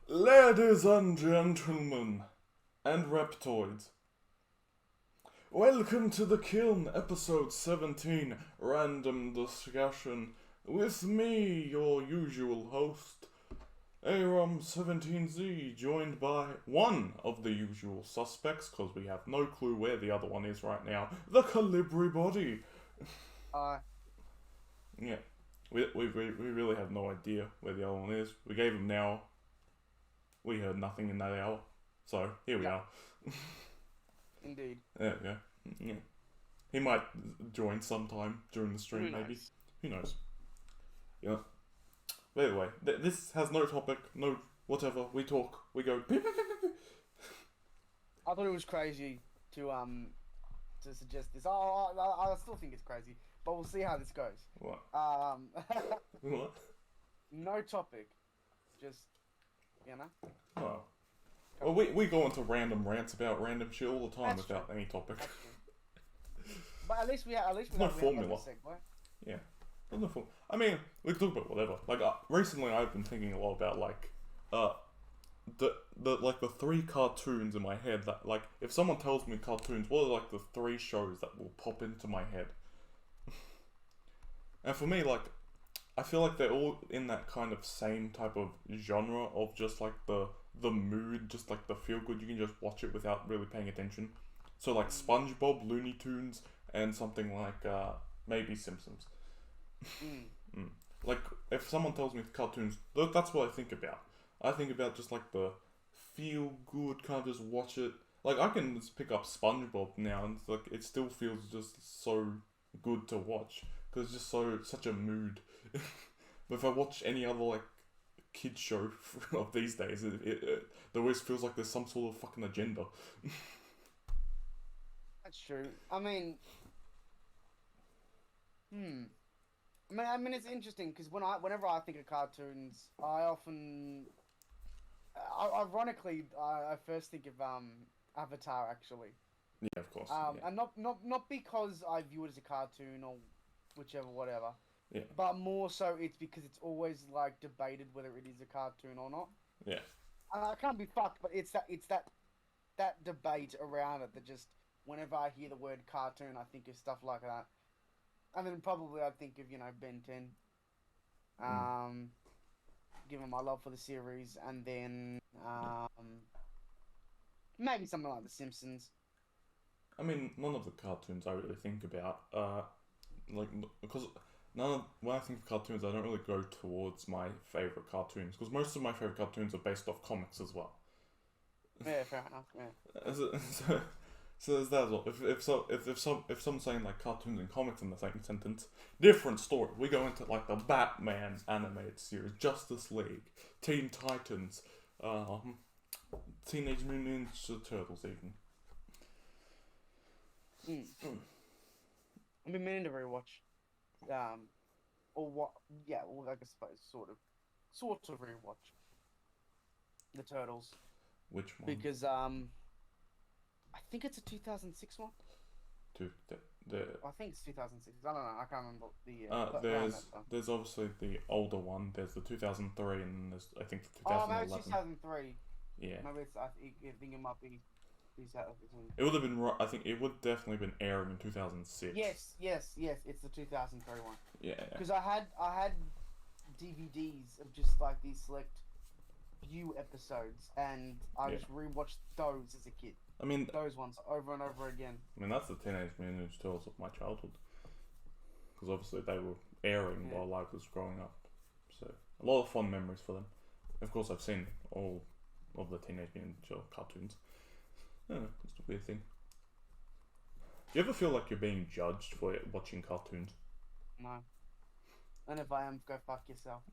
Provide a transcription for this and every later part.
Ladies and gentlemen, and reptoids, welcome to the Kiln, episode 17, Random Discussion, with me, your usual host, Aram17Z, joined by one of the usual suspects, because we have no clue where the other one is right now, the Calibri Body. Yeah, we really have no idea where the other one is. We gave him now. We heard nothing in that hour, so here we are. Indeed. There we go. Yeah. He might join sometime during the stream, maybe. Who knows? Yeah. But anyway, this has no topic, no whatever. We talk, we go. I thought it was crazy to suggest this. I still think it's crazy, but we'll see how this goes. What? What? No topic, just Oh. Well, we go into random rants about random shit all the time without any topic. But at least we have no formula. Like a segue. Yeah. Wonderful. I mean, we can talk about whatever. Like, recently I've been thinking a lot about, like, the three cartoons in my head that, like, if someone tells me cartoons, what are, like, the three shows that will pop into my head? And for me, like, I feel like they're all in that kind of same type of genre of just, like, the mood, just, like, the feel-good. You can just watch it without really paying attention. So, like, SpongeBob, Looney Tunes, and something like, maybe Simpsons. Like, if someone tells me cartoons, that's what I think about. I think about just like the feel good, kind of just watch it. Like, I can just pick up SpongeBob now, and it's like it still feels just so good to watch because it's just such a mood. But if I watch any other like kid show of these days, it always feels like there's some sort of fucking agenda. That's true. I mean, it's interesting because whenever I think of cartoons, I often, ironically, I first think of Avatar actually. Yeah, of course. And not because I view it as a cartoon or whichever whatever. Yeah. But more so, it's because it's always like debated whether it is a cartoon or not. Yeah. And I can't be fucked, but it's that debate around it that just whenever I hear the word cartoon, I think of stuff like that. And then probably I'd think of, Ben 10. Given my love for the series, and then maybe something like The Simpsons. I mean, none of the cartoons I really think about, like, because when I think of cartoons, I don't really go towards my favorite cartoons, because most of my favorite cartoons are based off comics as well. Yeah, fair enough. Yeah. So there's that as well. If someone's saying like cartoons and comics in the same sentence, different story. We go into like the Batman animated series, Justice League, Teen Titans, Teenage Mutant Ninja Turtles, even. I've been meaning to rewatch, or what? Yeah, well, I suppose sort of rewatch the Turtles. Which one? Because I think it's a 2006 one. I think it's 2006. I don't know. I can't remember the year. There's obviously the older one. There's the 2003, and there's I think the 2011. Oh, maybe it's 2003. Yeah. Maybe it's. I think it might be. It would have been. I think it would definitely been airing in 2006. Yes. It's the 2003 one. Yeah. Because I had DVDs of just like these select few episodes, and I just rewatched those as a kid. I mean, those ones over and over again. I mean, that's the Teenage Mutant Ninja Turtles of my childhood, because obviously they were airing while I was growing up, so a lot of fond memories for them. Of course, I've seen all of the Teenage Mutant Ninja cartoons. I don't know, it's a weird thing. Do you ever feel like you're being judged for watching cartoons? No. And if I am, go fuck yourself.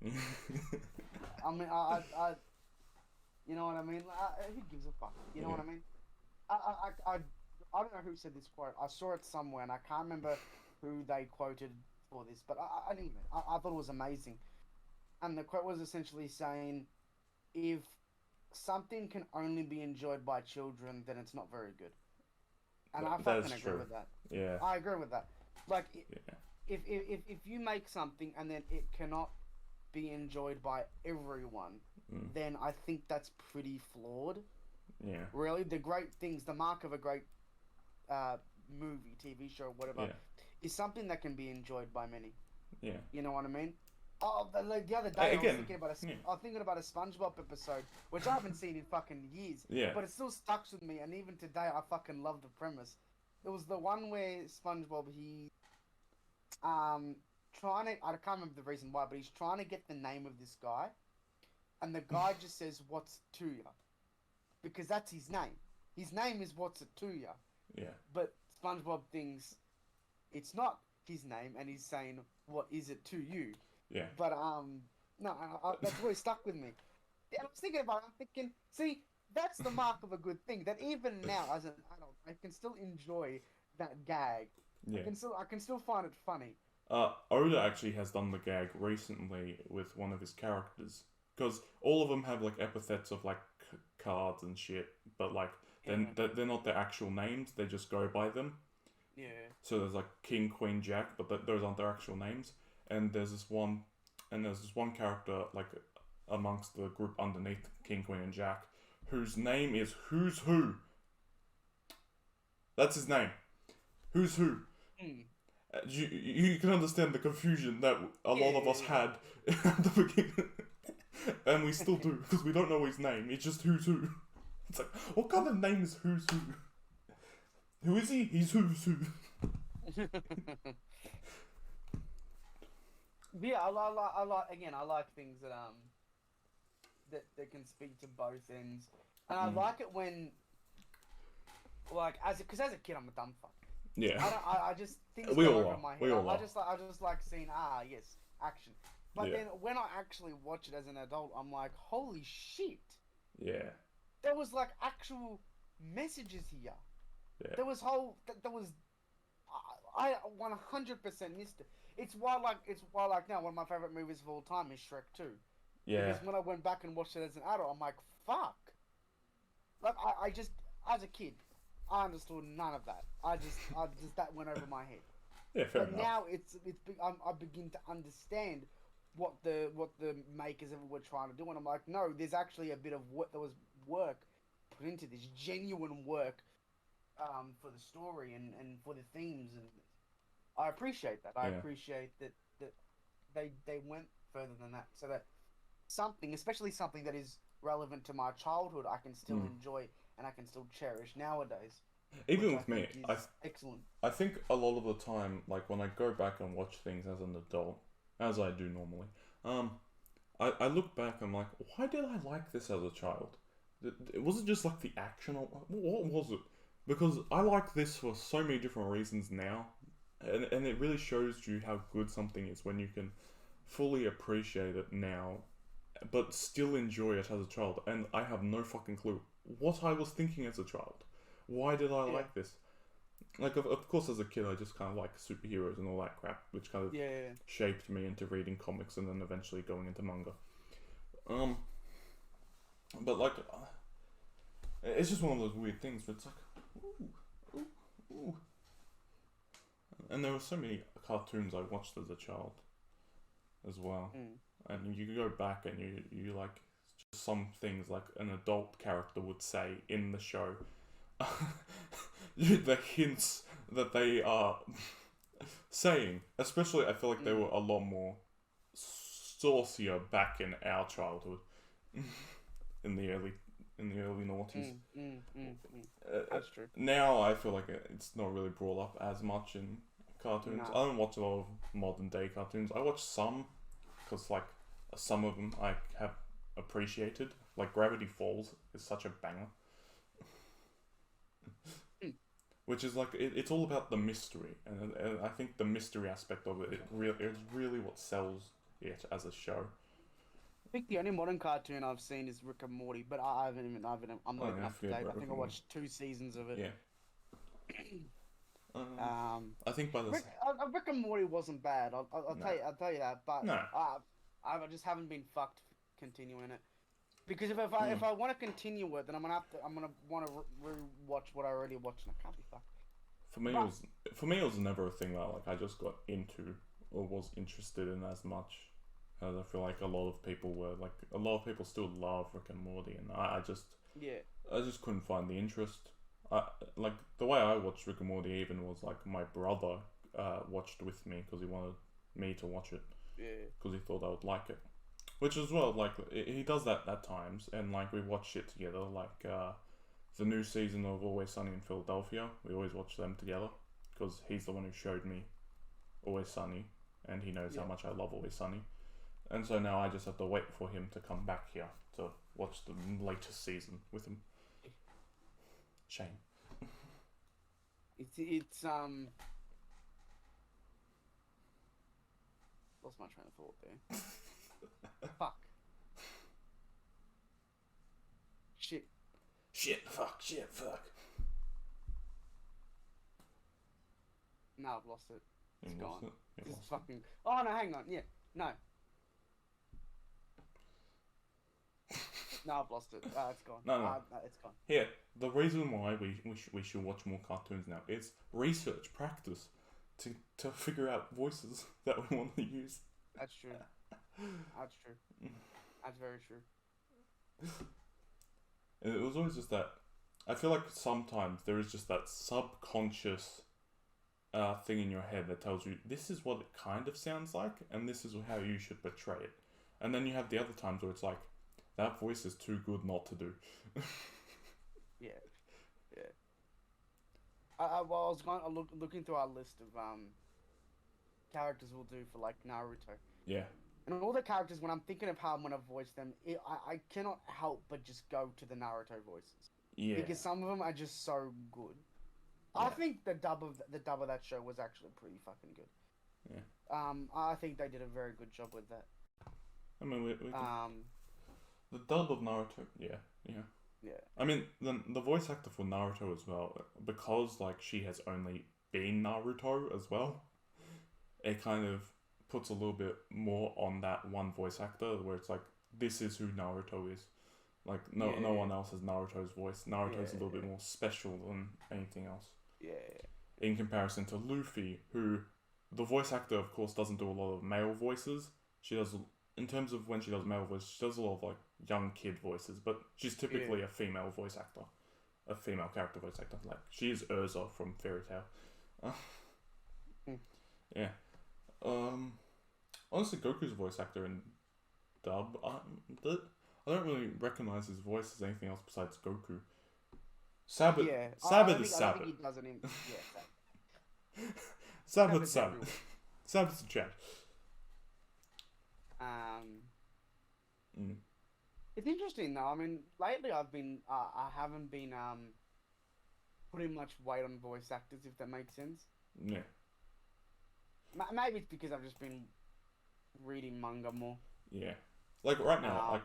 I mean, I you know what I mean? Who gives a fuck? You know what I mean? I don't know who said this quote. I saw it somewhere, and I can't remember who they quoted for this, but I thought it was amazing. And the quote was essentially saying, if something can only be enjoyed by children, then it's not very good. And I fucking agree with that. Yeah. I agree with that. Like, if you make something and then it cannot be enjoyed by everyone, then I think that's pretty flawed. Yeah. Really, the great things, the mark of a great movie, TV show, whatever, is something that can be enjoyed by many. Yeah. You know what I mean? Oh, like the other day Again, I was thinking about a SpongeBob episode, which I haven't seen in fucking years. Yeah. But it still stuck with me, and even today, I fucking love the premise. It was the one where SpongeBob, he trying to, I can't remember the reason why, but he's trying to get the name of this guy, and the guy just says, "What's to ya?" Because that's his name. His name is "What's it to ya?" Yeah. But SpongeBob thinks it's not his name, and he's saying, "What is it to you?" Yeah. But no, that's really stuck with me. Yeah, I was thinking about it. I'm thinking, see, that's the mark of a good thing. That even now, as an adult, I can still enjoy that gag. Yeah. I can still find it funny. Oda actually has done the gag recently with one of his characters, because all of them have like epithets of like cards and shit, but like they're not their actual names. They just go by them. Yeah. So there's like King, Queen, Jack, but those aren't their actual names. And there's this one character like amongst the group underneath King, Queen, and Jack, whose name is Who's Who. That's his name. Who's Who. You can understand the confusion that a lot of us had at the beginning, and we still do, because we don't know his name. It's just Who's Who. It's like, what kind of name is Who's Who? Who is he? He's Who's Who. Yeah, I like things that can speak to both ends, and I like it when, like, as a kid, I'm a dumb fuck. Yeah. I just things We go all over are. my head. We all I are. just like seeing yes, action. But then when I actually watch it as an adult, I'm like, holy shit. Yeah. There was like actual messages here. Yeah. There was I 100% missed it. It's why now one of my favorite movies of all time is Shrek 2. Yeah. Because when I went back and watched it as an adult, I'm like, fuck. Like I just, as a kid, I understood none of that. I just that went over my head. Yeah, fair but enough. now I begin to understand what the makers of it were trying to do, and I'm like, no, there's actually a bit of there was work put into this, genuine work, for the story and for the themes, and I appreciate that. I appreciate that they went further than that, so that especially something that is relevant to my childhood, I can still enjoy and I can still cherish nowadays. Even with me, excellent. I think a lot of the time, like when I go back and watch things as an adult, as I do normally, I look back and I'm like, why did I like this as a child? Was it just like the action? Or what was it? Because I like this for so many different reasons now, and it really shows you how good something is when you can fully appreciate it now, but still enjoy it as a child. And I have no fucking clue what I was thinking as a child. Why did I like this? Like, of course, as a kid, I just kind of like superheroes and all that crap, which kind of shaped me into reading comics and then eventually going into manga. But like, it's just one of those weird things where it's like, ooh. And there were so many cartoons I watched as a child as well. And you go back and you like just some things like an adult character would say in the show. The hints that they are saying, especially, I feel like they were a lot more saucier back in our childhood, in the early noughties. That's true. Now I feel like it's not really brought up as much in cartoons. No. I don't watch a lot of modern day cartoons. I watch some, because like some of them I have appreciated. Like Gravity Falls is such a banger. Which is like, it's all about the mystery, and I think the mystery aspect of it is really what sells it as a show. I think the only modern cartoon I've seen is Rick and Morty, but I'm not even up to date. I think I watched 2 seasons of it. Yeah. I think by the Rick and Morty wasn't bad. I'll tell you that, but no. I just haven't been fucked continuing it. Because if I want to continue it, then I'm gonna want to rewatch what I already watched, and I can't be fucked. For me, it was never a thing that like I just got into or was interested in as much because I feel like a lot of people still love Rick and Morty, and I just couldn't find the interest. Like the way I watched Rick and Morty even was like my brother watched with me because he wanted me to watch it. Yeah. Because he thought I would like it, which as well, like he does that at times, and like we watch shit together. Like the new season of Always Sunny in Philadelphia, we always watch them together because he's the one who showed me Always Sunny, and he knows how much I love Always Sunny. And so now I just have to wait for him to come back here to watch the latest season with him. Shame. It's lost my train of thought there. Fuck. Shit. Fuck. No, I've lost it. It's gone. This is It? fucking. Oh no, hang on. Yeah, no. No, I've lost it. It's gone. No, it's gone. Here, the reason why we should watch more cartoons now is research, practice, to figure out voices that we want to use. That's true. That's true. That's very true. And it was always just that. I feel like sometimes there is just that subconscious thing in your head that tells you this is what it kind of sounds like, and this is how you should portray it. And then you have the other times where it's like, that voice is too good not to do. Yeah. I was looking through our list of characters we'll do for like Naruto. Yeah. And all the characters, when I'm thinking of how I'm gonna voice them, I cannot help but just go to the Naruto voices. Yeah. Because some of them are just so good. Yeah. I think the dub of that show was actually pretty fucking good. Yeah. I think they did a very good job with that. I mean, we the dub of Naruto, yeah. I mean, the voice actor for Naruto as well, because like she has only been Naruto as well, it kind of puts a little bit more on that one voice actor, where it's like, this is who Naruto is. Like no one else has Naruto's voice. Naruto's a little bit more special than anything else. Yeah. In comparison to Luffy, who the voice actor of course doesn't do a lot of male voices. She does, in terms of when she does male voices, she does a lot of like young kid voices, but she's typically a female voice actor, a female character voice actor. Like she is Urza from Fairy Tail. Yeah. Honestly, Goku's voice actor in dub, I don't really recognize his voice as anything else besides Goku. Sabbath is Sabbath. I don't think he does it in. Yeah, Sabbath. Sabbath's Chad. It's interesting though. I mean, lately I haven't been putting much weight on voice actors, if that makes sense. Yeah. Maybe it's because I've just been reading manga more. Yeah. Like right now, like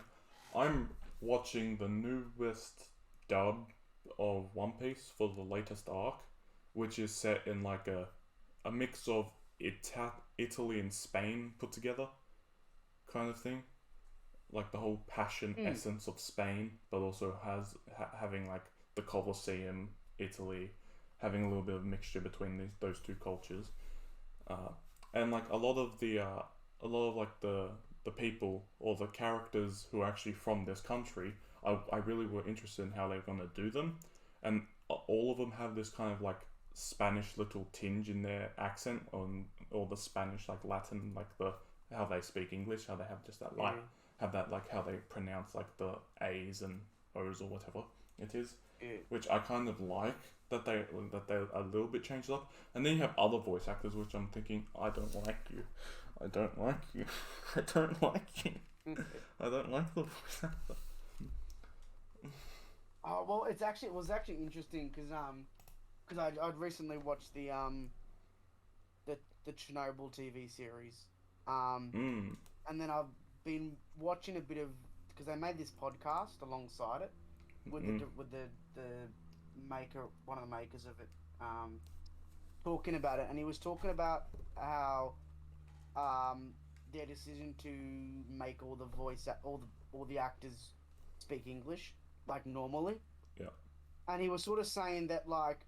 I'm watching the newest dub of One Piece for the latest arc, which is set in like a mix of Italy and Spain put together kind of thing. Like the whole passion essence of Spain, but also having like the Colosseum, Italy, having a little bit of mixture between those two cultures, and like a lot of like the people or the characters who are actually from this country, I really were interested in how they're gonna do them, and all of them have this kind of like Spanish little tinge in their accent, or the Spanish like Latin, like how they speak English, how they have just that like. Have that like how they pronounce like the A's and O's or whatever it is, which I kind of like that they're a little bit changed up. And then you have other voice actors which I'm thinking, I don't like you, I don't like you, I don't like you, I don't like the voice actor. Well, it was actually interesting because I'd recently watched the Chernobyl TV series, and then I've been watching a bit of, because they made this podcast alongside it with the maker, one of the makers of it, talking about it, and he was talking about how their decision to make all the actors speak English like normally. Yeah. And he was sort of saying that like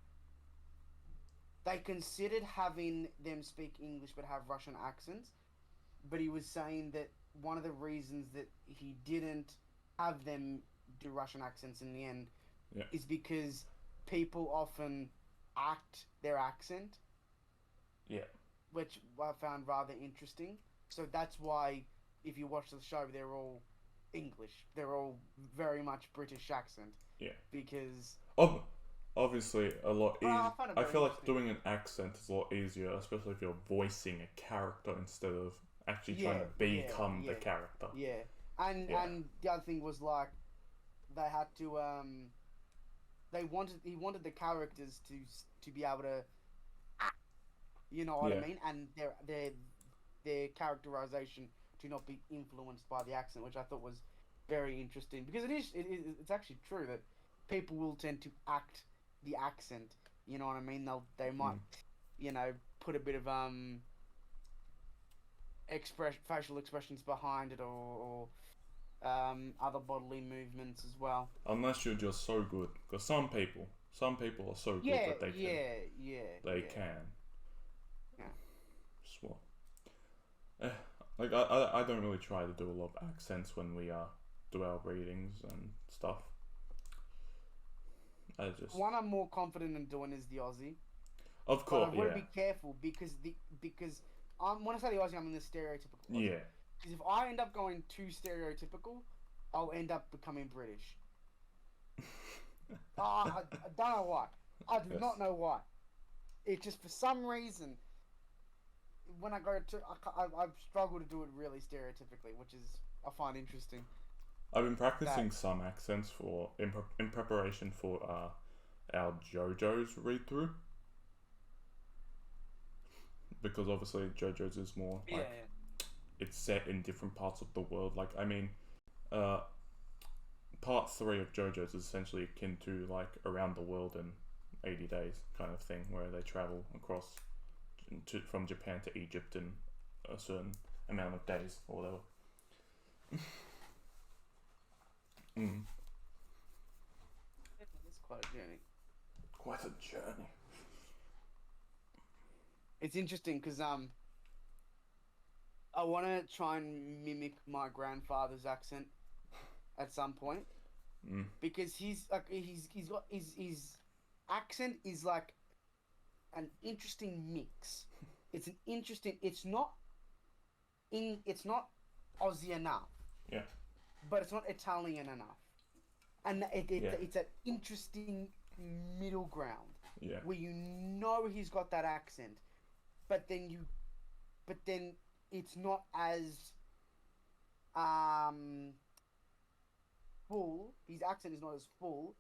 they considered having them speak English but have Russian accents, but he was saying that one of the reasons that he didn't have them do Russian accents in the end Yeah. is because people often act their accent, Yeah. which I found rather interesting. So that's why, if you watch the show, they're all English. They're all very much British accent. Yeah. Because Obviously, a lot easier. I find it I very feel like interesting. doing an accent is a lot easier, especially if you're voicing a character instead of actually trying to become the character. Yeah, and Yeah. and the other thing was like they had to he wanted the characters to be able to act, you know what I Yeah. mean, and their characterization to not be influenced by the accent, which I thought was very interesting because it's actually true that people will tend to act the accent. You know what I mean? They might put a bit of facial expressions behind it or other bodily movements as well. Unless you're just so good, because some people are so good Yeah, that they yeah. can. Yeah. Swat. Like I don't really try to do a lot of accents when we do our readings and stuff. I just One I'm more confident in doing is the Aussie. of course, But I've got to be careful because when I say the Aussie, I'm in the stereotypical Aussie. Yeah. Because if I end up going too stereotypical, I'll end up becoming British. I don't know why. I do not know why. It's just for some reason, when I go to, I've struggled to do it really stereotypically, which is I find interesting. I've been practicing some accents for in preparation for our JoJo's read through. Because obviously JoJo's is more like it's set in different parts of the world. Like I mean, part 3 of JoJo's is essentially akin to like around the world in 80 days kind of thing, where they travel across from Japan to Egypt in a certain amount of days or whatever. It's quite a journey. Quite a journey. It's interesting because I want to try and mimic my grandfather's accent at some point because he's got his accent is like an interesting mix. It's an interesting. It's not Aussie enough. Yeah. But it's not Italian enough, and it's an interesting middle ground. Yeah. Where he's got that accent, but then it's not as full. His accent is not as full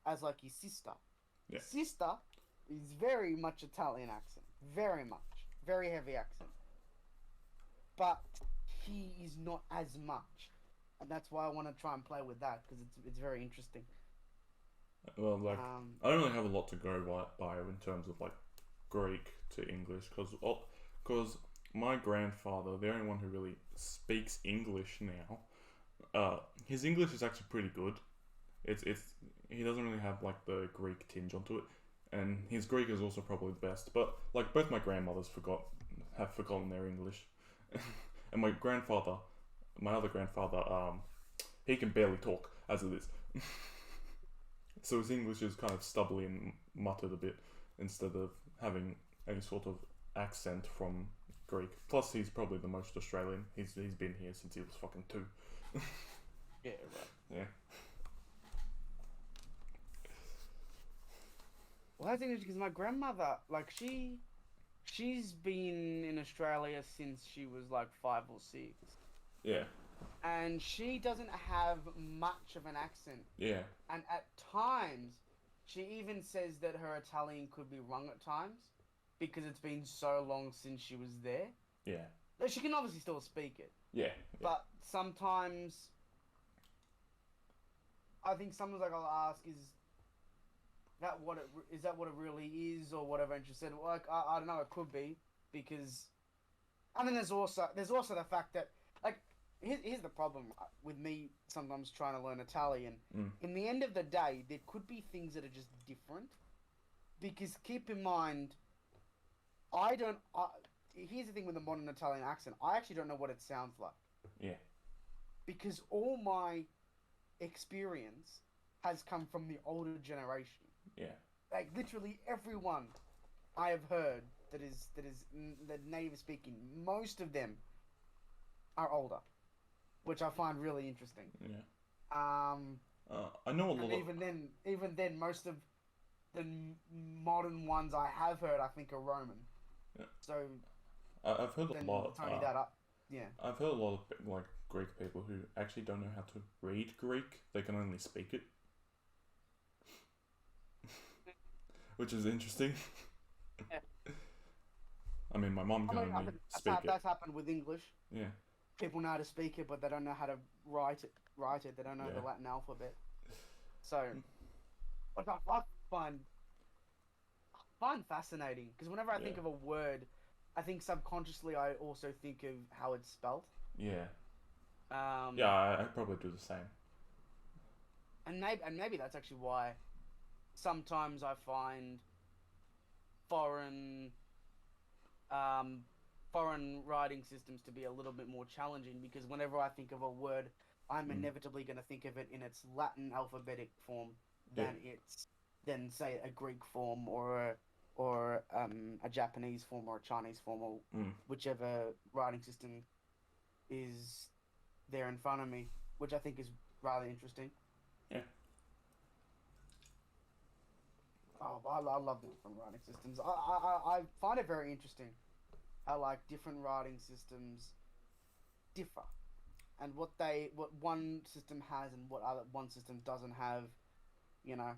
as like his sister. Yeah. His sister is very much Italian accent, very much, very heavy accent, but he is not as much, and that's why I want to try and play with that because it's very interesting. Well, like I don't really have a lot to go by in terms of like Greek to English because my grandfather, the only one who really speaks English now, his English is actually pretty good. It's he doesn't really have like the Greek tinge onto it, and his Greek is also probably the best. But like both my grandmothers have forgotten their English, and my other grandfather, he can barely talk as it is. So his English is kind of stubbly and muttered a bit instead of having any sort of accent from Greek. Plus, he's probably the most Australian. He's been here since he was fucking 2. Yeah, right. Yeah. Well, that's interesting because my grandmother, like, she's been in Australia since she was like 5 or 6. Yeah. And she doesn't have much of an accent. Yeah. And at times, she even says that her Italian could be wrong at times because it's been so long since she was there. Yeah. She can obviously still speak it. Yeah. But sometimes, I think sometimes like I'll ask, is that what it really is or whatever? And she said, well, like, I don't know, it could be because, I mean, there's also the fact that like. Here's the problem with me sometimes trying to learn Italian. In the end of the day, there could be things that are just different. Because keep in mind, here's the thing with the modern Italian accent. I actually don't know what it sounds like. Yeah. Because all my experience has come from the older generation. Yeah. Like literally everyone I have heard that native speaking, most of them are older, which I find really interesting. Yeah. I know a lot and of. even then, most of the modern ones I have heard, I think, are Roman. Yeah. So I've heard then a lot. Tony that up. Yeah. I've heard a lot of like Greek people who actually don't know how to read Greek. They can only speak it, which is interesting. Yeah. I mean, my mom can only speak it. That's happened with English. Yeah. People know how to speak it, but they don't know how to write it. They don't know the Latin alphabet. So, what I find fascinating, because whenever I think of a word, I think subconsciously I also think of how it's spelled. Yeah. Yeah, I probably do the same. And maybe that's actually why sometimes I find foreign writing systems to be a little bit more challenging, because whenever I think of a word, I'm inevitably going to think of it in its Latin alphabetic form than say a Greek form or a Japanese form or a Chinese form or whichever writing system is there in front of me, which I think is rather interesting. Yeah. Oh, I love the different writing systems. I find it very interesting how like different writing systems differ, and what one system has and what one system doesn't have. You know,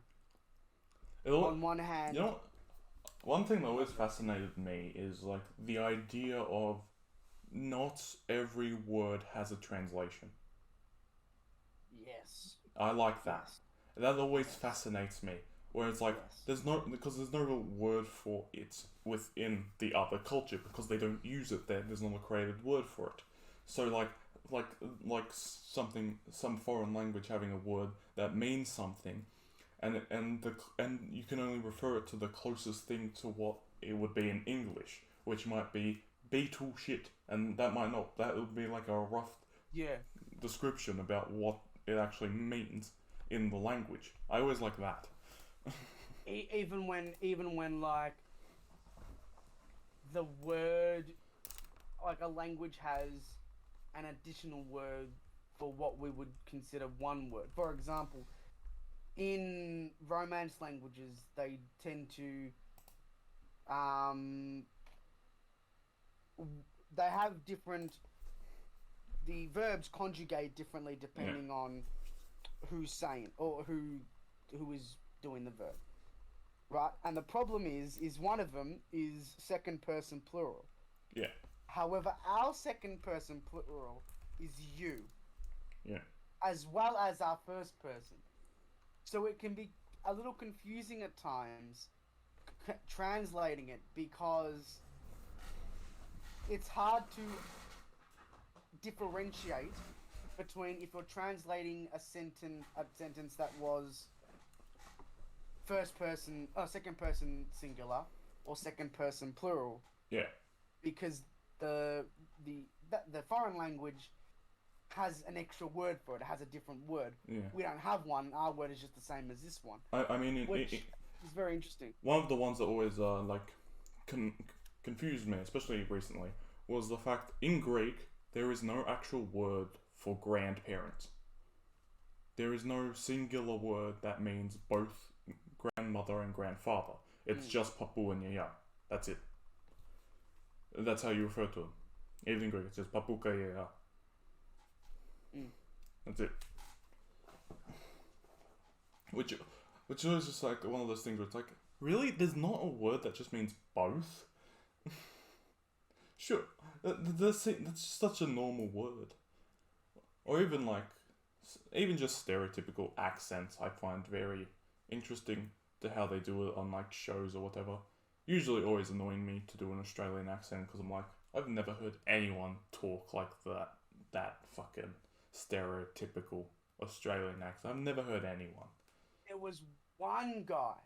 on one hand, one thing that always fascinated me is like the idea of not every word has a translation. Yes. I like that. Yes. That always fascinates me. Where it's like there's no real word for it within the other culture because they don't use it there. There's not a created word for it. So like some foreign language having a word that means something, and you can only refer it to the closest thing to what it would be in English, which might be beetle shit, and that would be like a rough description about what it actually means in the language. I always like that. even when like the word, like a language has an additional word for what we would consider one word. For example, in Romance languages, they tend to they have different. The verbs conjugate differently depending on who's saying or who is doing the verb, right? And the problem is one of them is second person plural. Yeah. However, our second person plural is you. Yeah. As well as our first person. So it can be a little confusing at times translating it, because it's hard to differentiate between if you're translating a sentence that was second person singular or second person plural. Yeah. Because the foreign language has an extra word for it. It has a different word. Yeah. We don't have one. Our word is just the same as this one. I mean, which is very interesting. One of the ones that always confused me, especially recently, was the fact in Greek there is no actual word for grandparents. There is no singular word that means both grandmother and grandfather. It's just papu and yaya. That's it. That's how you refer to them. Even in Greek, it's just papuka yaya. That's it. Which is just like one of those things where it's like, really? There's not a word that just means both? Sure, that's such a normal word. Or even just stereotypical accents I find very interesting to how they do it on like shows or whatever. Usually always annoying me to do an Australian accent because I'm like, I've never heard anyone talk like that fucking stereotypical Australian accent. I've never heard anyone. There was one guy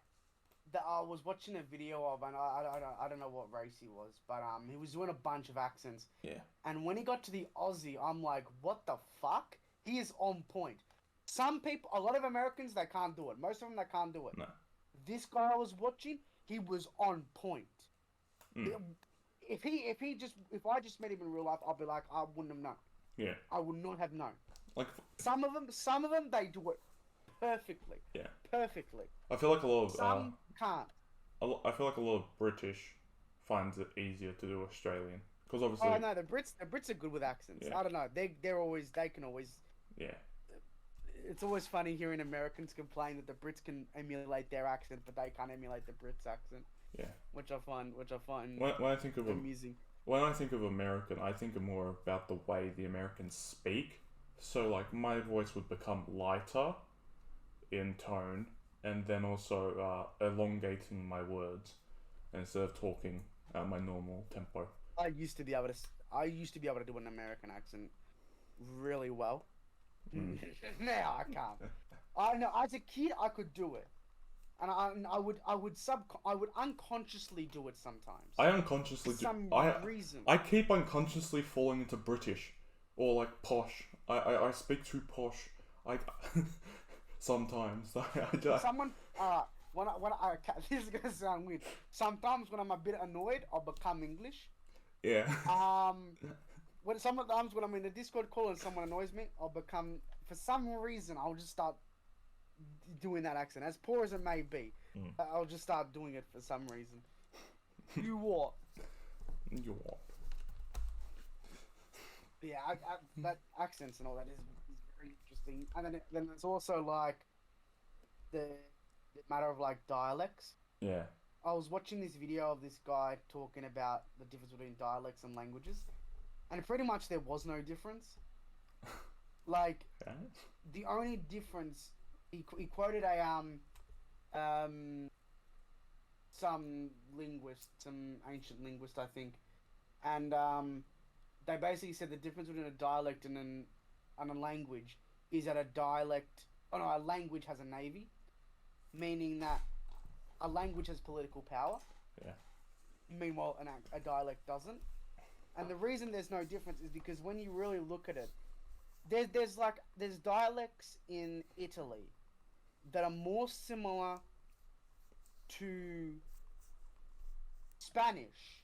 that I was watching a video of, and I don't know what race he was, but he was doing a bunch of accents. Yeah. And when he got to the Aussie, I'm like, what the fuck? He is on point. Some people, a lot of Americans, they can't do it. Most of them, they can't do it. No. This guy I was watching, he was on point. Mm. If I just met him in real life, I'll be like, I wouldn't have known. Yeah. I would not have known. Like Some of them, they do it perfectly. Yeah. Perfectly. I feel like a lot of Some can't. I feel like a lot of British finds it easier to do Australian because obviously. Oh no, the Brits are good with accents. Yeah. I don't know. They can always. Yeah. It's always funny hearing Americans complain that the Brits can emulate their accent, but they can't emulate the Brits' accent. Yeah. Which I find when I think of amusing. When I think of American, I think more about the way the Americans speak. So like my voice would become lighter in tone, and then also elongating my words instead of talking at my normal tempo. I used to be able to do an American accent really well. Now I can't. I know as a kid I could do it, and I would unconsciously do it sometimes. I unconsciously for some reason. I keep unconsciously falling into British or like posh. I speak too posh. Sometimes I just Someone this is gonna sound weird. Sometimes when I'm a bit annoyed, I'll become English. yeah. Sometimes when I'm in a Discord call and someone annoys me, for some reason I'll just start doing that accent, as poor as it may be. I'll just start doing it for some reason. You what? You what? Yeah, that accents and all that is very interesting. And then there's also like the matter of like dialects. Yeah. I was watching this video of this guy talking about the difference between dialects and languages, and pretty much there was no difference. Like the only difference, he quoted some ancient linguist, I think, and they basically said the difference between a dialect and a language is that a language has a navy, meaning that a language has political power. Yeah. Meanwhile, a dialect doesn't. And the reason there's no difference is because when you really look at it, there's dialects in Italy that are more similar to Spanish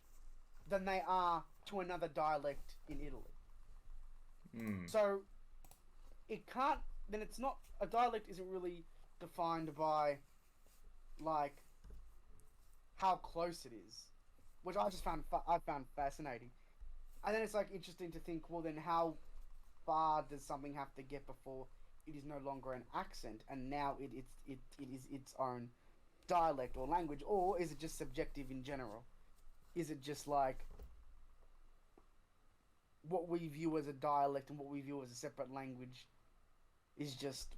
than they are to another dialect in Italy. So it can't. Then it's not a dialect. Isn't really defined by like how close it is, which I just found fascinating. And then it's like interesting to think, well, then how far does something have to get before it is no longer an accent, and now it is its own dialect or language, or is it just subjective in general? Is it just like what we view as a dialect and what we view as a separate language is just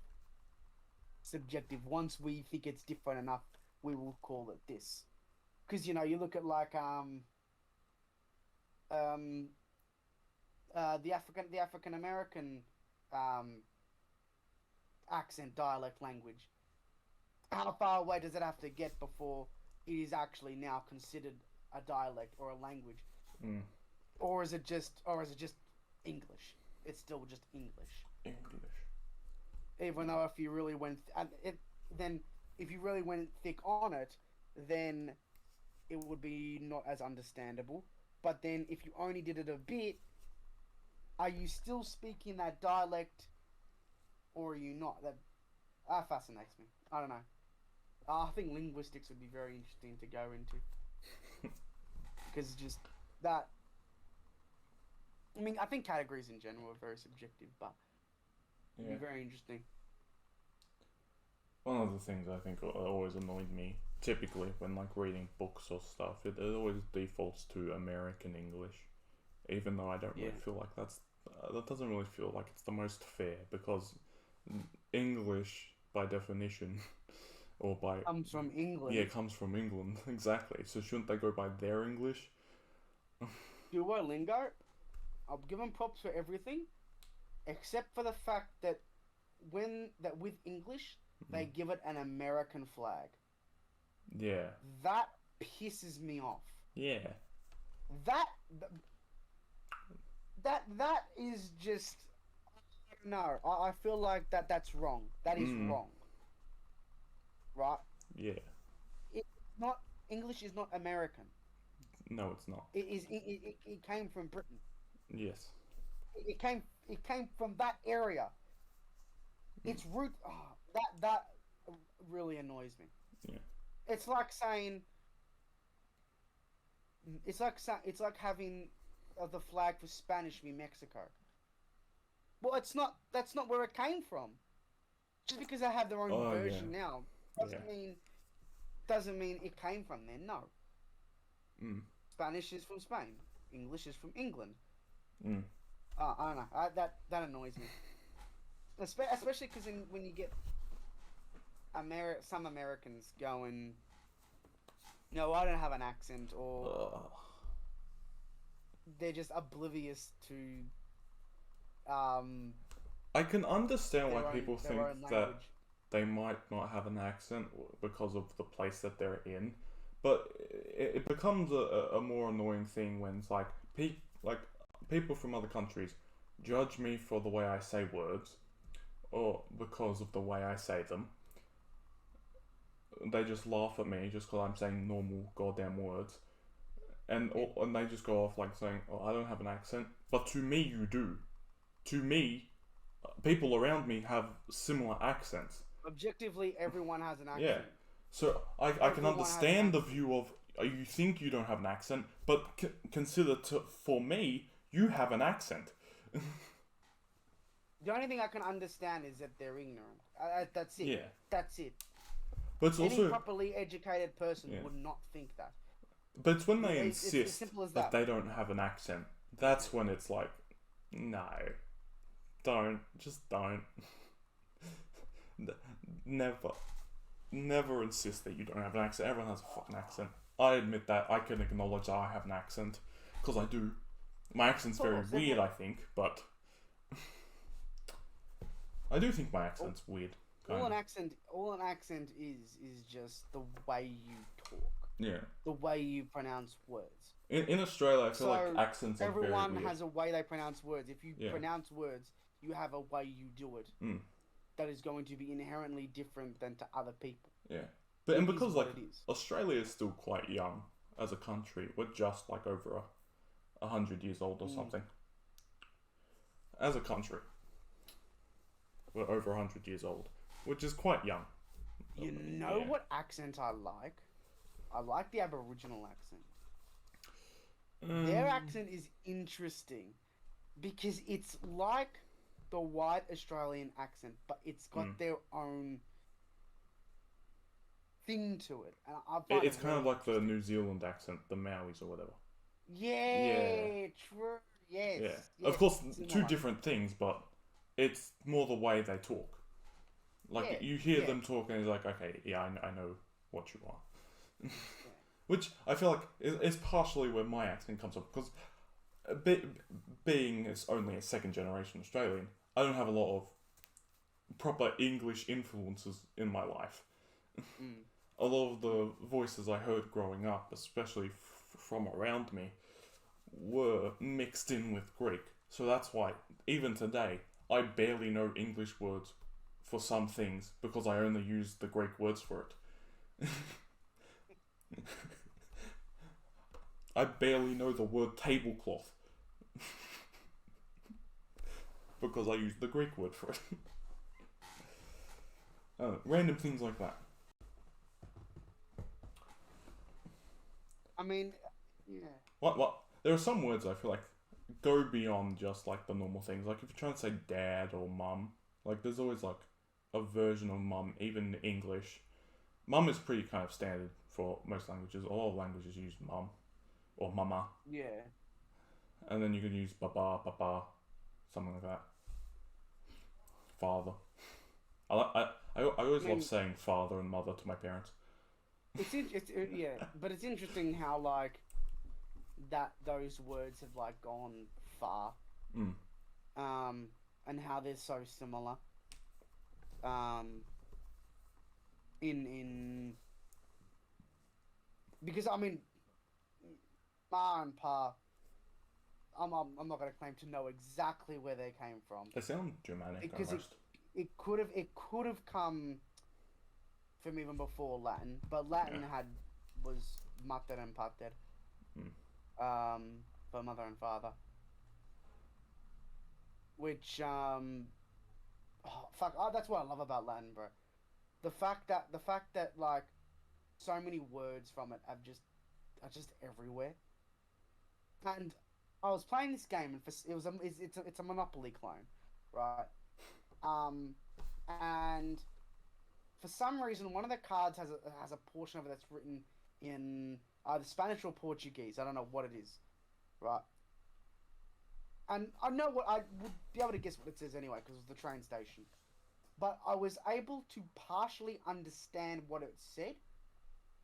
subjective? Once we think it's different enough, we will call it this. Because you look at like the African American accent, dialect, language. How far away does it have to get before it is actually now considered a dialect or a language? Or is it just English? It's still just English. Even though if you really went if you really went thick on it, then it would be not as understandable. But then if you only did it a bit, are you still speaking that dialect, or are you not? That fascinates me. I don't know. I think linguistics would be very interesting to go into. Because just that... I mean, I think categories in general are very subjective, but it'd be very interesting. One of the things I think always annoyed me, typically when like reading books or stuff, it always defaults to American English, even though I don't really feel like that doesn't really feel like it's the most fair, because English by definition or by comes from England. Yeah, it comes from England. Exactly. So shouldn't they go by their English? Duolingo, I'll give them props for everything, except for the fact that with English, they give it an American flag. Yeah. That pisses me off. Yeah. That that is just no. I feel like that's wrong. That is Mm. wrong. Right? Yeah. It's not English is not American. No, it's not. It came from Britain. Yes. It came from that area. Its root that really annoys me. Yeah. It's like saying it's like having the flag for Spanish be Mexico. Well, it's not. That's not where it came from. Just because they have their own Oh, yeah. version now Yeah. doesn't mean it came from there. No, Mm. Spanish is from Spain. English is from England. Mm. I don't know. That annoys me, especially because when you get some Americans going, no, I don't have an accent, or Ugh. they're just oblivious to I can understand why their people own think that language. they might not have an accent because of the place that they're in, but it becomes a more annoying thing when it's like like people from other countries judge me for the way I say words or because of the way I say them. They just laugh at me just because I'm saying normal goddamn words, and they just go off like saying, "Oh, I don't have an accent," but to me you do. To me, people around me have similar accents. Objectively, everyone has an Yeah. accent. So I can Everyone has an understand the accent. view of you think you don't have an accent, but consider for me, you have an accent. The only thing I can understand is that they're ignorant. That's it. Yeah. That's it. But it's Any also, properly educated person yeah. would not think that. But it's when they It's as insist simple as that that. they don't have an accent. That's when it's like, no, just don't. Never insist that you don't have an accent. Everyone has a fucking accent. I admit that. I can acknowledge that I have an accent because I do. My accent's very weird, I think, but I do think my accent's weird. All an accent is just the way you talk. Yeah. The way you pronounce words. In Australia, I feel like accents are very weird. Everyone has a way they pronounce words. If you pronounce words, you have a way you do it. Mm. That is going to be inherently different than to other people. Yeah. And because like Australia is still quite young as a country, we're just like over 100 years old or something. As a country, we're over 100 years old, which is quite young. You know what accent I like? I like the Aboriginal accent. Their accent is interesting because it's like the white Australian accent, but it's got their own thing to it. And I find it's kind of like the New Zealand accent, the Maoris or whatever. Yeah, true. Yes. Yeah. Yes, of course, similar. two different things, but it's more the way they talk. Like, you hear them talk and it's like, okay, yeah, I know what you are. Which I feel like is partially where my accent comes from, because being only a second generation Australian, I don't have a lot of proper English influences in my life. A lot of the voices I heard growing up, especially from around me, were mixed in with Greek. So that's why, even today, I barely know English words for some things because I only use the Greek words for it. I barely know the word tablecloth because I use the Greek word for it. Random things like that. I mean, yeah. What? There are some words I feel like go beyond just like the normal things. Like if you're trying to say dad or mum, like there's always like a version of mum, even in English. Mum is pretty kind of standard for most languages. A lot of languages use mum or mama. Yeah. And then you can use baba, papa, something like that. Father. I always love saying father and mother to my parents. But it's interesting how like that those words have like gone far, and how they're so similar. In because I mean, Ma and Pa, I'm not going to claim to know exactly where they came from They sound Germanic because almost. it could have come from even before Latin, but Latin was mater and pater, for mother and father, which that's what I love about Latin, bro. The fact that like so many words from it are just everywhere. And I was playing this game, and it's a Monopoly clone, right? And for some reason, one of the cards has a portion of it that's written in either Spanish or Portuguese. I don't know what it is, right? And I know what I would be able to guess what it says anyway because it was the train station. But I was able to partially understand what it said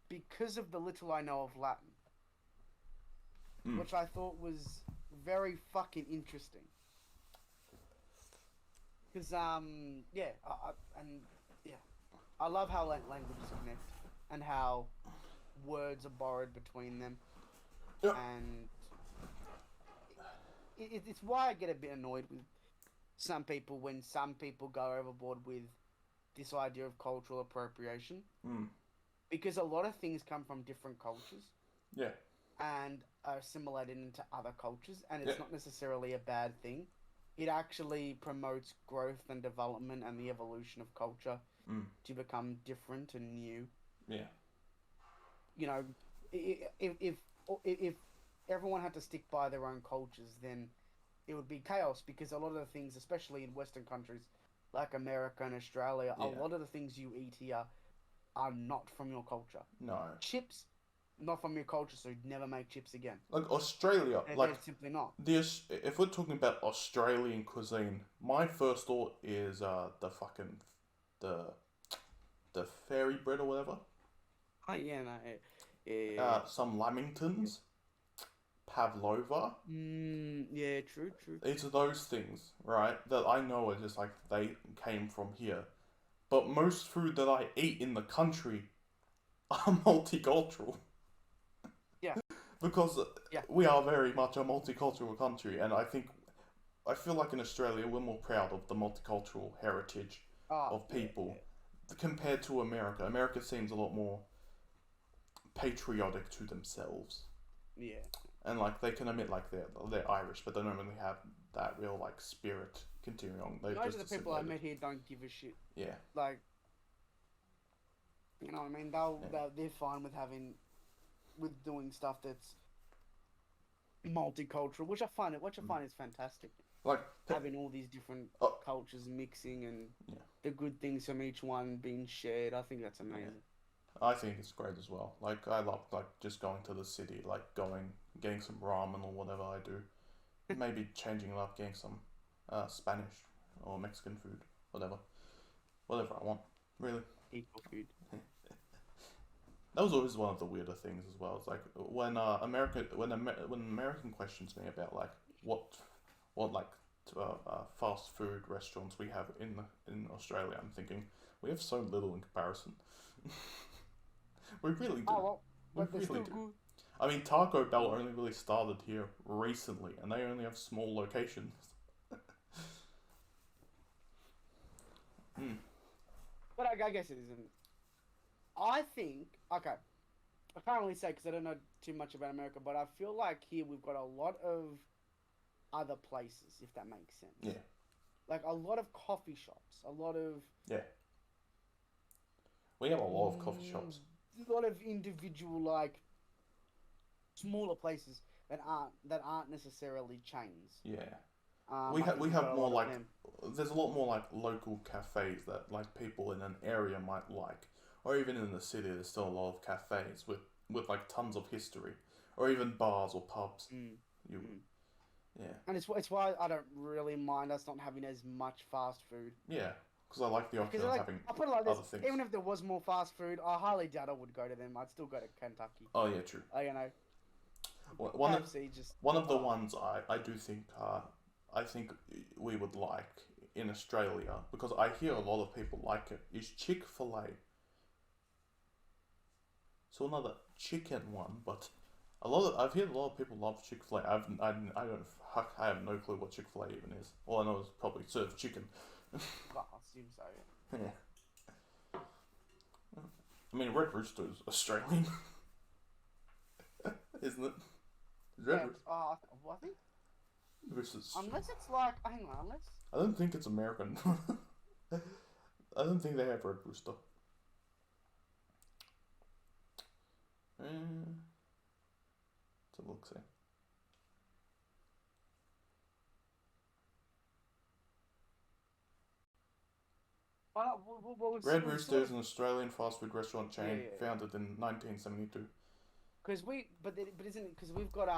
because of the little I know of Latin, which I thought was very fucking interesting. Because I love how languages connect and how words are borrowed between them, and it's why I get a bit annoyed with some people when some people go overboard with this idea of cultural appropriation. Because a lot of things come from different cultures. Yeah. And are assimilated into other cultures, and it's not necessarily a bad thing. It actually promotes growth and development and the evolution of culture to become different and new. Yeah. You know, if everyone had to stick by their own cultures, then it would be chaos because a lot of the things, especially in Western countries like America and Australia, a lot of the things you eat here are not from your culture. No. Chips, not from your culture, so you'd never make chips again. Like Australia, they're simply not. If we're talking about Australian cuisine, my first thought is the fairy bread or whatever. Oh yeah, no, yeah. Some lamingtons, pavlova. Yeah, true. It's those things, right? That I know are just like they came from here, but most food that I eat in the country are multicultural. Yeah. Because we are very much a multicultural country, and I feel like in Australia we're more proud of the multicultural heritage of people compared to America. America seems a lot more patriotic to themselves. Yeah. And like they can admit like they're Irish, but they don't really have that real like spirit continuing on. Most of the people I met here don't give a shit. Yeah. Like, you know what I mean? They're fine with doing stuff that's multicultural, which I find is fantastic. Like having all these different cultures mixing and the good things from each one being shared. I think that's amazing. Yeah. I think it's great as well. Like I love like just going to the city, like getting some ramen or whatever I do. Maybe changing it up, getting some Spanish or Mexican food, whatever I want. Really. Equal food. That was always one of the weirder things as well. It's like when American questions me about like what like fast food restaurants we have in Australia, I'm thinking we have so little in comparison. We really do. Oh well, we really do. Good. I mean, Taco Bell only really started here recently, and they only have small locations. But I guess it isn't. I think, okay, I can't really say because I don't know too much about America, but I feel like here we've got a lot of other places, if that makes sense. Yeah. Like a lot of coffee shops, a lot of... Yeah. We have a lot of coffee shops. A lot of individual, like, smaller places that aren't necessarily chains. Yeah. We have more like... There's a lot more like local cafes that like people in an area might like. Or even in the city, there's still a lot of cafes with like tons of history, or even bars or pubs. Yeah. And it's why I don't really mind us not having as much fast food. Yeah, because I like the option of having I'll put it like other this: things. even if there was more fast food, I highly doubt I would go to them. I'd still go to Kentucky. Oh yeah, true. You know. One of the ones I do think I think we would like in Australia, because I hear a lot of people like it, is Chick-fil-A. So chicken one, but I've heard a lot of people love Chick-fil-A. I have no clue what Chick-fil-A even is. All I know is probably serves chicken. Well, I assume so. Yeah. Yeah. I mean, Red Rooster is Australian, isn't it? Red Yeah. Rooster. I think Roosters. unless it's like, hang on, unless. I don't think it's American. I don't think they have Red Rooster. Let's have a look, see. Red Rooster is an Australian fast food restaurant chain founded in 1972. Because isn't it because we've got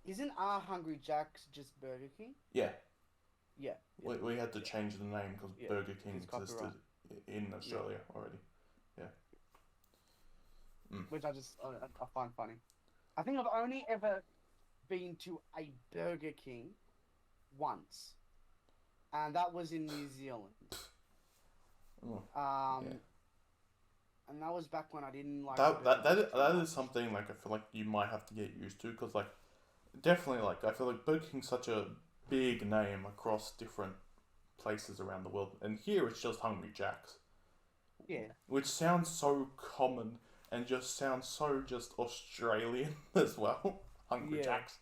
isn't our Hungry Jack's just Burger King? Yeah. Yeah. We had to change the name because Burger King existed in Australia already. Yeah. Which I find funny. I think I've only ever been to a Burger King once, and that was in New Zealand. And that was back when I didn't like that is something like I feel like you might have to get used to, because like definitely like I feel like Burger King's such a big name across different places around the world, and here it's just Hungry Jack's. Yeah. Which sounds so common and just sounds so just Australian as well. Hungry Jack's.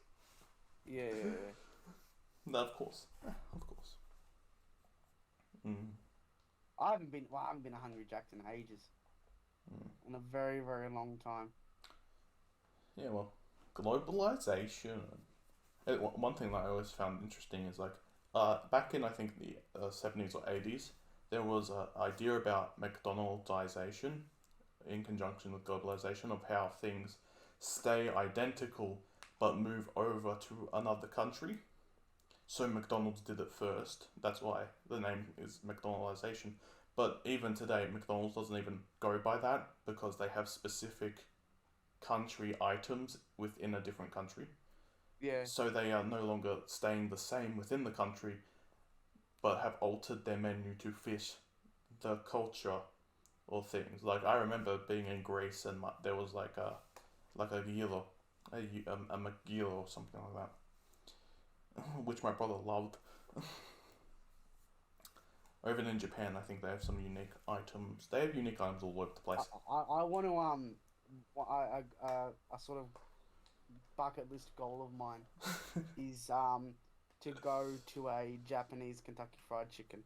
Yeah. No, of course. I haven't been to Hungry Jack's in ages. In a very, very long time. Yeah, well, globalization. One thing that I always found interesting is like, back in I think the 70s or 80s, there was an idea about McDonaldization in conjunction with globalization, of how things stay identical but move over to another country. So McDonald's did it first. That's why the name is McDonaldization. But even today, McDonald's doesn't even go by that, because they have specific country items within a different country. Yeah. So they are no longer staying the same within the country, but have altered their menu to fit the culture or things. Like I remember being in Greece, and there was like a gyro, a McGyro or something like that, which my brother loved. Or even in Japan, I think they have some unique items. They have unique items all over the place. I want to a sort of bucket list goal of mine is to go to a Japanese Kentucky Fried Chicken.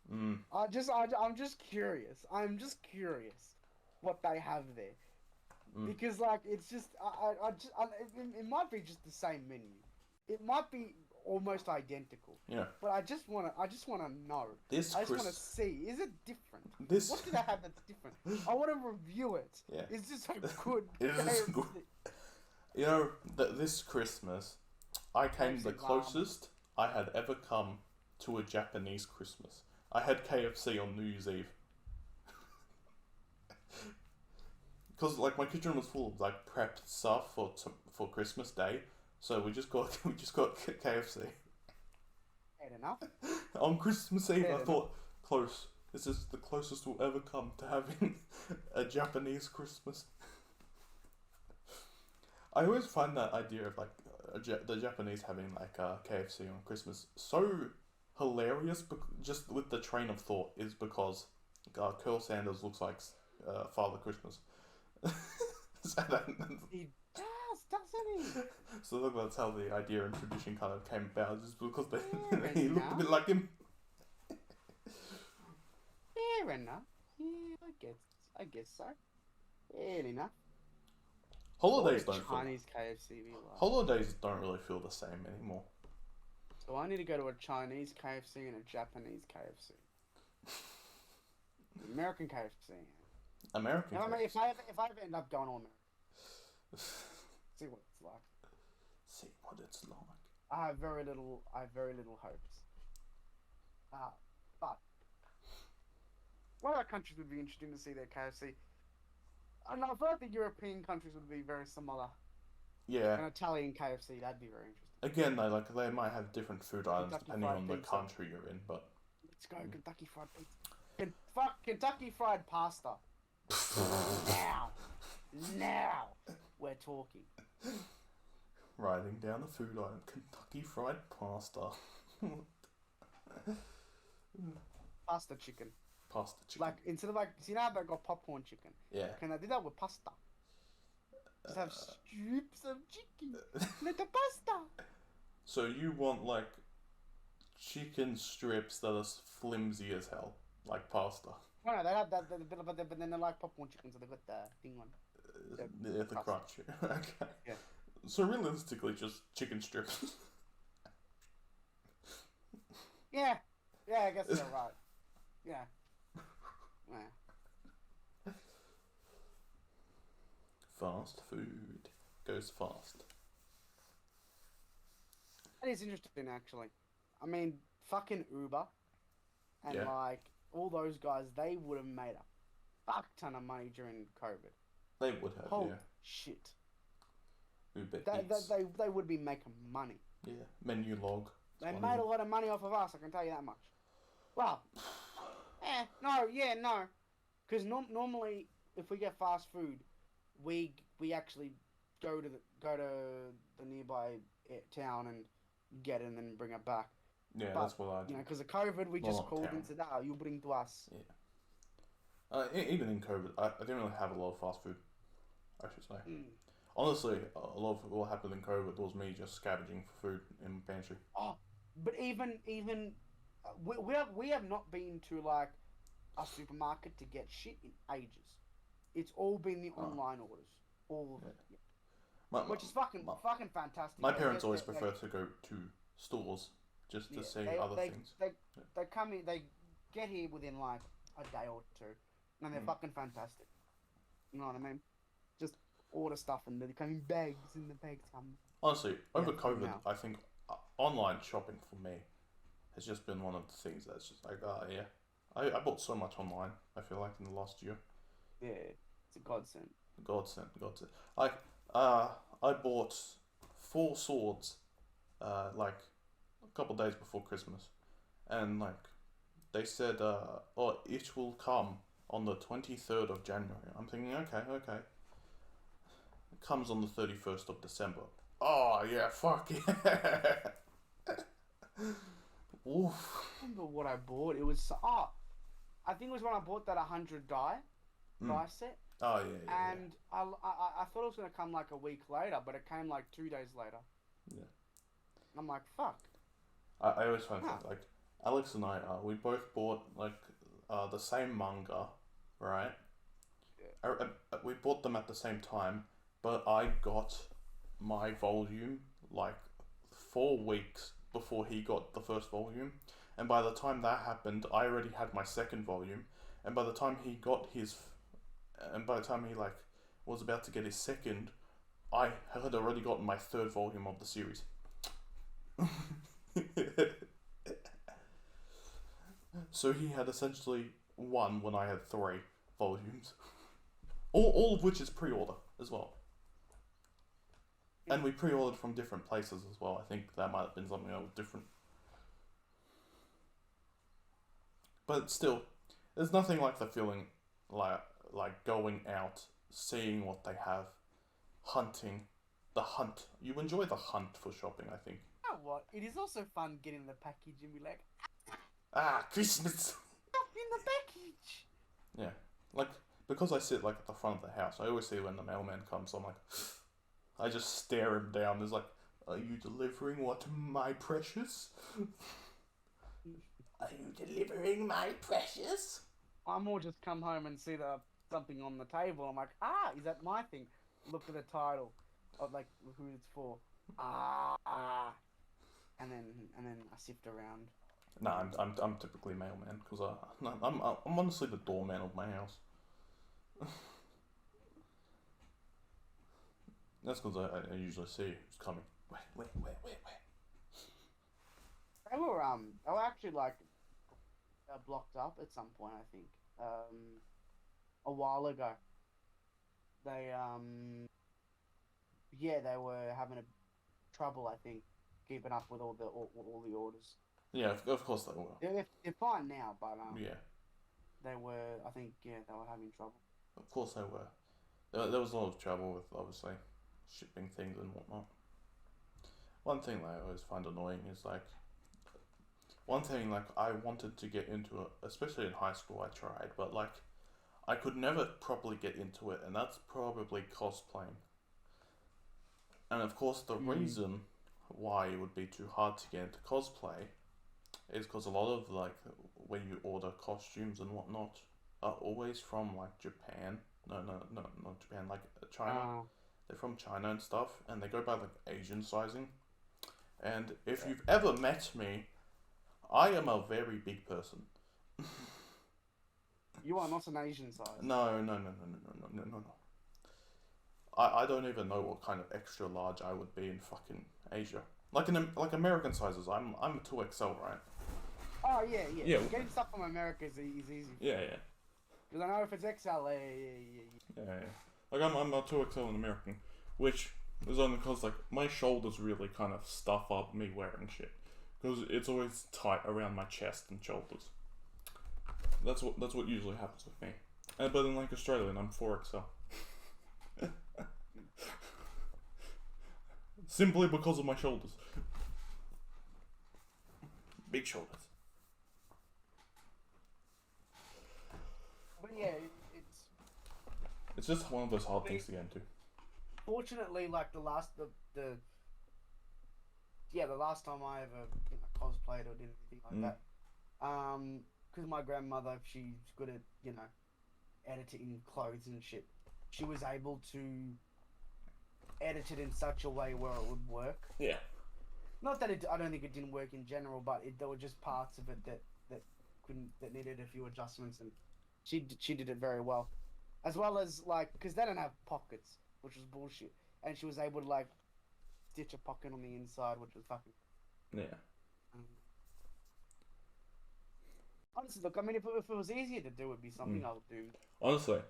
I'm just curious. I'm just curious what they have there, because like it's just it might be just the same menu. It might be almost identical. Yeah. But I just wanna know. I just wanna see. Is it different? What do they have that's different? I wanna review it. Yeah. Is this a good? It is good. You know, this Christmas, I came the closest I had ever come to a Japanese Christmas. I had KFC on New Year's Eve. Because like my kitchen was full of like prepped stuff for Christmas Day. So we just got KFC. Fair enough. On Christmas Eve, I thought, close. This is the closest we'll ever come to having a Japanese Christmas. I always find that idea of like the Japanese having like KFC on Christmas so hilarious. Just with the train of thought is because Colonel Sanders looks like Father Christmas. He doesn't he? So look, that's how the idea and tradition kind of came about, just because he looked a bit like him. Fair enough. Yeah, I guess so. Fair enough. Holidays don't Chinese KFC be like? Holidays don't really feel the same anymore. So I need to go to a Chinese KFC and a Japanese KFC. American KFC. American. If I ever end up going on there, see what it's like. See what it's like. I have very little hopes. But what other countries would be interesting to see their KFC? I feel like the European countries would be very similar. Yeah. An Italian KFC, that'd be very interesting. Again, they might have different food items depending on the country you're in, but let's go Kentucky Fried Pizza. Kentucky Fried Pasta. Now. Now we're talking. Writing down the food item: Kentucky Fried Pasta. Pasta chicken. Pasta chicken. Like, instead of like, see now they got popcorn chicken. Yeah. Can I do that with pasta? Just have strips of chicken. Little pasta. So you want like chicken strips that are flimsy as hell, like pasta. No, they have that, but then they like popcorn chicken, so they got the thing on. The crunch. Okay. Yeah. So realistically, just chicken strips. Yeah, I guess you're right. Yeah. Fast food goes fast. That is interesting, actually. I mean, fucking Uber and like all those guys, they would have made a fuck ton of money during COVID. They would have, Holy shit. Uber They would be making money. Yeah, menu log. They made a lot of money off of us, I can tell you that much. Well, no. Because normally, if we get fast food, we actually go to the nearby town and get it and then bring it back. Yeah, but, that's what I do. You know, because of COVID, we just called and said, you bring to us. Yeah. Even in COVID, I didn't really have a lot of fast food, I should say. Honestly, a lot of what happened in COVID was me just scavenging for food in the pantry. Oh, but even we have not been to like a supermarket to get shit in ages. It's all been the online orders, all of it, which is fucking fantastic. My parents always prefer to go to stores just to see other things. They come in, they get here within like a day or two, and they're fucking fantastic. You know what I mean? Just order stuff and they come in bags, and the bags come. Honestly, over COVID, I think online shopping for me has just been one of the things that's just like, I bought so much online, I feel like, in the last year. Yeah, it's a godsend. Godsend. Like, I bought 4 swords, like, a couple days before Christmas. And, like, they said, it will come on the 23rd of January. I'm thinking, okay. It comes on the 31st of December. Oh, yeah, fuck yeah. Oof. I remember what I bought. It was I think it was when I bought that 100 die set. Oh yeah. And I thought it was gonna come like a week later, but it came like 2 days later. Yeah. I'm like, fuck. I always find like Alex and I we both bought like the same manga, right? Yeah. We bought them at the same time, but I got my volume like 4 weeks before he got the first volume, and by the time that happened, I already had my second volume, and by the time he like was about to get his second, I had already gotten my 3rd volume of the series. So he had essentially 1 when I had 3 volumes, all of which is pre-order as well. And we pre-ordered from different places as well. I think that might have been something that was different. But still, there's nothing like the feeling like going out, seeing what they have, hunting, the hunt. You enjoy the hunt for shopping, I think. You know what? It is also fun getting the package and be like, Christmas! Stuff in the package! Yeah. Like, because I sit like at the front of the house, I always see when the mailman comes, I'm like, I just stare him down. There's like, are you delivering what, my precious? Are you delivering my precious? I more just come home and see something on the table. I'm like, is that my thing? Look at the title of like who it's for. And then I sift around. No, I'm typically mailman because I'm honestly the doorman of my house. That's because I usually see who's coming. Where? They were actually like blocked up at some point, I think. A while ago. They they were having trouble, I think, keeping up with all the orders. Yeah, of course they were. They're fine now, but yeah, they were. I think they were having trouble. Of course they were. there was a lot of trouble with obviously shipping things and whatnot. One thing that I always find annoying is like one thing like I wanted to get into it, especially in high school. I tried, but like I could never properly get into it, and that's probably cosplaying. And of course, the reason why it would be too hard to get into cosplay is because a lot of like when you order costumes and whatnot are always from like Japan. No, not Japan. Like China. They're from China and stuff, and they go by like Asian sizing. And if you've ever met me, I am a very big person. You are not an Asian size. No. I don't even know what kind of extra large I would be in fucking Asia. Like American sizes, I'm a 2XL, right? Oh yeah. Yeah. Getting stuff from America is easy. Yeah. Because I know if it's XL, Yeah. Like I'm a 2XL in American, which is only because like my shoulders really kind of stuff up me wearing shit, because it's always tight around my chest and shoulders. That's what usually happens with me. But in like Australian, I'm 4XL. Simply because of my shoulders. Big shoulders. But yeah, it's just one of those hard things to get into. Fortunately, like the last time I ever cosplayed or did anything like that, because my grandmother, she's good at editing clothes and shit. She was able to edit it in such a way where it would work. Yeah. Not that I don't think it didn't work in general, but there were just parts of it that needed a few adjustments, and she did it very well. As well as like, because they don't have pockets, which was bullshit, and she was able to like stitch a pocket on the inside, which was fucking. Yeah. Honestly, look, I mean, if it was easier to do, it'd be something I would do. Honestly,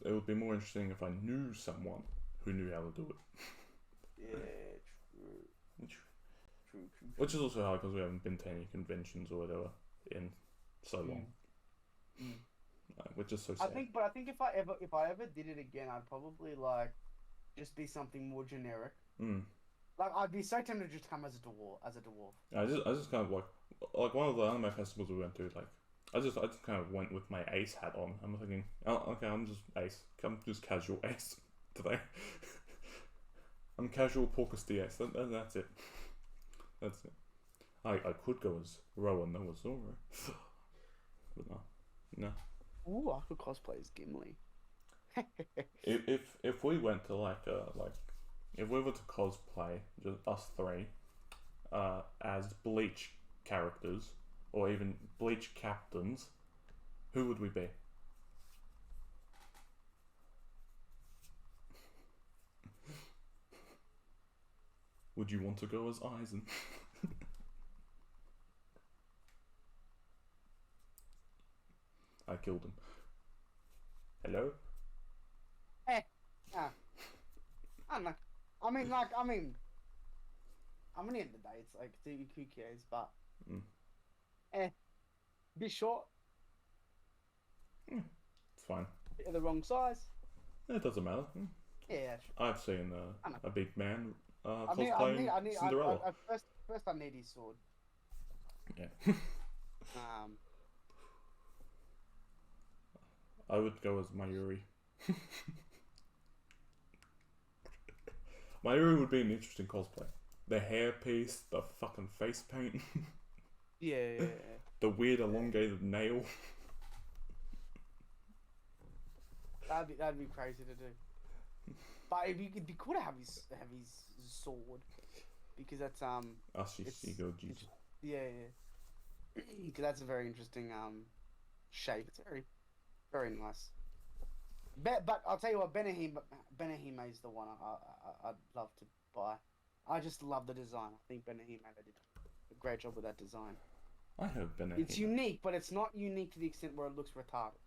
it would be more interesting if I knew someone who knew how to do it. Yeah, true. Which is also hard because we haven't been to any conventions or whatever in so long. Which is so sad. I think if I ever did it again, I'd probably like just be something more generic. Like I'd be so tempted to just come as a dwarf. I just kind of like one of the anime festivals we went to. Like I just kind of went with my ace hat on. I'm thinking, oh, okay, I'm just ace. I'm just casual ace today. I'm casual Porcus the ace. That's it. That's it. I could go as Rowan or Zoro, but no. Ooh, I could cosplay as Gimli. if we went to if we were to cosplay just us three, as Bleach characters or even Bleach captains, who would we be? Would you want to go as Aizen? I killed him. Hello? I don't know. I mean, I'm gonna end the day. It's like, who cares? But, be short. It's fine. Bit the wrong size. It doesn't matter. Yeah. I've seen a big man I cosplaying need, Cinderella. First, I need his sword. Yeah. I would go as Mayuri. Mayuri would be an interesting cosplay. The hairpiece, the fucking face paint. Yeah. The weird elongated nail. That'd be crazy to do. But it'd be cool to have his sword, because that's Yeah. Because that's a very interesting shape. It's very, very nice. But I'll tell you what, Benahime is the one I'd love to buy. I just love the design. I think Benahime did a great job with that design. I have Benahime. It's unique, but it's not unique to the extent where it looks retarded.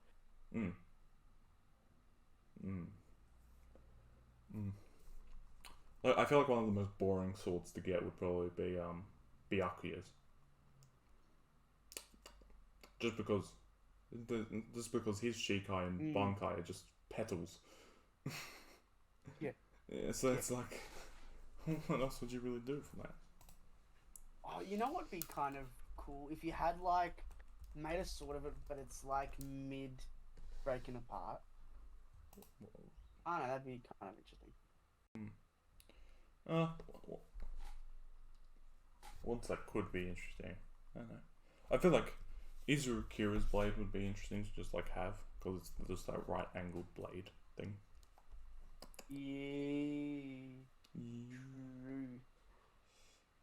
I feel like one of the most boring swords to get would probably be Byakuya's. Just because his Shikai and Bankai are just petals. Yeah. Yeah, so it's like, what else would you really do for that? Oh, you know what'd be kind of cool if you had like made a sword of it, but it's like mid breaking apart. I don't know, that'd be kind of interesting. Uh, once that could be interesting. I don't know. I feel like Izukira's blade would be interesting to just like have because it's just that right angled blade thing. Yeah. Yeah. True.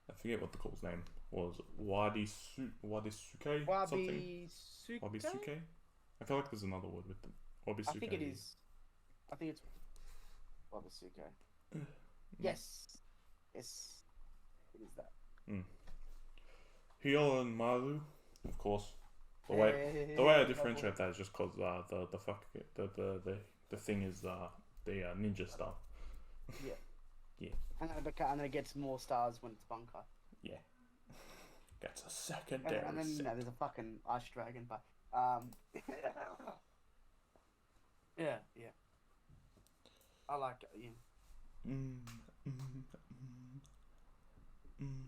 I forget what the call's name was. Wadisuke something. Wabisuke? Wabisuke. I feel like there's another word with them. Wabisuke. I think it is. I think it's Wabisuke. Yes. Yes. It is that. Hyo and Maru, of course. The way I differentiate that is just because the thing is the ninja star. Yeah. Yeah. And then it gets more stars when it's bunker. Yeah. Gets a secondary. And then there's a fucking ice dragon, but yeah. I like it. Yeah.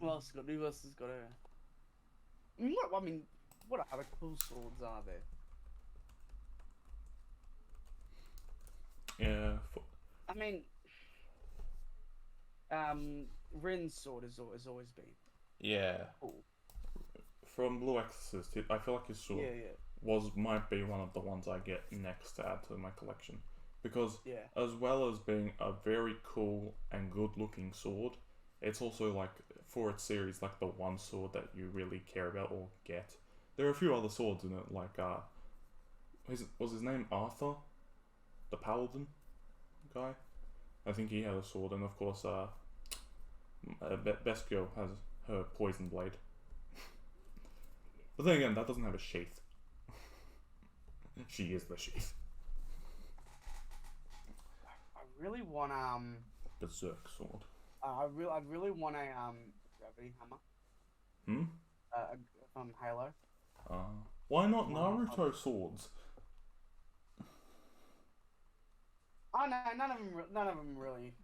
Who else has got? Who else has got a? What other cool swords are there? Yeah. Rin's sword has always been Yeah. cool. From Blue Exorcist, I feel like his sword might be one of the ones I get next to add to my collection. Because as well as being a very cool and good looking sword, it's also like for its series like the one sword that you really care about or get. There are a few other swords in it, like was his name Arthur? The Paladin guy? I think he had a sword, and of course Beskio has her poison blade. But then again, that doesn't have a sheath. She is the sheath. I really want Berserk sword. I really want a gravity hammer. From Halo. Why not Naruto swords? Oh no, none of them really.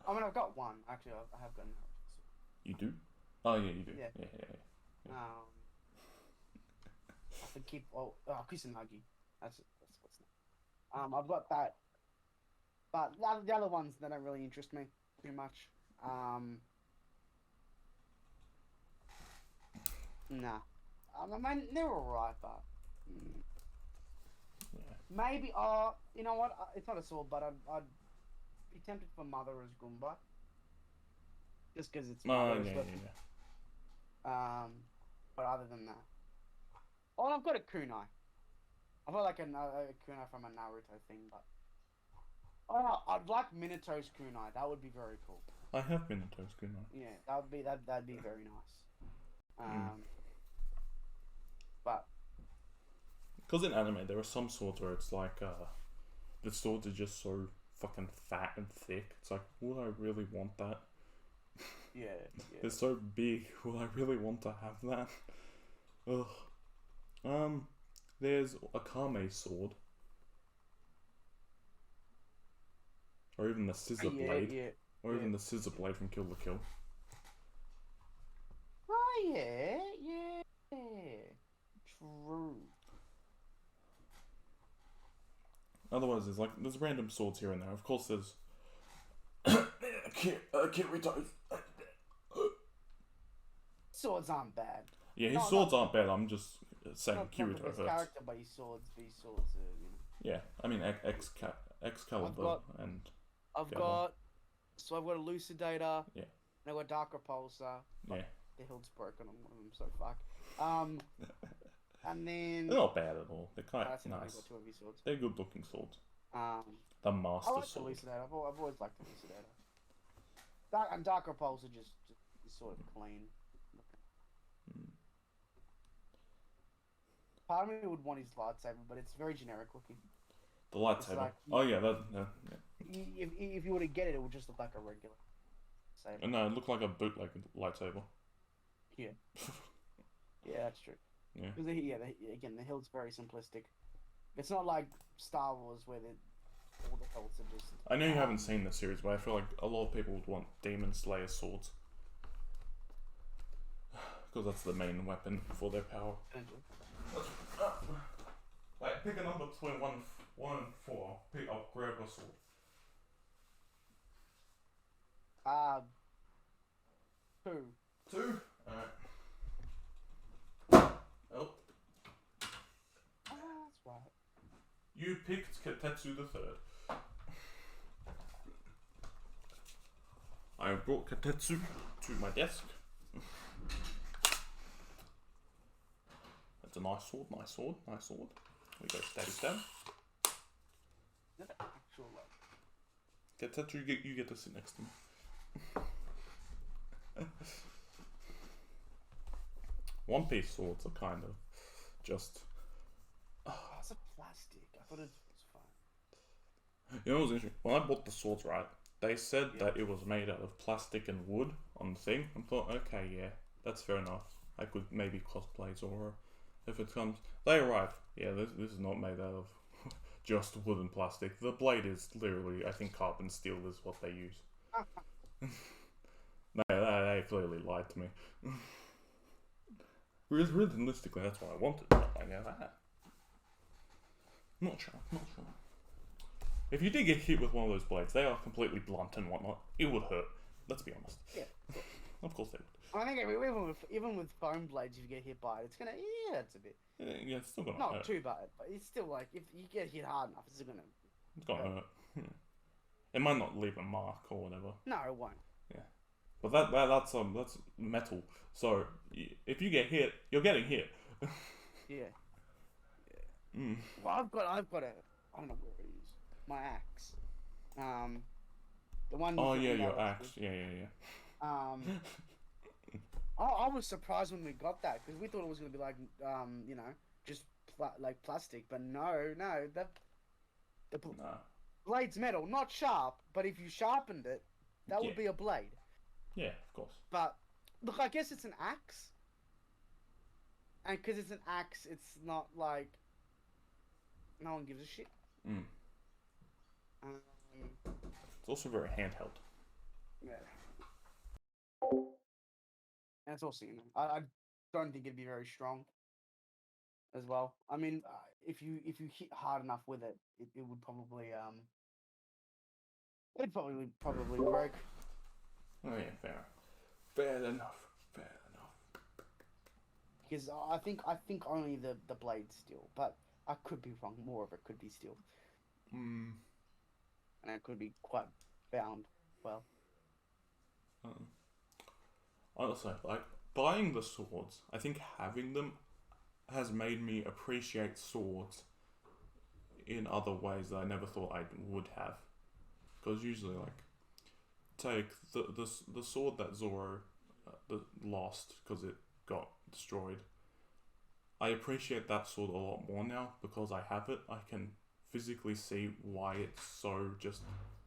I mean, I've got one actually. I have got Naruto sword. You do? Oh yeah, you do. Yeah. Yeah. I could keep Kusanagi. That's what's name. I've got that, but the other ones they don't really interest me too much. Nah. I mean, they're alright, but maybe. You know what? It's not a sword, but I'd be tempted for Mother as Goomba, just because it's Mother. But other than that, I've got a kunai. I've got like a kunai from a Naruto thing, but I'd like Minato's kunai. That would be very cool. I have Minato's kunai. Yeah, that'd be very nice. But because in anime there are some swords where it's like the swords are just so fucking fat and thick. It's like, would I really want that? Yeah. They're so big. Will I really want to have that? Ugh. There's a Kame sword. Or even the scissor blade. Or even the scissor blade from Kill la Kill. Oh yeah. True. Otherwise, there's random swords here and there. Of course, there's Kirito's. Swords aren't bad. Yeah, his swords aren't bad. I'm just saying Kirito hurts. Character, but his swords are, Yeah, I mean Excalibur and. I've got a Elucidator. Yeah. And I've got Dark Repulsor. Yeah. The hilt's broken on one of them, so fuck. And then they're not bad at all. They're kind of nice. Got two of his swords. They're good looking swords. The Master I like Sword. The Elucidator. I've always liked the Elucidator. Dark Repulsor just sort of clean. Part of me would want his lightsaber, but it's very generic looking. The lightsaber. If you were to get it, it would just look like a regular saber. No, it looked like a bootleg lightsaber. Yeah. Yeah, that's true. Yeah. Because again, the hilt's very simplistic. It's not like Star Wars where all the hilts are just. I know you haven't seen the series, but I feel like a lot of people would want Demon Slayer swords. Because that's the main weapon for their power. Wait, pick a number between 1 and 4. I'll grab a sword. 2. 2? Alright. Oh. That's right. You picked Katetsu the Third. I brought Katetsu to my desk. That's a nice sword, nice sword, nice sword. We go stabby stab. Not an actual like. Katetsu, you get to sit next to me. One Piece swords are kind of just. Oh, it's a plastic. I thought it was fine. You know what's interesting? When I bought the swords, right, they said that it was made out of plastic and wood on the thing. I thought, okay, yeah, that's fair enough. I could maybe cosplay Zoro if it comes. They arrive. Yeah, this is not made out of just wood and plastic. The blade is literally, I think, carbon steel is what they use. They clearly lied to me. Realistically, that's what I wanted. I know that. Not sure. If you did get hit with one of those blades, they are completely blunt and whatnot. It would hurt. Let's be honest. Yeah. Of course they would. I think even with foam blades, if you get hit by it, it's gonna it's a bit. Yeah, it's still gonna Not hurt. too bad, but it's still like if you get hit hard enough, it's gonna. It's gonna hurt. Yeah. It might not leave a mark or whatever. No, it won't. Yeah, but that's metal. So if you get hit, you're getting hit. Yeah. Mm. Well, I've got a. I don't know where it is. My axe. The one. Oh yeah, your axe. Yeah. I was surprised when we got that because we thought it was gonna be like just like plastic, but no, the blade's metal, not sharp, but if you sharpened it, that would be a blade. Yeah, of course. But look, I guess it's an axe, and because it's an axe, it's not like no one gives a shit. Mm. It's also very handheld. Yeah. And it's also, I don't think it'd be very strong as well. I mean, if you hit hard enough with it, it would probably it'd probably break. Oh yeah, fair enough. Because I think only the blade's steel, but I could be wrong. More of it could be steel. Mm. And it could be quite bound well. Honestly, like buying the swords, I think having them has made me appreciate swords in other ways that I never thought I would have. Because usually, like, take the sword that Zoro lost because it got destroyed. I appreciate that sword a lot more now because I have it. I can physically see why it's so just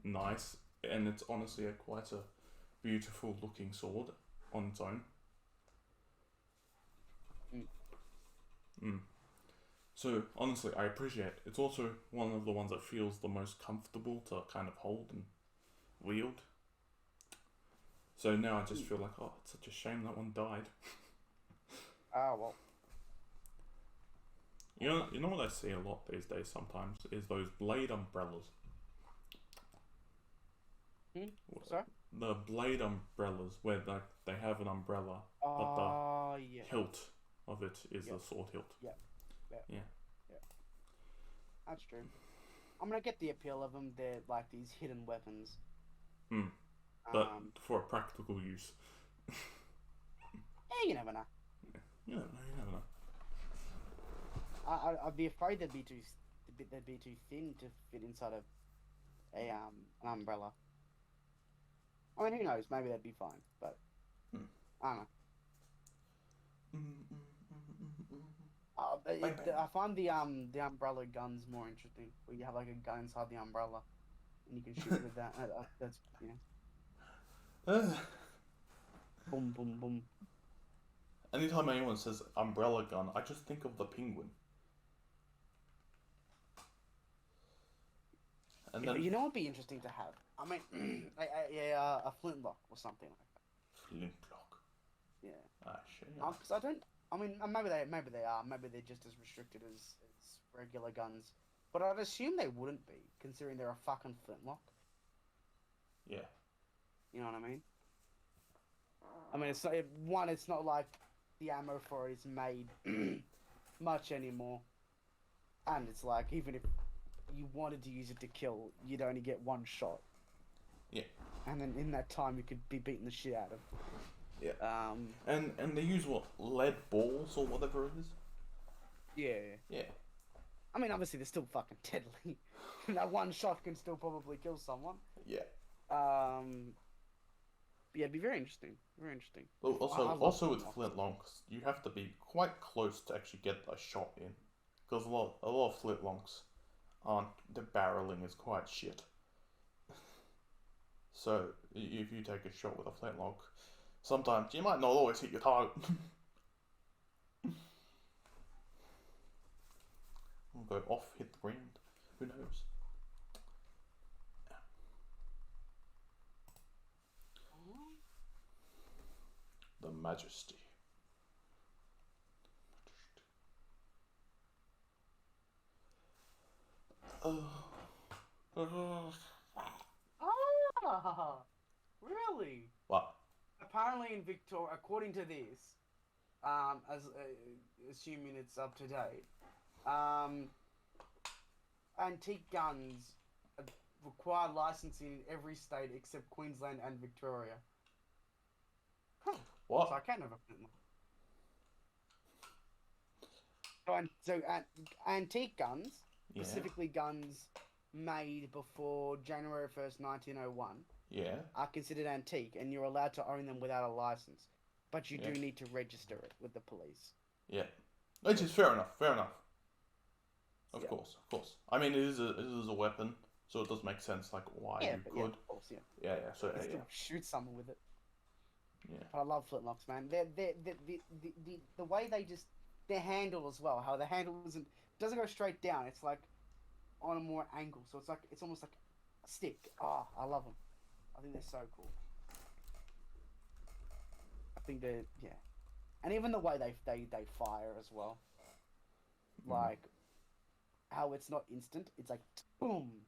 nice, and it's honestly quite a beautiful looking sword on its own. So honestly, I appreciate it. It's also one of the ones that feels the most comfortable to kind of hold and wield. So now I just feel like, oh, it's such a shame that one died. Well. You know what I see a lot these days sometimes is those blade umbrellas. Sorry? The blade umbrellas where they have an umbrella, but the hilt of it is the sword hilt. Yeah. That's true. I'm gonna get the appeal of them. They're like these hidden weapons. But for a practical use. You never know. You never know. I'd be afraid they'd be too thin to fit inside of an umbrella. I mean, who knows? Maybe they'd be fine, but I don't know. I find the umbrella guns more interesting. Where you have like a gun inside the umbrella, and you can shoot with that. That's boom, boom, boom. Anytime anyone says umbrella gun, I just think of the penguin. And then You know what'd be interesting to have? I mean, a flintlock or something like that. flintlock. Yeah. Ah, shit. Because I don't. I mean, maybe they are. Maybe they're just as restricted as regular guns. But I'd assume they wouldn't be, considering they're a fucking flintlock. Yeah. You know what I mean? I mean, it's not like the ammo for it is made much anymore. And it's like, even if you wanted to use it to kill, you'd only get one shot. Yeah. And then in that time, you could be beating the shit out of. Yeah. And they use what, lead balls or whatever it is. Yeah. Yeah. I mean, obviously they're still fucking deadly. That one shot can still probably kill someone. Yeah. Yeah, it'd be very interesting. Very interesting. But also with flintlocks. flintlocks, you have to be quite close to actually get a shot in, because a lot of flintlocks aren't. The barreling is quite shit. So if you take a shot with a flintlock, sometimes you might not always hit your target. Go off, hit the ground. Who knows? The Majesty. Ah, really? What? Apparently in Victoria, according to this, assuming it's up to date, antique guns require licensing in every state except Queensland and Victoria. Huh. What? So I can't have a flintlock. So antique guns, Yeah. specifically guns made before January 1st, 1901, Yeah. are considered antique, and you're allowed to own them without a license. But you Yeah. do need to register it with the police. Yeah. Which is fair enough. Fair enough. Of Yeah. course. Of course. I mean, it is a weapon, so it does make sense. Like why you Yeah, could. of course, yeah. Yeah. So You can yeah. still shoot someone with it. Yeah. But I love flintlocks, man. The way they just their handle as well. How the handle doesn't go straight down. It's like on a more angle, so it's almost like a stick. Ah, I love them. I think they're so cool. I think and even the way they fire as well. Like how it's not instant. It's like boom.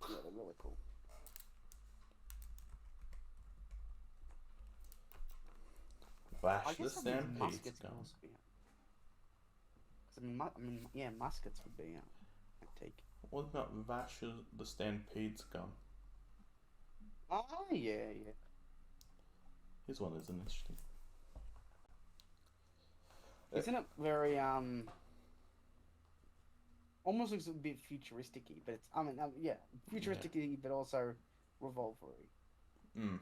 Yeah, they're really cool. Vash the Stampede muskets gun. can also be out. 'Cause I mean, yeah, muskets would be antique. What about Vash the Stampede's gun? Oh yeah. His one isn't interesting. Isn't it very almost looks a bit futuristic-y, but it's futuristic-y, but also revolver-y,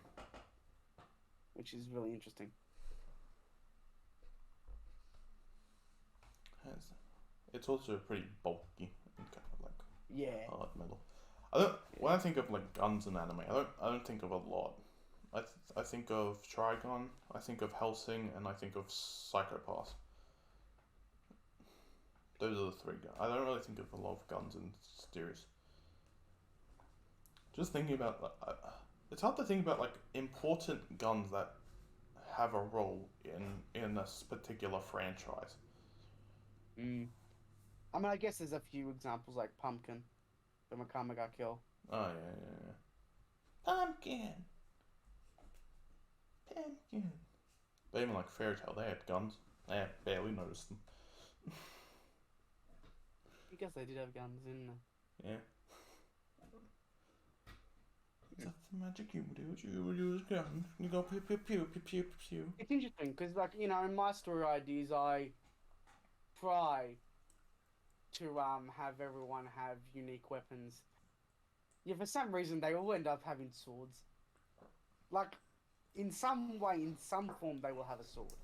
which is really interesting. It's also pretty bulky and kind of like hard metal. When I think of like guns in anime, I don't think of a lot. I think of Trigon, I think of Hellsing, and I think of Psychopath. Those are the three guns. I don't really think of a lot of guns in series. Just thinking about it's hard to think about like important guns that have a role in this particular franchise. I mean, I guess there's a few examples like Pumpkin, the Makamaga Kill. Oh yeah. Pumpkin. But even like Fairy Tail, they had guns. I barely noticed them. I guess they did have guns in there. Yeah. That's the magic you do. You use guns. You go pew pew pew pew pew pew. It's interesting because, like, you know, in my story ideas, I try to have everyone have unique weapons. Yeah, for some reason they all end up having swords. Like, in some way, in some form, they will have a sword.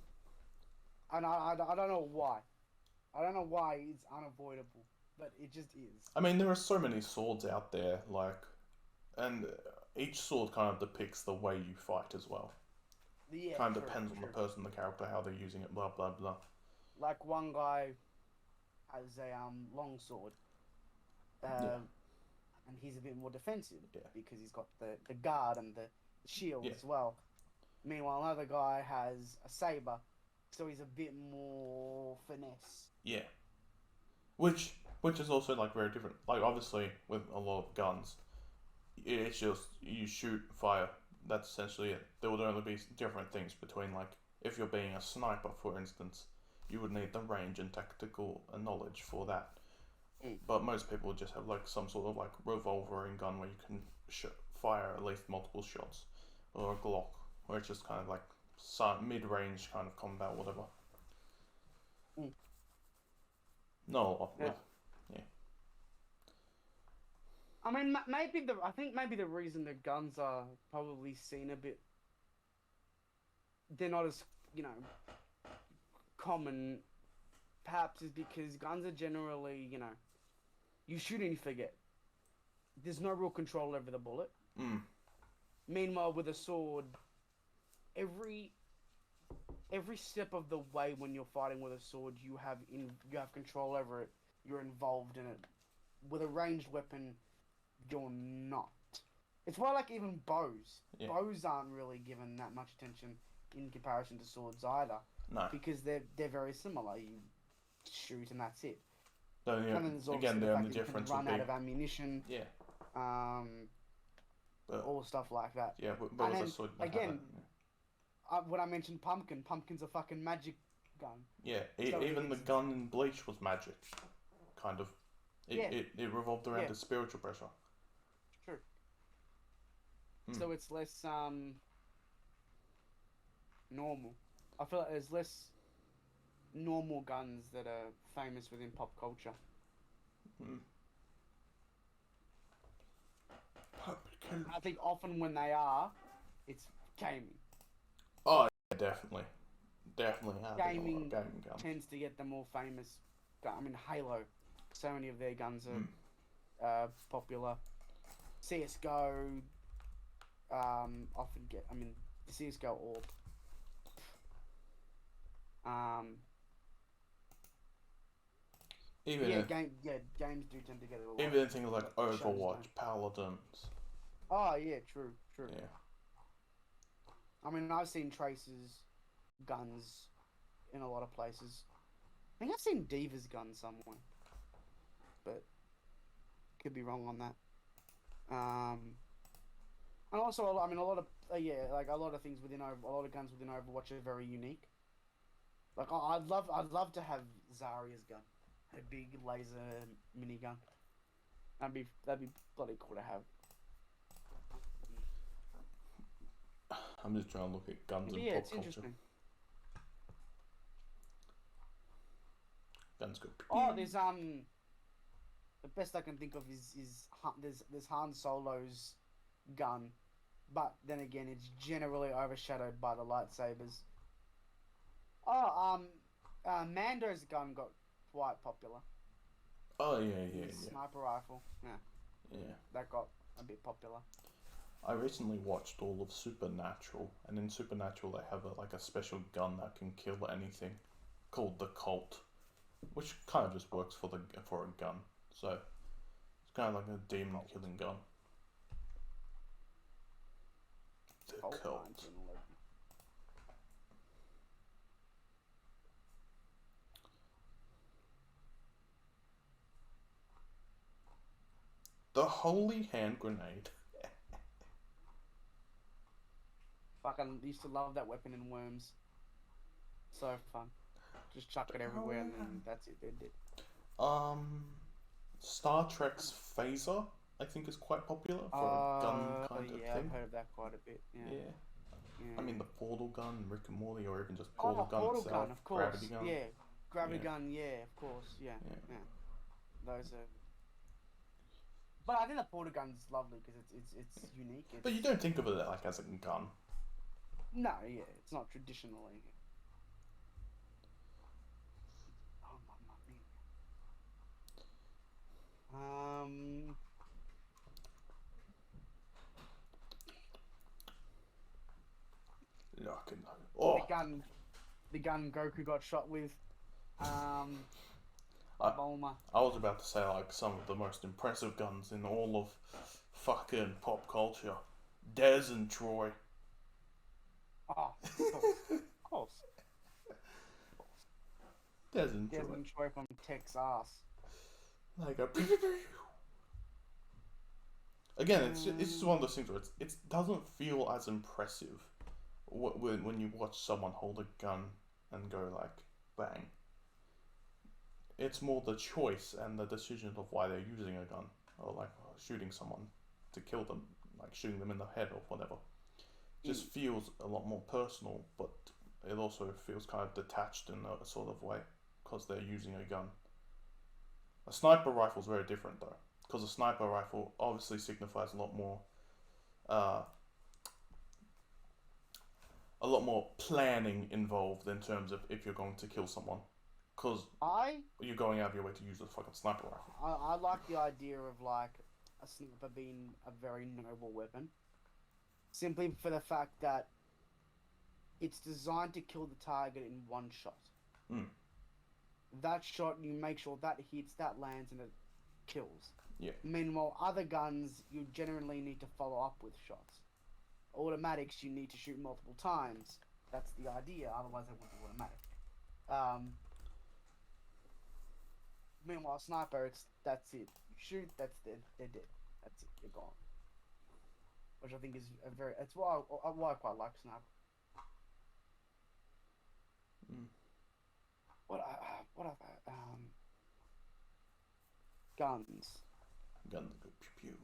And I don't know why. I don't know why it's unavoidable, but it just is. I mean, there are so many swords out there, like, and each sword kind of depicts the way you fight as well. Yeah, kind of depends on the person, the character, how they're using it, blah blah blah. Like one guy has a long sword. he's a bit more defensive Yeah. because he's got the guard and the shield Yeah. as well. Meanwhile, another guy has a saber, so he's a bit more finesse. Yeah. Which is also like very different. Like obviously with a lot of guns, it's just you shoot, fire. That's essentially it. There would only be different things between like if you're being a sniper, for instance, you would need the range and tactical knowledge for that. But most people just have like some sort of like revolvering gun where you can fire at least multiple shots, or a Glock, where it's just kind of like mid-range kind of combat, whatever. Not a lot. Yeah. I mean, I think maybe the reason the guns are probably seen a bit, they're not as, common, perhaps, is because guns are generally, you shoot and you forget. There's no real control over the bullet. Meanwhile, with a sword, every step of the way when you're fighting with a sword, you have control over it. You're involved in it. With a ranged weapon, you're not. It's why, like, even bows. Yeah. Bows aren't really given that much attention in comparison to swords either. No. Because they're very similar. You shoot and that's it. So, yeah, again, the only difference would run be out of ammunition. Yeah. All stuff like that. Yeah, but with a sword, again, when I mentioned pumpkin's a fucking magic gun. Yeah, So even the gun in Bleach was magic, kind of. It revolved around the spiritual pressure. True. So it's less normal. I feel like there's less normal guns that are famous within pop culture. I think often when they are, it's gaming. Oh, yeah, definitely. Gaming gaming guns. tends to get the more famous. I mean, Halo. So many of their guns are popular. CS:GO. Often get. I mean, the CS:GO orb. Even games do tend to get a lot. Even things like Overwatch, Paladins. Oh yeah, true. Yeah. I mean, I've seen Tracer's guns in a lot of places. I think I've seen Diva's gun somewhere, but could be wrong on that. And also, I mean, a lot of like a lot of things a lot of guns within Overwatch are very unique. Like I'd love to have Zarya's gun, a big laser minigun. That'd be bloody cool to have. I'm just trying to look at guns and yeah, pop it's culture. interesting. Guns go. Oh, there's the best I can think of is there's Han Solo's gun, but then again, it's generally overshadowed by the lightsabers. Oh, Mando's gun got quite popular. Oh yeah. Sniper rifle. Yeah. That got a bit popular. I recently watched all of Supernatural, and in Supernatural they have a special gun that can kill anything, called the Cult, which kind of just works for a gun. So it's kind of like a demon killing gun. The Cult. The Holy Hand Grenade. Fucking used to love that weapon in Worms. So fun. Just chuck it everywhere and then that's it. They're dead. Star Trek's phaser, I think, is quite popular for a gun kind of thing. Yeah, I've heard of that quite a bit. Yeah. I mean, the portal gun, Rick and Morty, or even just portal gun portal itself. gun, of course. Gravity gun. Yeah, gravity gun. Yeah, of course. Yeah. Those are. But I think the portal gun's lovely because it's unique. But you don't think of it like as a gun. No, yeah, it's not traditionally. Oh, mamma mia. Oh. The gun Goku got shot with. I Bulma. I was about to say like some of the most impressive guns in all of fucking pop culture. Des and Troy. Oh, of course. Of course. Des and Troy. Desmond Troy from Texas. Like a again, it's just one of those things where it doesn't feel as impressive when you watch someone hold a gun and go like bang. It's more the choice and the decision of why they're using a gun or like shooting someone to kill them, like shooting them in the head or whatever. Just feels a lot more personal, but it also feels kind of detached in a sort of way because they're using a gun. A sniper rifle is very different though, because a sniper rifle obviously signifies a lot more planning involved in terms of if you're going to kill someone, because you're going out of your way to use a fucking sniper rifle. I like the idea of like a sniper being a very noble weapon, simply for the fact that it's designed to kill the target in one shot. That shot, you make sure that hits, that lands, and it kills. Yeah. Meanwhile, other guns, you generally need to follow up with shots. Automatics, you need to shoot multiple times. That's the idea, otherwise they won't be automatic. Meanwhile, sniper, that's it. You shoot, they're dead. That's it, they're gone. Which I think is it's why I quite like sniper. What guns. Guns go pew pew.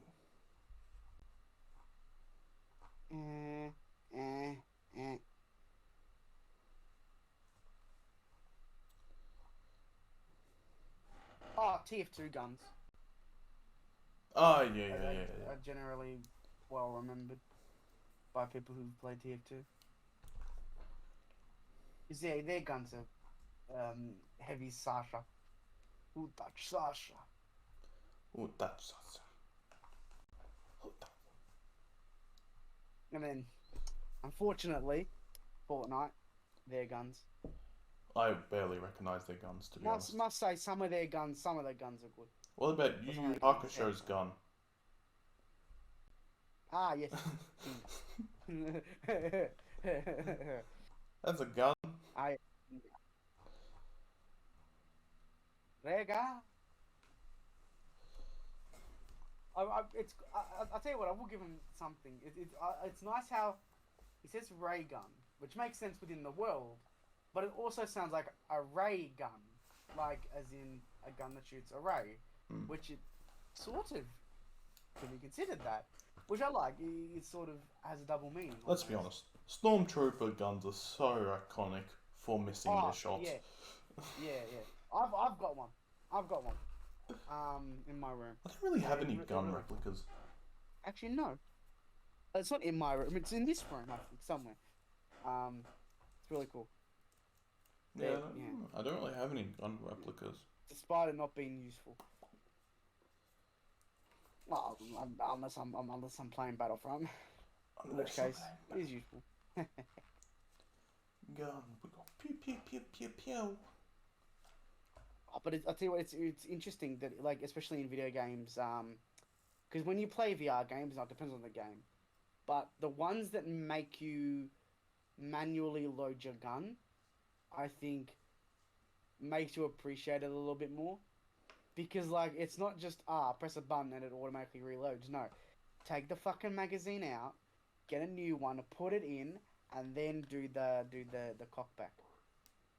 Oh, TF2 guns. Oh yeah. Are generally well remembered by people who play TF2. Cause their guns are heavy Sasha. Who touch Sasha? Who touch Sasha? And then, unfortunately, Fortnite, their guns. I barely recognise their guns, to be honest. Must say, some of their guns are good. What about Yu Hakusho's gun? Ah, yes. That's a gun. Rega. I'll tell you what, I will give him something. It's nice how he says ray gun, which makes sense within the world, but it also sounds like a ray gun, like as in a gun that shoots a ray, which it sort of can be considered that, which I like. It sort of has a double meaning. Let's be honest, Stormtrooper guns are so iconic for missing their shots. Yeah. I've got one. In my room. I don't really have any gun replicas. Actually, no. It's not in my room. It's in this room, I think, somewhere. It's really cool. Yeah, I don't really have any gun replicas. Despite it not being useful. Well, unless I'm playing Battlefront, in which case it is useful. Gun, we go pew pew pew pew pew. But I'll tell you what, it's interesting that, like, especially in video games, because when you play VR games, it depends on the game, but the ones that make you manually load your gun, I think, makes you appreciate it a little bit more, because, like, it's not just, press a button and it automatically reloads. No, take the fucking magazine out, get a new one, put it in, and then do the cockback,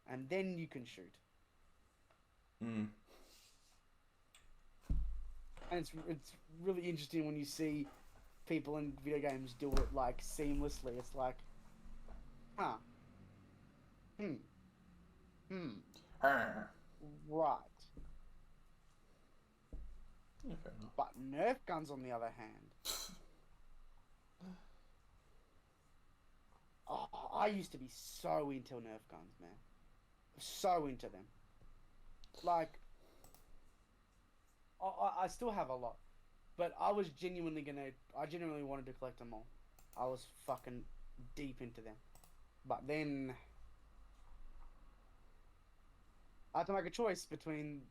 and then you can shoot. And it's really interesting when you see people in video games do it like seamlessly. It's like, right. Yeah, fair enough. But Nerf guns, on the other hand, I used to be so into Nerf guns, man. So into them. Like, I still have a lot, but I genuinely wanted to collect them all. I was fucking deep into them. But then I had to make a choice between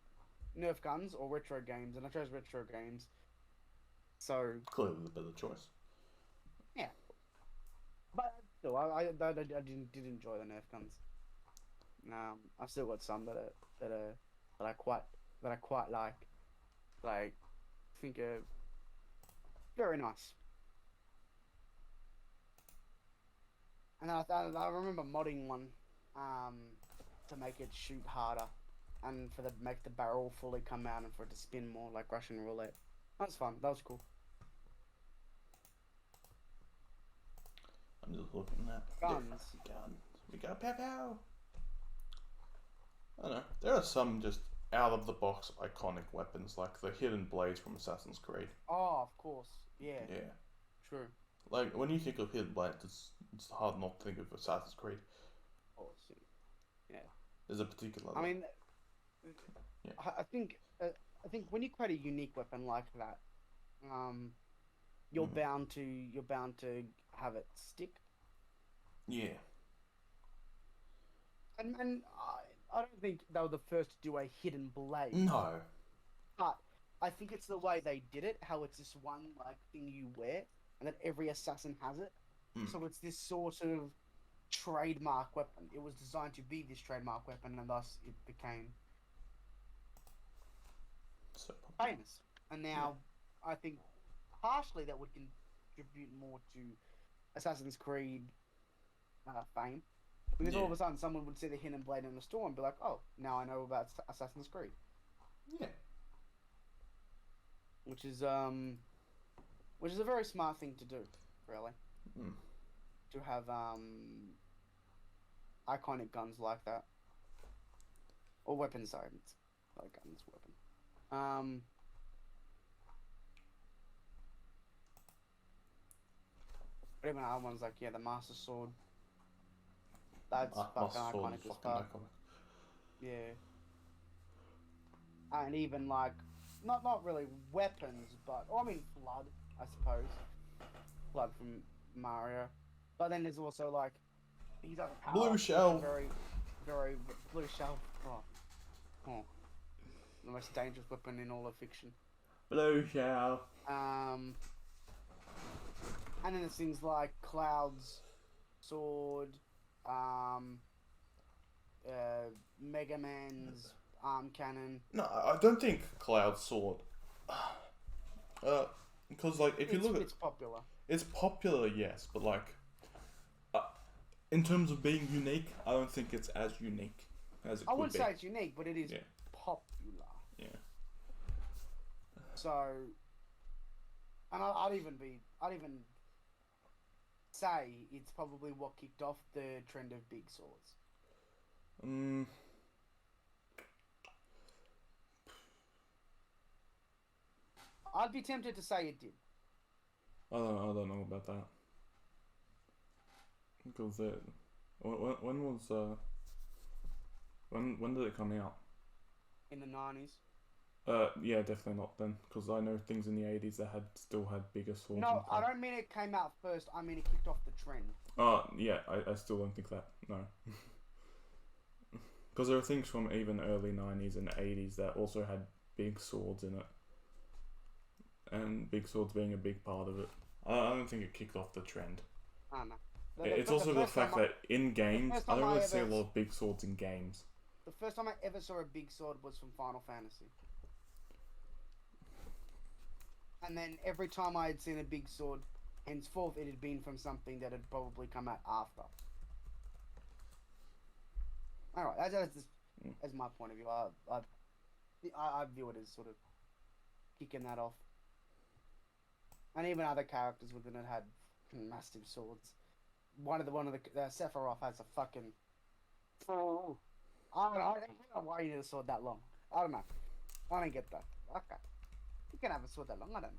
Nerf guns or retro games, and I chose retro games. So Clearly the better choice. yeah, but still, I did enjoy the Nerf guns. I've still got some that I quite like. Like, I think are very nice. And I remember modding one, to make it shoot harder, and for the make the barrel fully come out and for it to spin more like Russian roulette. That was fun. That was cool. I'm just looking at Guns. Guns. We go pow pow. I don't know. There are some just out of the box iconic weapons like the hidden blades from Assassin's Creed. Oh, of course. Yeah. Yeah. True. Like when you think of hidden blades, it's hard not to think of Assassin's Creed. Of course. Yeah. There's a particular. I mean, yeah. I think when you create a unique weapon like that, you're bound to have it stick. Yeah. And I don't think they were the first to do a hidden blade. No. But I think it's the way they did it, how it's this one like thing you wear, and that every assassin has it. So it's this sort of trademark weapon. It was designed to be this trademark weapon, and thus it became So famous. And now I think partially that would contribute more to Assassin's Creed fame. Because all of a sudden someone would see the hidden blade in the store and be like, oh, now I know about Assassin's Creed. Yeah. Which is a very smart thing to do, really. To have iconic guns like that. Or weapons, sorry. It's not a gun, it's a weapon. But even other ones like, the Master Sword. That's fucking iconic as fuck. Yeah. And even like, not really weapons, but, I mean, Flood, I suppose. Flood from Mario. But then there's also like, he's other powers. Blue Shell. Very, very, Blue Shell. Oh. The most dangerous weapon in all of fiction. Blue Shell. And then there's things like Cloud's sword, Mega Man's arm cannon. No, I don't think Cloud's sword. Because like if you look at it's popular. It's popular, yes, but like in terms of being unique, I don't think it's as unique as it could be. I wouldn't say it's unique, but it is popular. Yeah. So, and I'd even say it's probably what kicked off the trend of big swords. I'd be tempted to say it did. I don't know about that. Because when did it come out? In the 90s. Yeah, definitely not then. Because I know things in the 80s that still had bigger swords. No, I don't mean it came out first. I mean it kicked off the trend. Yeah, I still don't think that. No. Because there are things from even early 90s and 80s that also had big swords in it. And big swords being a big part of it. I don't think it kicked off the trend. I don't know. It's also the fact that in games, I don't really see a lot of big swords in games. The first time I ever saw a big sword was from Final Fantasy. And then every time I had seen a big sword, henceforth it had been from something that had probably come out after. Alright, that's my point of view. I view it as sort of kicking that off. And even other characters within it had massive swords. One of the Sephiroth has a fucking. Oh, I don't know why you need a sword that long. I don't know. I don't get that. Okay, you can have a sword that long. I don't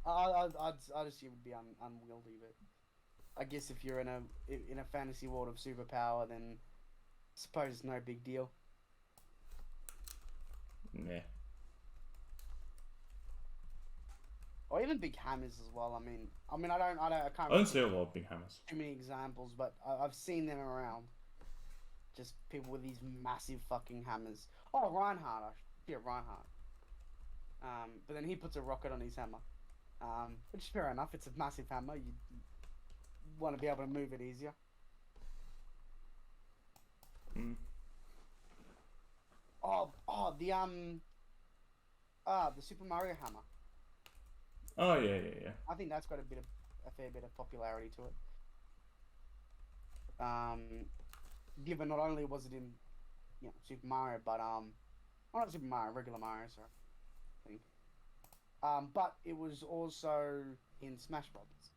know. I'd assume it would be unwieldy, but I guess if you're in a fantasy world of superpower, then I suppose it's no big deal. Yeah. Or even big hammers as well. I mean, I can't. I don't see a lot of big hammers. Too many examples, but I've seen them around. just people with these massive fucking hammers. Oh, Reinhardt. Reinhardt. But then he puts a rocket on his hammer. Which is fair enough. It's a massive hammer. You want to be able to move it easier. The Super Mario hammer. Oh yeah. I think that's got a fair bit of popularity to it. Given not only was it in, Super Mario, but well, not Super Mario, regular Mario, sorry, I think. But it was also in Smash Brothers,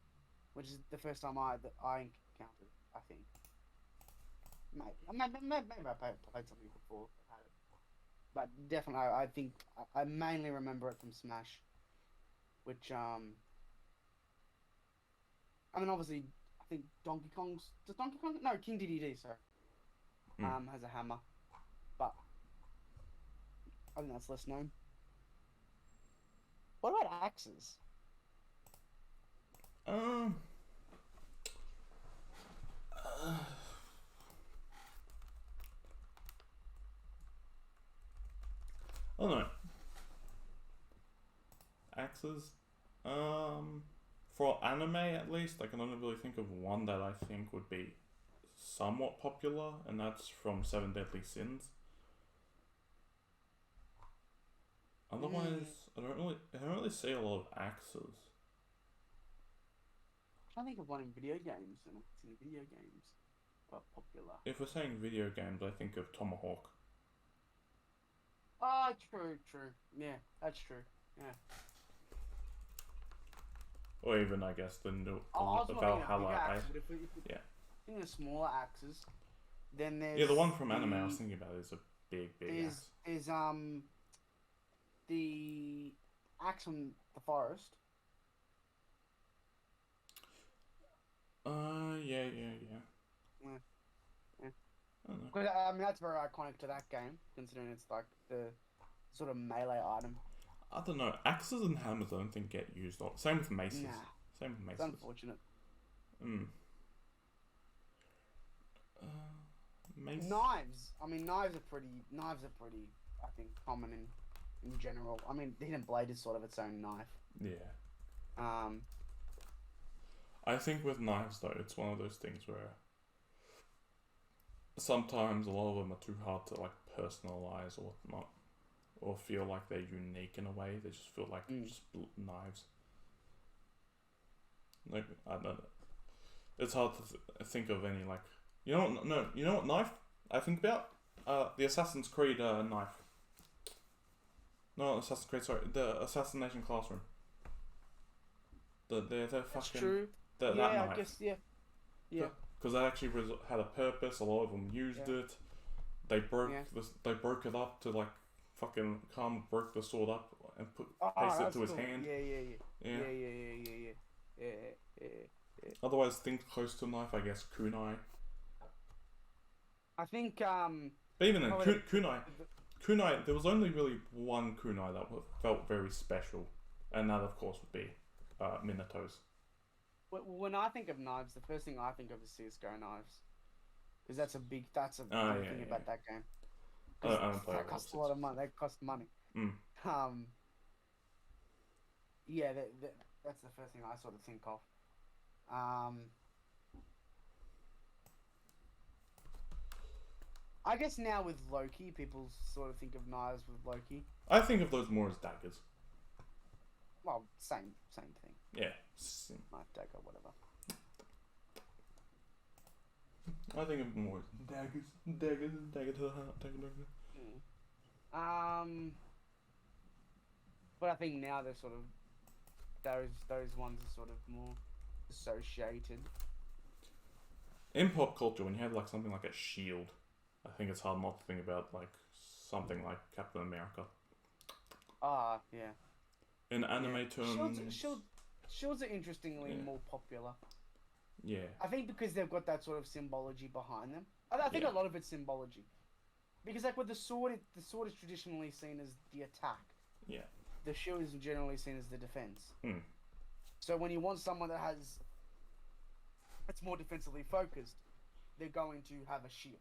which is the first time I encountered it, I think. Maybe I played something before, but definitely I think I mainly remember it from Smash, which I mean obviously I think King DDD has a hammer, but I think that's less known. What about axes? I don't know. Axes. For anime at least, I can only really think of one that I think would be somewhat popular, and that's from Seven Deadly Sins. Otherwise, I don't really see a lot of axes. I think of one in video games, and it's in video games, but popular. If we're saying video games, I think of Tomahawk. Oh, true. Yeah, that's true. Yeah. Or even, I guess, the Valhalla. Yeah. Thinking of smaller axes, then there's... Yeah, the one from anime I was thinking about is a big axe. Is the axe from the forest. Yeah. I don't know. I mean, that's very iconic to that game, considering it's like the sort of melee item. I don't know. Axes and hammers I don't think get used. Same with maces. Nah. Same with maces. It's unfortunate. Mace. Knives. I mean, knives are pretty. I think common in general. I mean, the hidden blade is sort of its own knife. Yeah. I think with knives though, it's one of those things where sometimes a lot of them are too hard to like personalize or whatnot, or feel like they're unique in a way. They just feel like just knives. Like I don't know. It's hard to think of any like you know what, no you know what knife I think about the Assassin's Creed knife. No, Assassin's Creed. Sorry, the Assassination Classroom. They're That's fucking. true. That Yeah, knife. I guess. Yeah. Because that actually had a purpose. A lot of them used it. They broke They broke it up to like fucking broke the sword up and pasted it to his hand. Yeah. Otherwise, things close to a knife, I guess kunai. I think But even then, kunai. There was only really one kunai that felt very special, and that of course would be Minato's. when I think of knives, the first thing I think of is CS:GO knives, because that's a big thing about that game. That costs a lot of money. They cost money. Yeah, that's the first thing I sort of think of. I guess now with Loki, people sort of think of knives with Loki. I think of those more as daggers. Well, same thing. Yeah. Knife, dagger, whatever. I think of more as daggers. Dagger to the heart. But I think now they're sort of those ones are sort of more associated. In pop culture, when you have like something like a shield, I think it's hard not to think about like something like Captain America. Yeah. In anime terms, shields are interestingly more popular. Yeah. I think because they've got that sort of symbology behind them. I think a lot of it's symbology, because like with the sword is traditionally seen as the attack. Yeah. The shield is generally seen as the defense. So when you want someone that's more defensively focused, they're going to have a shield.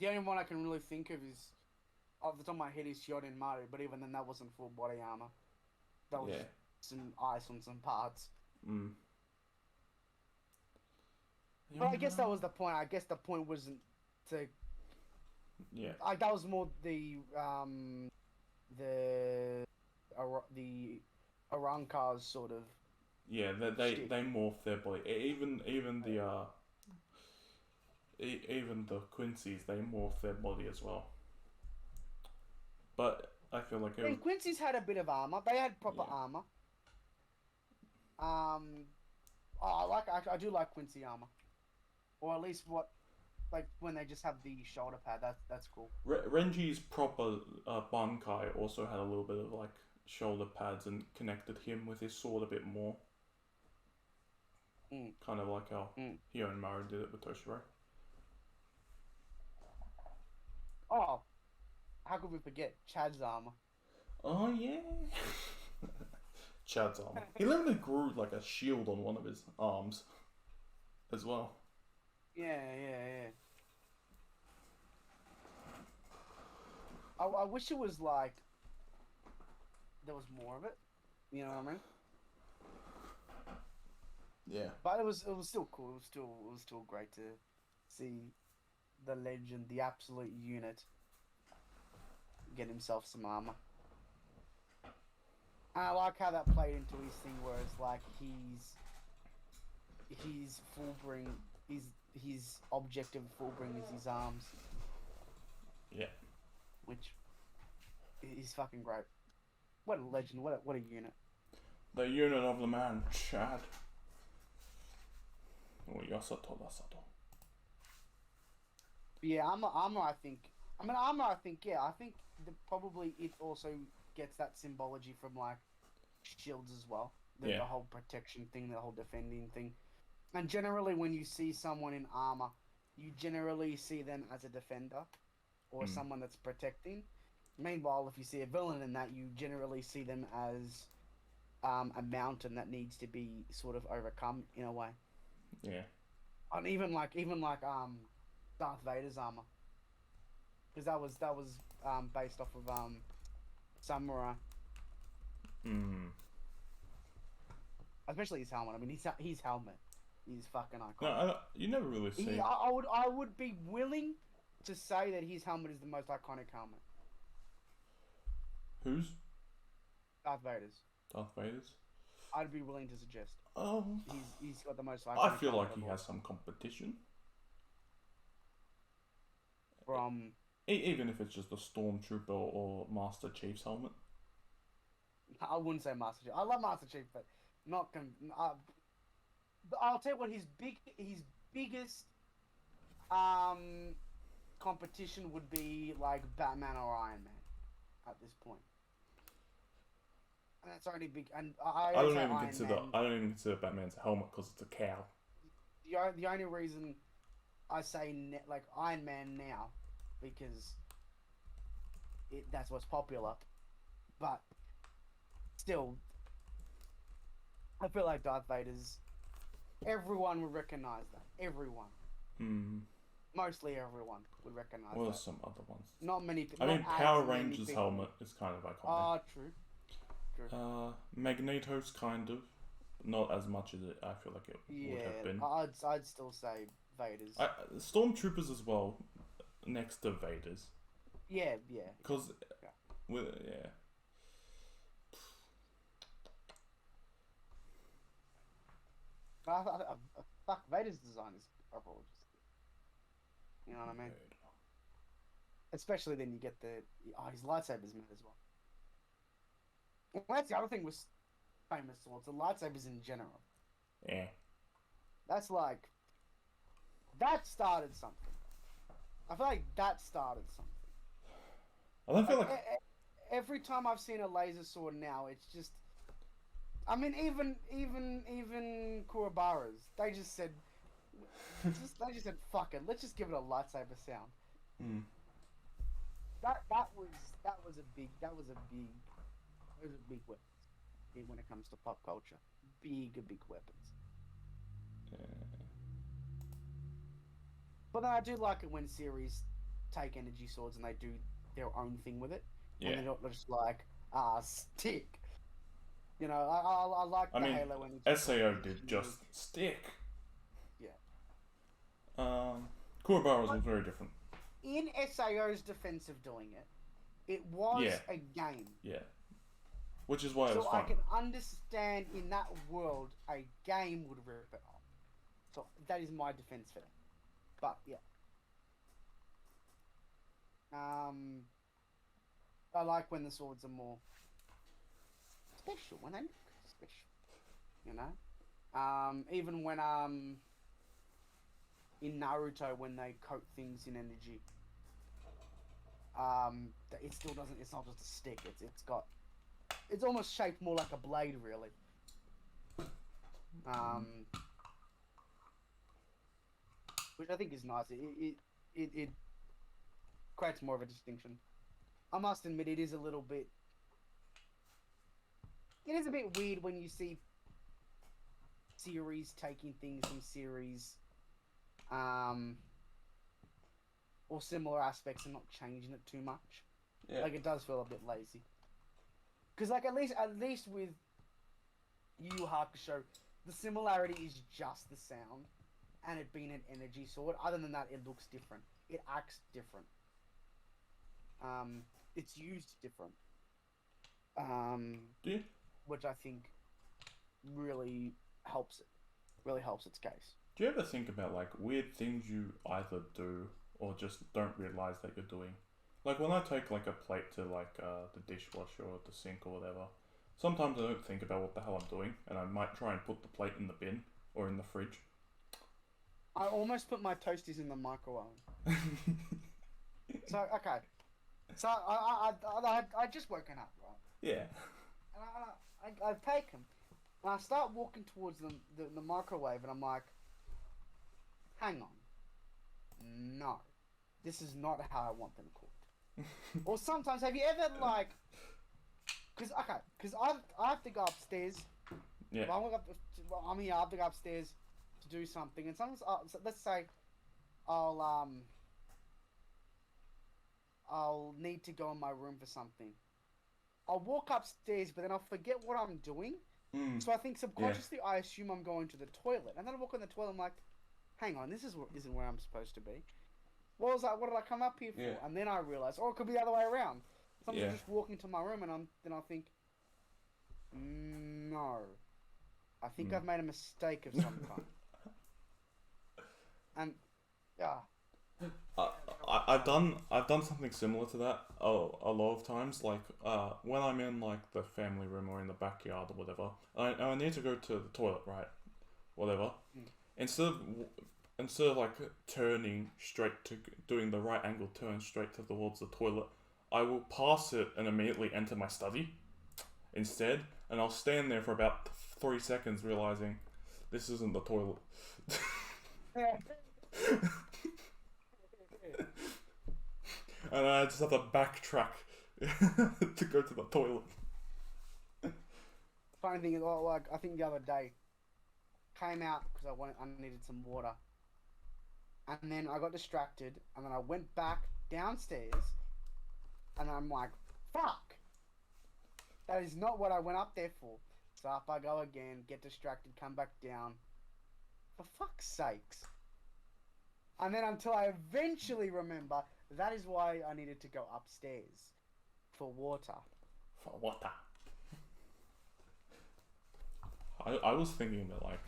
The only one I can really think of is, off the top of my head, is Shonen Maru, but even then that wasn't full body armor. That was just some ice on some parts. Mm. But I guess that was the point. I guess the point wasn't to. Yeah. That was more the Arankars sort of. Yeah, they morph their body. Even the Quincy's, they morph their body as well. But I feel like And Quincy's had a bit of armor. They had proper armor. I do like Quincy armor, or at least like when they just have the shoulder pad. That's cool. Renji's proper Bankai also had a little bit of like shoulder pads and connected him with his sword a bit more. Kind of like how Hyo and Maru did it with Toshiro. Oh, how could we forget Chad's armor? Oh yeah. Chad's armor. He literally grew like a shield on one of his arms as well. Yeah. I wish it was like there was more of it. You know what I mean? Yeah. But it was still cool. It was still great to see the legend, the absolute unit, get himself some armor. And I like how that played into his thing, where it's like he's full bring. His objective full bring is his arms. Yeah. Which is fucking great. What a legend! What a unit. The unit of the man, Chad. Oh, Yasato Dasato. Yeah, armor. I think. Yeah, I think probably it also gets that symbology from like shields as well. The whole protection thing, the whole defending thing. And generally, when you see someone in armor, you generally see them as a defender or someone that's protecting. Meanwhile, if you see a villain in that, you generally see them as a mountain that needs to be sort of overcome in a way. Yeah. And even like Darth Vader's armor, because that was based off of Samurai. Especially his helmet. I mean, his helmet is fucking iconic. No, you never really see. I would be willing to say that his helmet is the most iconic helmet. Whose? Darth Vader's. Darth Vader's? I'd be willing to suggest. He's got the most iconic. I feel like he has some competition. From even if it's just a Stormtrooper or Master Chief's helmet. I wouldn't say Master Chief. I love Master Chief, but not. I'll tell you what his biggest competition would be like Batman or Iron Man at this point. And that's already big. And I don't even consider Batman's helmet because it's a cow. The only reason I say like Iron Man now because that's what's popular, but still, I feel like Darth Vader's. Everyone would recognize that. Everyone. Mostly everyone would recognize that. Well, there's some other ones. Not many people. I mean, Power Rangers' helmet is kind of iconic. Ah, true. Magneto's kind of. Not as much as I feel like it would have been. I'd still say Vader's. Stormtroopers as well, next to Vader's. Yeah. Because, Fuck, Vader's design is overall just... You know what I mean? Especially then you get his lightsabers made as well. Well, that's the other thing with famous swords, the lightsabers in general. Yeah. That's like... That started something. I feel like that started something. I don't feel like... Every time I've seen a laser sword now, it's just... I mean, even Kuwabara's, they just said, fuck it, let's just give it a lightsaber sound. That was a big weapon when it comes to pop culture. Big weapons. But then I do like it when series take energy swords and they do their own thing with it, Yeah. and they're not just like stick. You know, I like I the mean, Halo energy. SAO did just stick. Yeah. Kuwabara's was very different. In SAO's defense of doing it, it was a game. Yeah. Which is why it was So fun. I can understand in that world a game would rip it off. So that is my defense for that. But yeah. I like when the swords are more special, when they look special. You know? Even when in Naruto when they coat things in energy. It still doesn't, it's not just a stick, it's almost shaped more like a blade, really. Which I think is nice. It creates more of a distinction. I must admit, it is a bit weird when you see series taking things from series, or similar aspects and not changing it too much. Yeah. Like, it does feel a bit lazy. Because, like, at least with Yu Yu Hakusho, the similarity is just the sound, and it being an energy sword. Other than that, it looks different. It acts different. It's used different. Yeah. Which I think really helps it. Really helps its case. Do you ever think about, like, weird things you either do or just don't realise that you're doing? Like, when I take, like, a plate to, like, the dishwasher or the sink or whatever, sometimes I don't think about what the hell I'm doing, and I might try and put the plate in the bin or in the fridge. I almost put my toasties in the microwave. So, okay. So, I just woken up, right? Yeah. And I take them, and I start walking towards the microwave, and I'm like, hang on. No. This is not how I want them cooked. Or sometimes, have you ever, like... Because I have to go upstairs. Yeah. I'm here, I have to go upstairs to do something, and sometimes, so let's say, I'll need to go in my room for something. I'll walk upstairs, but then I'll forget what I'm doing. So I think subconsciously I assume I'm going to the toilet. And then I walk in the toilet and I'm like, hang on, this isn't where I'm supposed to be. What did I come up here for? Yeah. And then I realise, it could be the other way around. Sometimes Yeah. just walk into my room and then I think, no. I think I've made a mistake of some kind. And, yeah. I've done something similar to that a lot of times. Like when I'm in like the family room or in the backyard or whatever, I need to go to the toilet, right? Whatever. Instead of like turning straight to doing the right angle turn straight towards the toilet, I will pass it and immediately enter my study instead, and I'll stand there for about 3 seconds realizing this isn't the toilet. And I just have to backtrack to go to the toilet. Funny thing is, like, I think the other day, came out because I needed some water. And then I got distracted, and then I went back downstairs, and I'm like, fuck! That is not what I went up there for. So up I go again, get distracted, come back down. For fuck's sakes. And then until I eventually remember, that is why I needed to go upstairs. For water. For water. I was thinking about, like,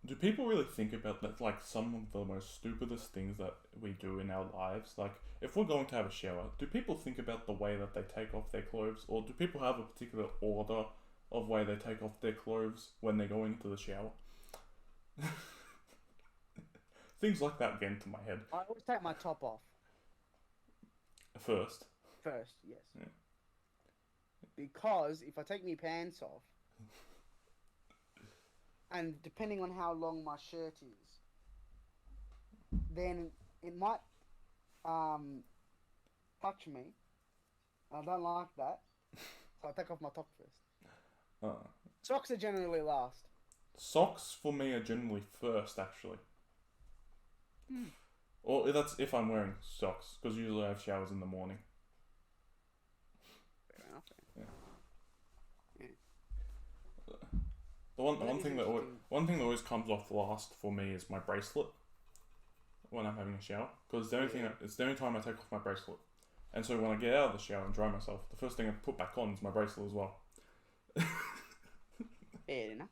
do people really think about that, like, some of the most stupidest things that we do in our lives? Like, if we're going to have a shower, do people think about the way that they take off their clothes? Or do people have a particular order of way they take off their clothes when they're going into the shower? Things like that get into my head. I always take my top off. First, yes. Yeah. Because if I take my pants off, and depending on how long my shirt is, then it might touch me. I don't like that, so I take off my top first. Socks are generally last. Socks for me are generally first, actually. Or that's if I'm wearing socks, because usually I have showers in the morning. Fair enough. Yeah. Yeah. The one That is thing that always comes off last for me is my bracelet when I'm having a shower, because it's the only time I take off my bracelet. And so when I get out of the shower and dry myself, the first thing I put back on is my bracelet as well. Fair enough.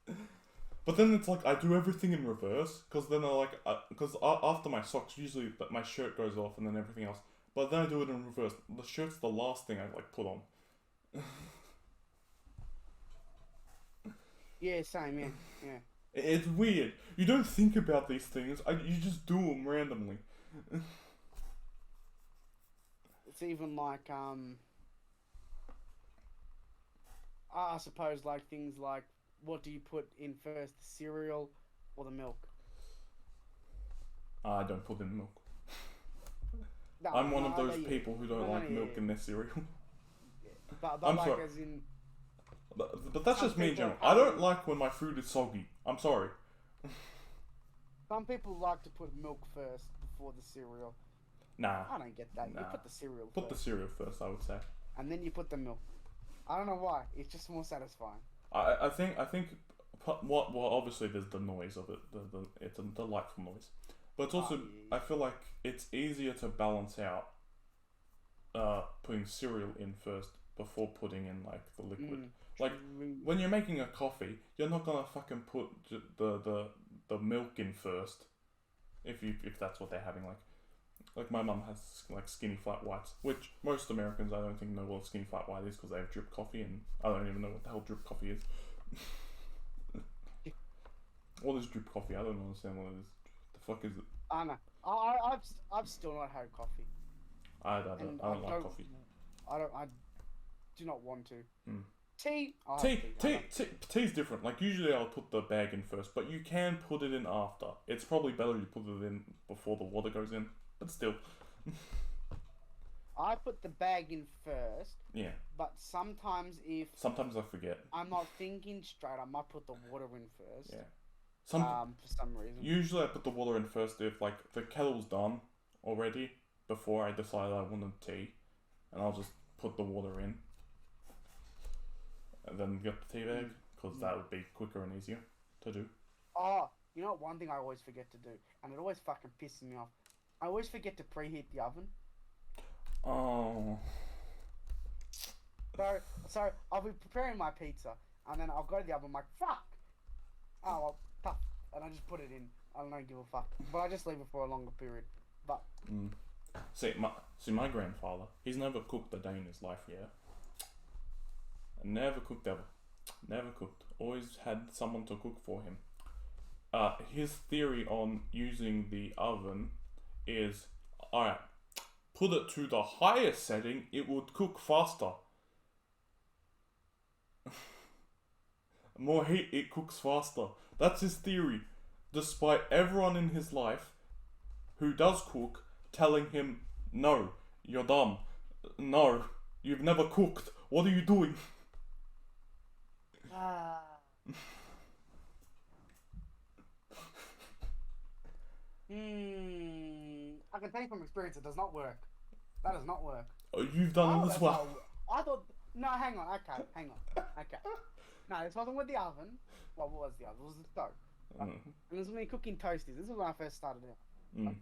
But then it's like I do everything in reverse, because then after my socks, usually my shirt goes off and then everything else. But then I do it in reverse. The shirt's the last thing I put on. Yeah, same. Yeah. It's weird. You don't think about these things. You just do them randomly. It's even like I suppose like things like, what do you put in first, the cereal or the milk? I don't put in milk. No, I'm one of those people who don't like milk in their cereal. Yeah. But I'm like sorry. as in, But that's some just me in people general. I don't like when my food is soggy. I'm sorry. some people like to put milk first before the cereal. Nah. I don't get that. You Nah. put the cereal Put first, the cereal first, I would say. and then you put the milk. I don't know why. It's just more satisfying. I think obviously there's the noise of it. It's a delightful noise. But it's also, I feel like it's easier to balance out putting cereal in first before putting in like the liquid. Like when you're making a coffee, you're not gonna fucking put the milk in first. If that's what they're having, like my mum has like skinny flat whites, which most Americans I don't think know what a skinny flat white is, because they have drip coffee, and I don't even know what the hell drip coffee is. What is drip coffee? I don't understand what it is. The fuck is it? I know. I've still not had coffee. I don't like coffee. I do not want to. Mm. Tea. Tea's different. Like usually I'll put the bag in first, but you can put it in after. It's probably better you put it in before the water goes in, but still. I put the bag in first. Yeah. But sometimes I forget. I'm not thinking straight, I might put the water in first. Yeah. For some reason. Usually I put the water in first if like the kettle's done already before I decide I wanted tea, and I'll just put the water in. And then get the tea bag, because that would be quicker and easier to do. Oh, you know one thing I always forget to do, and it always fucking pisses me off. I always forget to preheat the oven. Oh. So I'll be preparing my pizza, and then I'll go to the oven, I'm like, fuck! Oh, well, tough. And I just put it in. I don't give a fuck. But I just leave it for a longer period. But... See, my grandfather, he's never cooked a day in his life, yeah? Never cooked ever. Never cooked. Always had someone to cook for him. His theory on using the oven is, alright, put it to the highest setting, it would cook faster. More heat, it cooks faster. That's his theory. Despite everyone in his life who does cook telling him, no, you're dumb. No, you've never cooked. What are you doing? I can tell you from experience, it does not work. That does not work. Oh, you've done it as well. I thought... No, hang on. Okay. No, this wasn't with the oven. Well, what was the oven? It was the stove. It was me cooking toasties. This was when I first started out.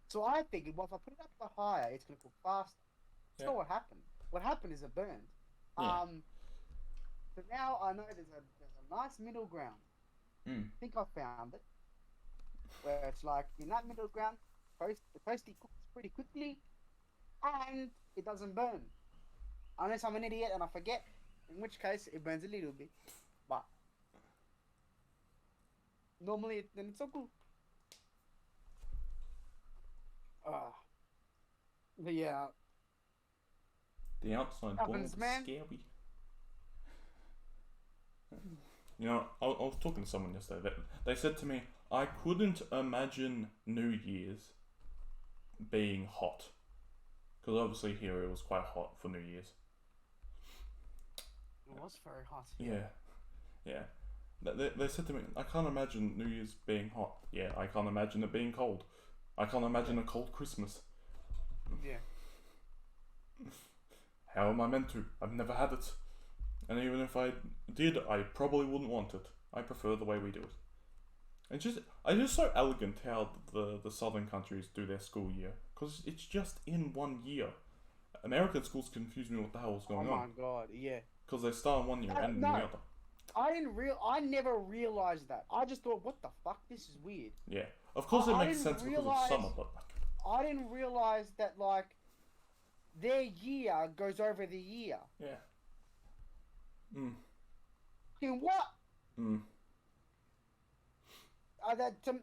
So I figured, well, if I put it up the higher, it's going to cook faster. That's not what happened. What happened is it burned. But now I know there's a nice middle ground. I think I found it. Where it's like, in that middle ground, the toasty cooks pretty quickly, and it doesn't burn. Unless I'm an idiot and I forget, in which case it burns a little bit. But normally then it's so cool. But yeah. The outside world is scary. You know, I was talking to someone yesterday. They said to me, I couldn't imagine New Year's being hot. Because obviously here it was quite hot for New Year's. It was very hot. Yeah. They said to me, I can't imagine New Year's being hot. Yeah, I can't imagine it being cold. I can't imagine a cold Christmas. Yeah. How am I meant to? I've never had it. And even if I did, I probably wouldn't want it. I prefer the way we do it. It's just so elegant how the southern countries do their school year. Because it's just in 1 year. American schools confuse me what the hell is going on. Oh my god, yeah. Because they start in 1 year and end in the other. I never realized that. I just thought, what the fuck? This is weird. Yeah. Of course it makes sense because of summer, but I didn't realize that, like, their year goes over the year. yeah. In what? To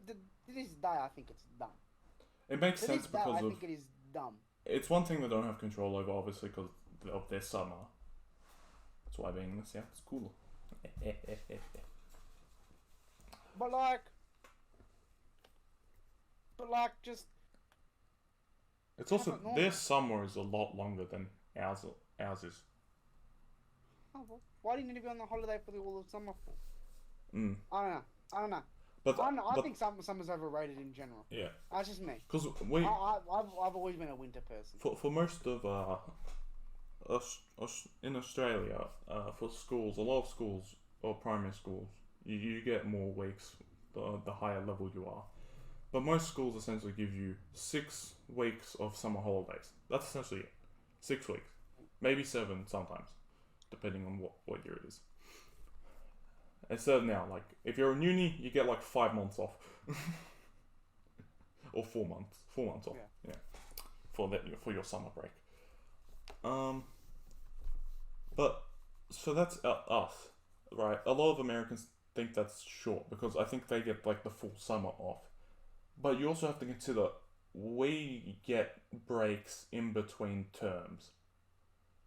this day, I think it's dumb. It makes sense because I think it is dumb. It's one thing they don't have control over, obviously, because of their summer. That's why being in the South is cooler. But like, just. It's also their summer is a lot longer than ours is. Oh, well, why didn't you be on the holiday for all the summer for? I don't know. I think summer's overrated in general. Yeah. That's just me. Because I've always been a winter person. For most of in Australia, for schools, a lot of schools or primary schools, you get more weeks the higher level you are. But most schools essentially give you 6 weeks of summer holidays. That's essentially it. 6 weeks, maybe 7 sometimes, depending on what year it is. Instead of now, like, if you're in uni, you get like 5 months off. Or 4 months. 4 months off. Yeah. For your summer break. But, so that's us, right? A lot of Americans think that's short, because I think they get like the full summer off. But you also have to consider, we get breaks in between terms.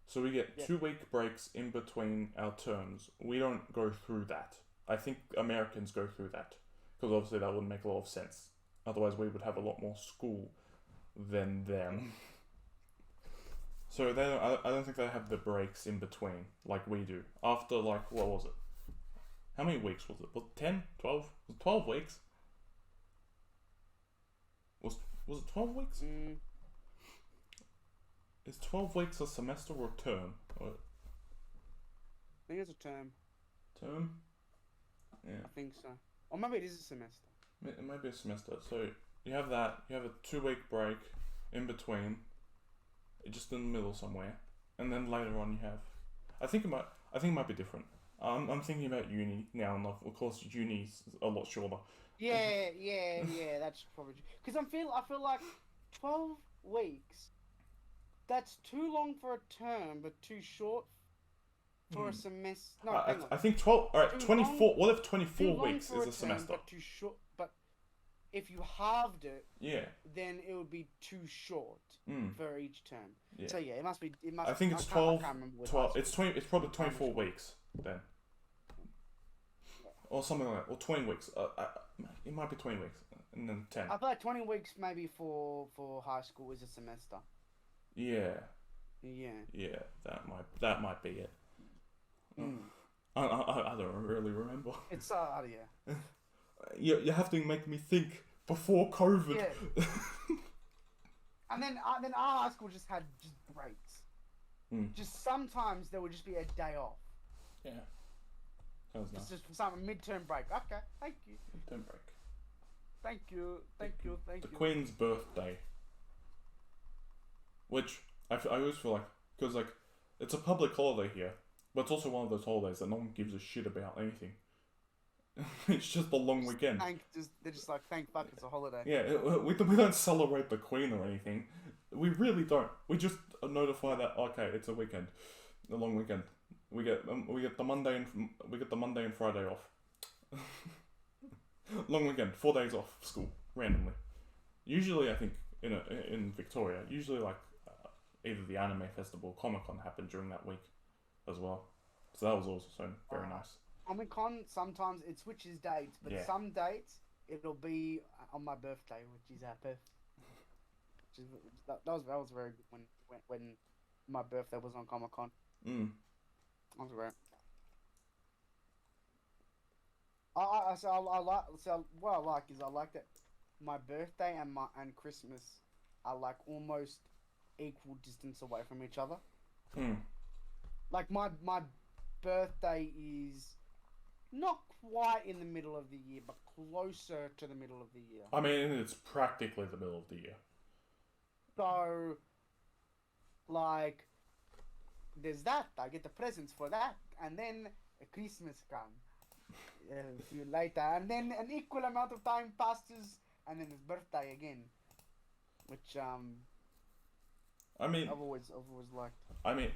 So we get 2-week breaks in between our terms. We don't go through that. I think Americans go through that. Because obviously that wouldn't make a lot of sense. Otherwise we would have a lot more school than them. So I don't think they have the breaks in between like we do. After like, what was it? How many weeks was it? Was it 10? 12? Was it 12 weeks? Was it 12 weeks? Is 12 weeks a semester or a term? I think it's a term. Term? Yeah. I think so. Or maybe it is a semester. It might be a semester. So you have that. You have a 2-week break in between, just in the middle somewhere, and then later on you have. I think it might be different. I'm thinking about uni now, and of course uni's a lot shorter. Yeah, that's probably because I feel like 12 weeks. That's too long for a term, but too short for a semester. No, hang on. I think 12. All right, 24. Long, what if 24 weeks is a semester? But too short. But if you halved it, then it would be too short for each term. Yeah. So yeah, it must be. I think it's 12. 12. It's 20. It's probably 24 weeks then. Or something like that, or 20 weeks. It might be 20 weeks, and then 10. I feel like 20 weeks maybe for high school is a semester. Yeah. Yeah, that might be it. I don't really remember. It's yeah. You have to make me think before COVID. Yeah. and then our high school just had breaks. Just sometimes there would just be a day off. Yeah. That was nice. It's just some midterm break. Okay, thank you. Midterm break. Thank you. The Queen's birthday. Which, I always feel like, because like, it's a public holiday here, but it's also one of those holidays that no one gives a shit about anything. It's just a long weekend. They're just like, thank fuck, it's a holiday. Yeah, we don't celebrate the Queen or anything. We really don't. We just notify that, okay, it's a weekend. A long weekend. We get the Monday and Friday off. Long weekend, 4 days off school randomly. Usually, I think in Victoria, like either the anime festival, or Comic-Con happened during that week as well. So that was also very nice. Comic-Con sometimes it switches dates, but some dates it'll be on my birthday, which is our birthday. That was very good when my birthday was on Comic-Con. That was great. What I like is I like that my birthday and Christmas are like almost equal distance away from each other. Like my birthday is not quite in the middle of the year, but closer to the middle of the year. I mean, it's practically the middle of the year. So, like, there's that. I get the presents for that, and then Christmas comes a few later, and then an equal amount of time passes, and then it's birthday again, which I mean, I've always liked. I mean,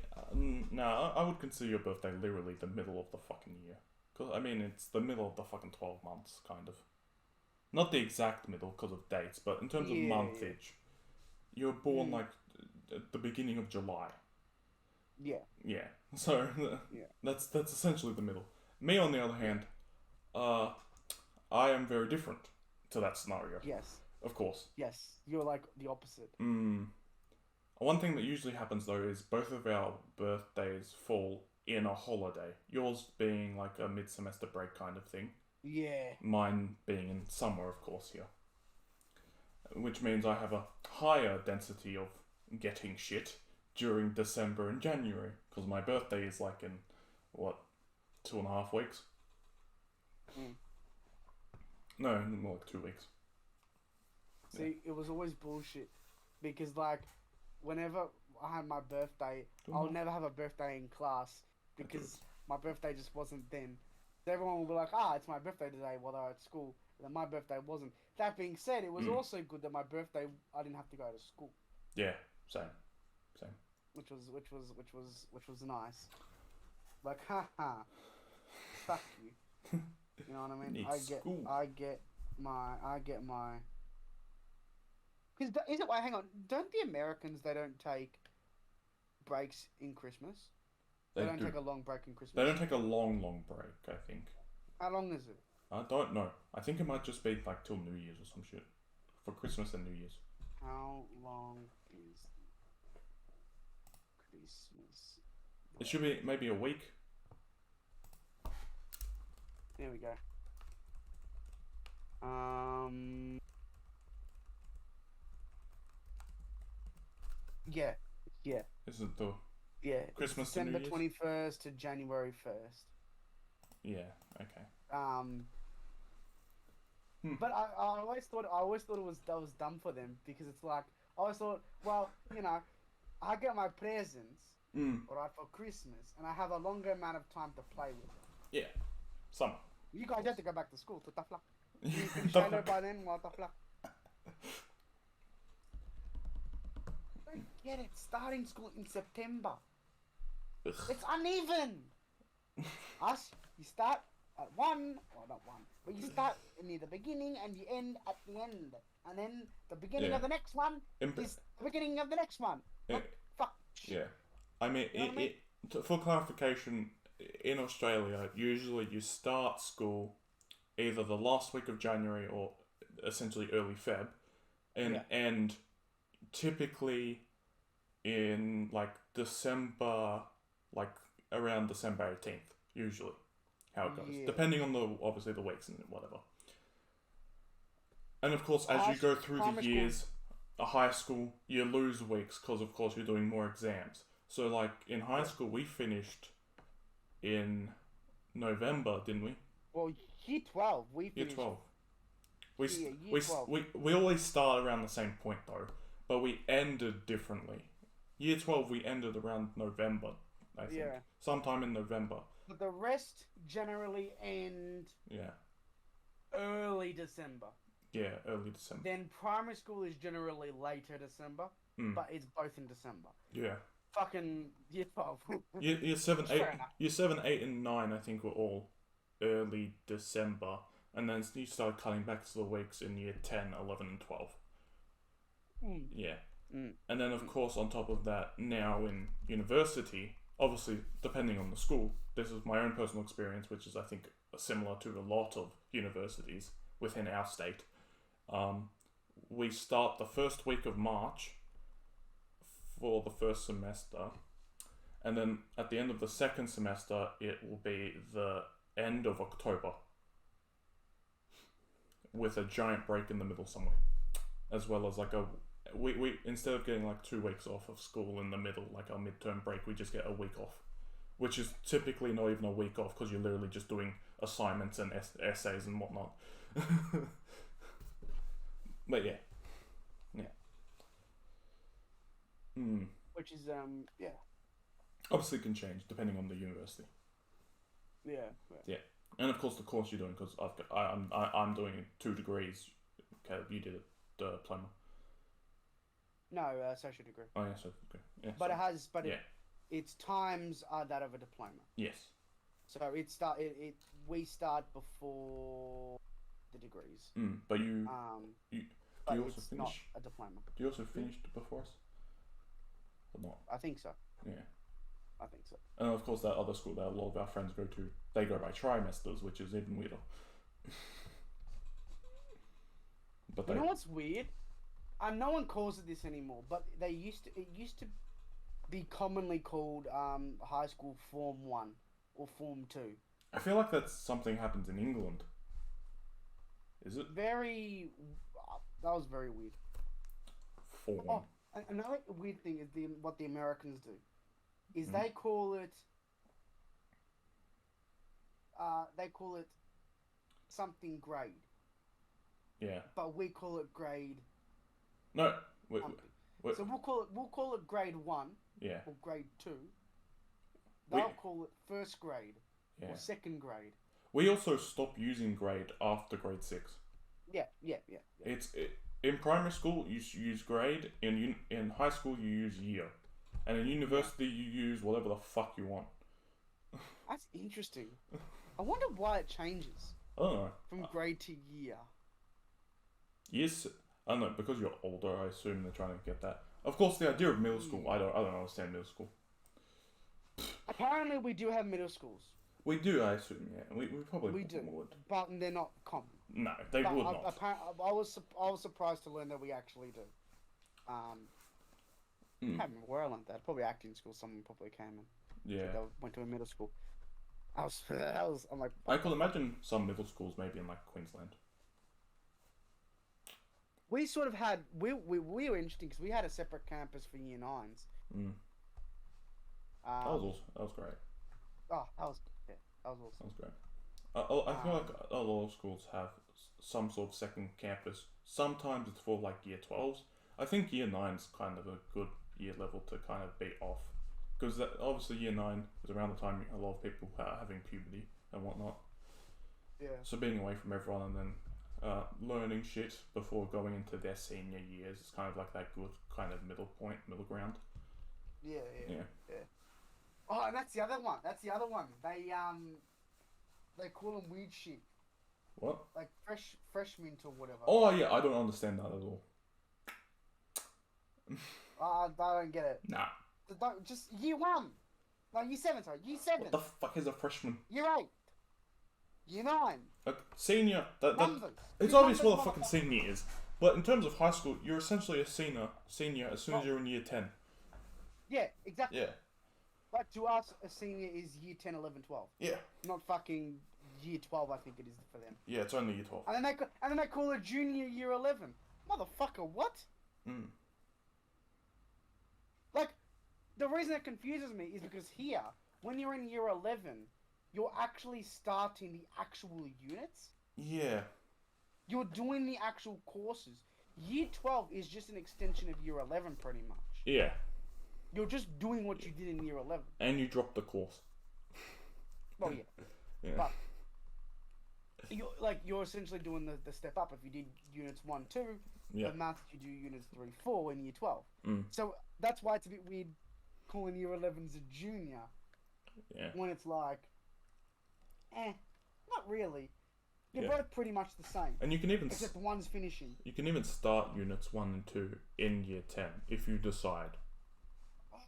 no, I would consider your birthday literally the middle of the fucking year. Because, I mean, it's the middle of the fucking 12 months, kind of. Not the exact middle because of dates, but in terms of monthage. You were born, like, at the beginning of July. Yeah. Yeah. So, that's essentially the middle. Me, on the other hand, I am very different to that scenario. Yes. Of course. Yes. You're, like, the opposite. One thing that usually happens, though, is both of our birthdays fall in a holiday. Yours being like a mid-semester break kind of thing. Yeah. Mine being in summer, of course, here. Which means I have a higher density of getting shit during December and January. Because my birthday is like in, 2.5 weeks? No, more like 2 weeks. See, it was always bullshit. Because, like, whenever I had my birthday, I'll never have a birthday in class. Because my birthday just wasn't then. So everyone will be like, it's my birthday today while they're at school. And then my birthday wasn't. That being said, it was also good that my birthday, I didn't have to go to school. Yeah, same. Which was nice. Like, haha. Fuck you. You know what I mean? I get my. Because hang on, don't the Americans, they don't take breaks in Christmas? They don't take a long break in Christmas. They don't take a long break, I think. How long is it? I don't know. I think it might just be like till New Year's or some shit. For Christmas and New Year's. How long is Christmas? It should be maybe a week. There we go. Yeah. Is it the Christmas to New December Year's? 21st to January 1st. Yeah. Okay. But I always thought it was dumb for them because it's like I always thought, well, I get my presents right for Christmas and I have a longer amount of time to play with them. Yeah. Summer. You guys have to go back to school. To tough luck. You finish Halo by then. Well, tough luck. I don't get it. Starting school in September. Ugh. It's uneven. You start at one, or not one, but you start near the beginning and you end at the end. And then the beginning of the next one is the beginning of the next one. Fuck. Yeah. I mean, for clarification, in Australia, usually you start school either the last week of January or essentially early Feb, and end typically in like December, like around December 18th, usually. How it goes, depending on obviously the weeks and whatever. And of course, as you go through the years, a high school, you lose weeks because of course you're doing more exams. So like in high school, we finished in November, didn't we? Well, year 12, we finished. Year 12. We always start around the same point though, but we ended differently. Year 12, we ended around November, I think. Yeah. Sometime in November. But the rest generally end early December. Yeah, early December. Then primary school is generally later December, but it's both in December. Yeah. Fucking year 12. year 7, 8 and 9 I think were all early December. And then you start cutting back to the weeks in year 10, 11 and 12. Yeah. And then of course on top of that, now in university, obviously depending on the school, this is my own personal experience, which is I think similar to a lot of universities within our state. We start the first week of March for the first semester, and then at the end of the second semester it will be the end of October. with a giant break in the middle somewhere, as well as like we instead of getting like 2 weeks off of school in the middle, like our midterm break, we just get a week off, which is typically not even a week off because you're literally just doing assignments and essays and whatnot. But yeah. Which is yeah. Obviously, it can change depending on the university. Yeah. And of course, the course you're doing, because I'm doing 2 degrees. Okay, you did a diploma. No, social degree. Oh yeah, social degree. Yeah. But sorry. it has, its times are that of a diploma. Yes. So we start before the degrees. But you but do you also it's finish? not a diploma. Do you also finish before us? Or not? I think so. Yeah. I think so. And of course, that other school that a lot of our friends go to, they go by trimesters, which is even weirder. But you know what's weird? No one calls it this anymore, but it used to be commonly called high school Form 1 or Form 2. I feel like that's something happens in England. Is it? That was very weird. Form. Oh, another weird thing is what the Americans do. Is they call it something grade. Yeah. But we call it grade. No. Wait. So we'll call it grade 1. Yeah. Or grade 2. They'll call it first grade or second grade. We also stopped using grade after grade 6. Yeah. In primary school you use grade. In high school you use year. And in university, you use whatever the fuck you want. That's interesting. I wonder why it changes. I don't know. From grade to year. Yes, I don't know, because you're older, I assume they're trying to get that. Of course, the idea of middle school, I don't understand middle school. Apparently, we do have middle schools. We do, I assume, yeah. We probably would. But they're not common. No, they would not. I was surprised to learn that we actually do. I can't remember where I learned that. Probably acting school. Someone probably came in. Yeah. They went to a middle school. I'm like. I could imagine some middle schools maybe in like Queensland. We sort of had we were interesting because we had a separate campus for year 9s. That was great. Oh, that was awesome. That was great. I feel like a lot of schools have some sort of second campus. Sometimes it's for like year 12s. I think year 9's kind of a good year level to kind of beat off. Because obviously year 9 is around the time a lot of people are having puberty and whatnot. Yeah. So being away from everyone and then learning shit before going into their senior years is kind of like that good kind of middle ground. Yeah. Oh, and that's the other one. They call them weird shit. What? Like fresh mint or whatever. Oh yeah, I don't understand that at all. I don't get it. Nah. Just year 1. No, year 7, sorry. Year 7. What the fuck is a freshman? Year 8. Year 9. Senior. Numbers. It's obvious what a fucking senior is. But in terms of high school, you're essentially a senior as soon as you're in year 10. Yeah, exactly. Yeah. But to us, a senior is year 10, 11, 12. Yeah. Not fucking year 12, I think it is for them. Yeah, it's only year 12. And then they call it junior year 11. Motherfucker, what? Like, the reason it confuses me is because here, when you're in year 11, you're actually starting the actual units. Yeah. You're doing the actual courses. Year 12 is just an extension of year 11, pretty much. Yeah. You're just doing what you did in year 11. And you dropped the course. Well, yeah. Yeah. But you're essentially doing the step up. If you did units 1, 2, yeah. the maths you do units 3, 4 in year 12. Mm. So that's why it's a bit weird calling year 11s a junior. Yeah. When it's like, not really. You're Yeah. both pretty much the same. And you can even except one's finishing. You can even start units 1 and 2 in year 10 if you decide.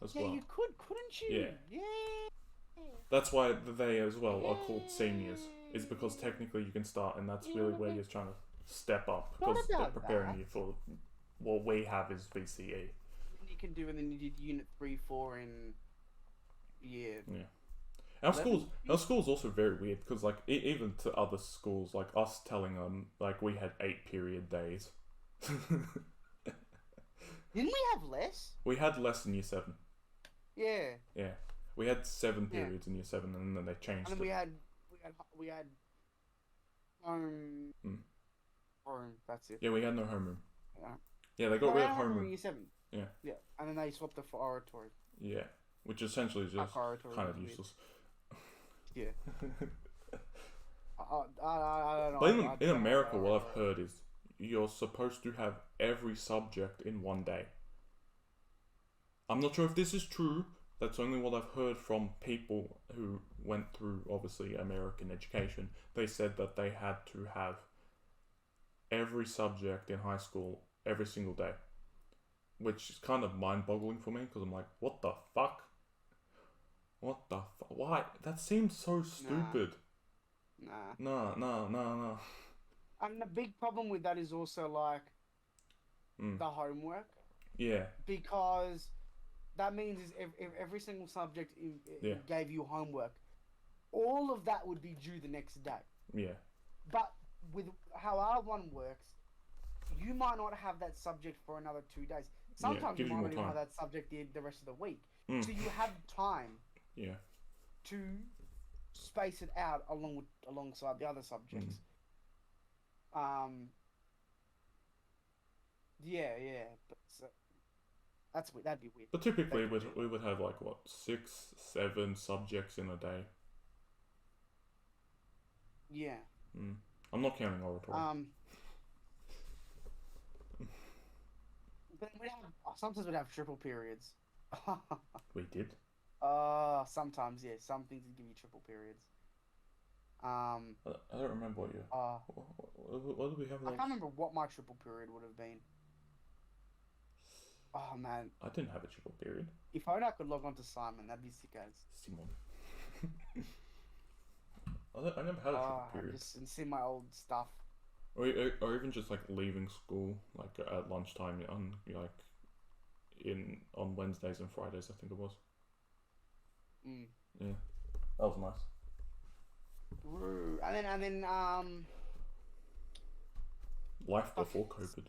As well. You couldn't you? Yeah. That's why they as well are called seniors. Is because technically you can start, and that's really where you're trying to step up because they're preparing you for what we have is VCE. You can do, and then you did unit 3, 4 in year. Yeah. Our school's also very weird because like even to other schools, like us telling them like we had 8 period days. Didn't we have less? We had less in year 7. Yeah. Yeah, we had 7 Yeah. periods in year 7, and then they changed And then it. we had home. Mm. Home. That's it. Yeah, we had no homeroom. Yeah. Yeah, they got rid of homeroom in homeroom. year 7. Yeah. Yeah, and then they swapped it for oratory. Yeah, which essentially is just Oratory kind of was weird. useless. Yeah. I don't know. But in America, what I've heard is you're supposed to have every subject in one day. I'm not sure if this is true. That's only what I've heard from people who went through, obviously, American education. They said that they had to have every subject in high school every single day. Which is kind of mind-boggling for me, because I'm like, what the fuck? What the fuck? Why? That seems so stupid. Nah. No. And the big problem with that is also like the homework. Yeah. Because that means is if every single subject gave you homework, all of that would be due the next day. Yeah. But with how our one works, you might not have that subject for another 2 days. Sometimes you might not even have that subject the rest of the week. So you have time. Yeah. To space it out alongside the other subjects. Yeah. But that'd be weird. But typically, we would have like what 6, 7 subjects in a day. Yeah. I'm not counting oratory. But sometimes we'd have triple periods. We did. Sometimes, yeah. Some things would give you triple periods. I don't remember what you. What did we have? I can't remember what my triple period would have been. Oh man, I didn't have a triple period. If only I could log on to Simon, that'd be sick as. Simon. I never had a triple period. And see my old stuff. Or even just like leaving school, like at lunchtime on on Wednesdays and Fridays, I think it was. Yeah, that was nice. And then life before COVID.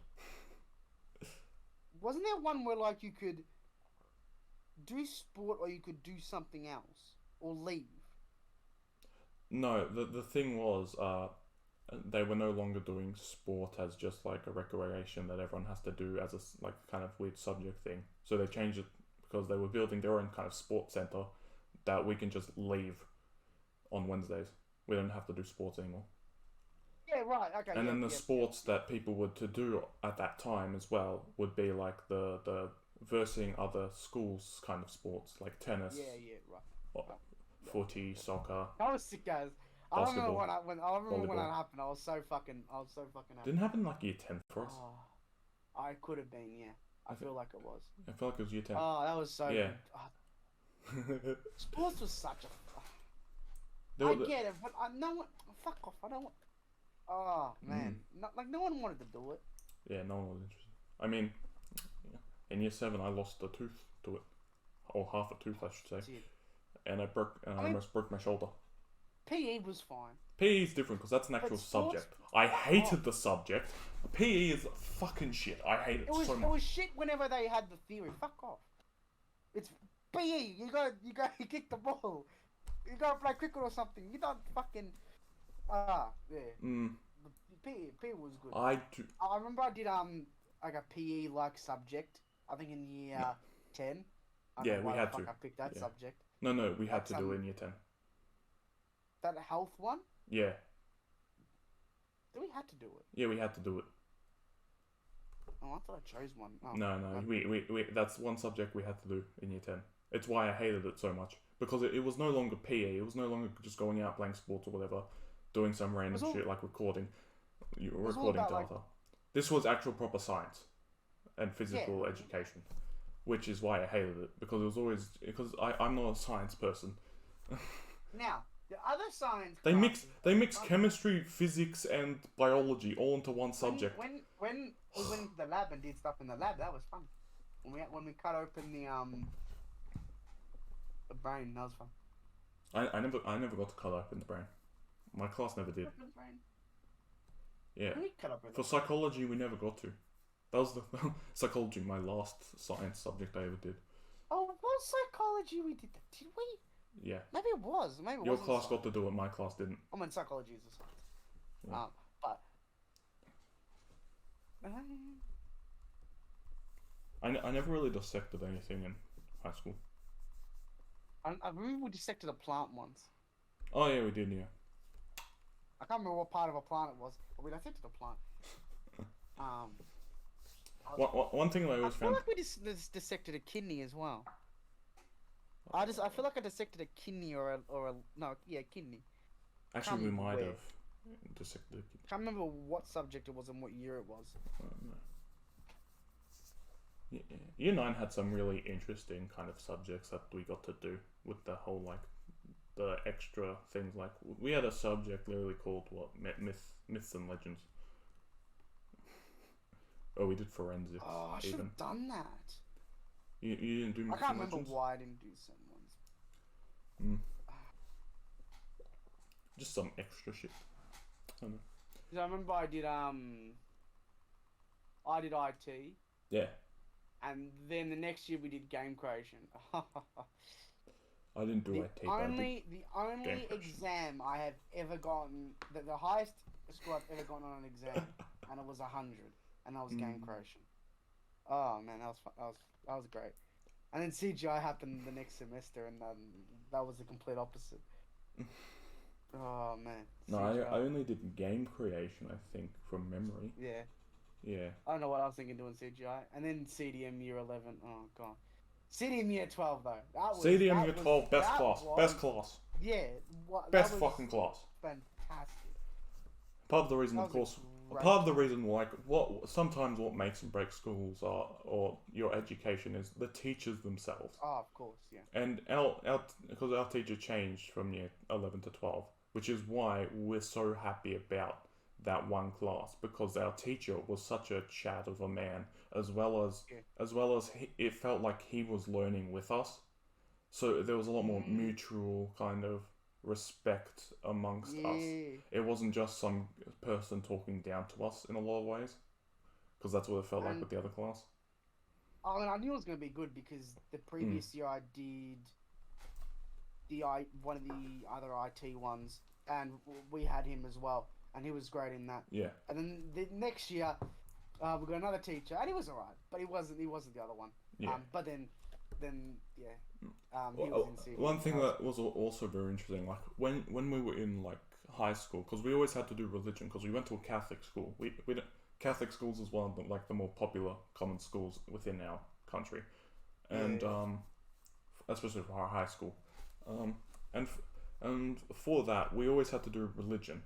Wasn't there one where like you could do sport or you could do something else or leave? No, the thing was they were no longer doing sport as just like a recreation that everyone has to do as a like kind of weird subject thing. So they changed it because they were building their own kind of sports center that we can just leave on Wednesdays. We don't have to do sports anymore. Yeah, right. Okay. And then the sports that people would to do at that time as well would be like the versing other schools kind of sports like tennis. Yeah, right. Footy, soccer. I was sick, guys. I remember when that happened. I was so fucking happy. Didn't happen like year 10 for us. I could have been, yeah. I feel like it was. I feel like it was year 10. Oh, that was so good. Sports was such a. I get it, but fuck off. I don't want. Oh man, no one wanted to do it. Yeah, no one was interested. I mean, in year 7, I lost a tooth to it, or half a tooth, I should say, and I almost broke my shoulder. PE was fine. PE is different because that's an actual subject. I hated the subject. PE is fucking shit. I hate it so much. It was shit whenever they had the theory. Fuck off. It's PE. You kick the ball. You gotta play cricket or something. You don't fucking. Yeah. PE was good. I remember I did like a PE like subject. I think in year 10. Yeah, we had to. I picked that subject. No, we had to do it in year 10. That health one? Yeah. Did we had to do it? Yeah, we had to do it. Oh, I thought I chose one. Oh, no, we that's one subject we had to do in year 10. It's why I hated it so much. Because it was no longer PE, it was no longer just going out playing sports or whatever, doing some random shit like recording. You were recording data. This was actual proper science and physical education. Which is why I hated it. Because it was always... Because I'm not a science person. Now, the other science... They mix chemistry, physics, and biology all into one subject. When we went into the lab and did stuff in the lab, that was fun. When we cut open the brain, that was fun. I never got to cut open the brain. My class never did. Yeah. For psychology, we never got to. That was the psychology, my last science subject I ever did. Oh, it was psychology we did that, did we? Yeah. Maybe it was. Maybe it Your wasn't class got to do it, my class didn't. I mean, psychology is a science. Yeah. But... I never really dissected anything in high school. I remember we dissected a plant once. Oh yeah, we did, yeah. I can't remember what part of a plant it was, but we dissected a plant. One thing I always I feel found... like we dissected a kidney as well. I feel like I dissected a kidney or a kidney. Actually, we might have dissected a kidney. Can't remember what subject it was and what year it was. No. Yeah. Year 9 had some really interesting kind of subjects that we got to do with the whole, like, the extra things. Like, we had a subject literally called, myths and legends. Oh, we did forensics. Oh, I should have done that. You didn't do myths and legends? I can't remember why I didn't do some ones. Just some extra shit. I don't know. I remember I did IT. Yeah. And then the next year we did game creation. I didn't do IT. The only exam I have ever gotten, the highest score I've ever gotten on an exam, and it was 100, and that was game creation. Oh man, that was great. And then CGI happened the next semester, and that was the complete opposite. Oh man. No, I only did game creation, I think, from memory. Yeah. Yeah. I don't know what I was thinking doing CGI. And then CDM year 11. Oh, God. CDM year 12, though. CDM year 12, best class. Best class. Yeah. Best fucking class. Fantastic. Part of the reason, of course, like, sometimes what makes and breaks schools or your education is the teachers themselves. Oh, of course, yeah. And because our teacher changed from year 11 to 12, which is why we're so happy about that one class, because our teacher was such a chat of a man, as well as it felt like he was learning with us, so there was a lot more mutual kind of respect amongst us. It wasn't just some person talking down to us in a lot of ways, because that's what it felt like with the other class. I mean, I knew it was going to be good because the previous year I did one of the other IT ones, and we had him as well. And he was great in that. Yeah. And then the next year, we got another teacher, and he was alright, but he wasn't the other one. Yeah. But then he was in CD. One thing that was also very interesting, like when we were in like high school, because we always had to do religion, because we went to a Catholic school. Catholic schools is one of the more popular common schools within our country, and especially for our high school, and for that we always had to do religion.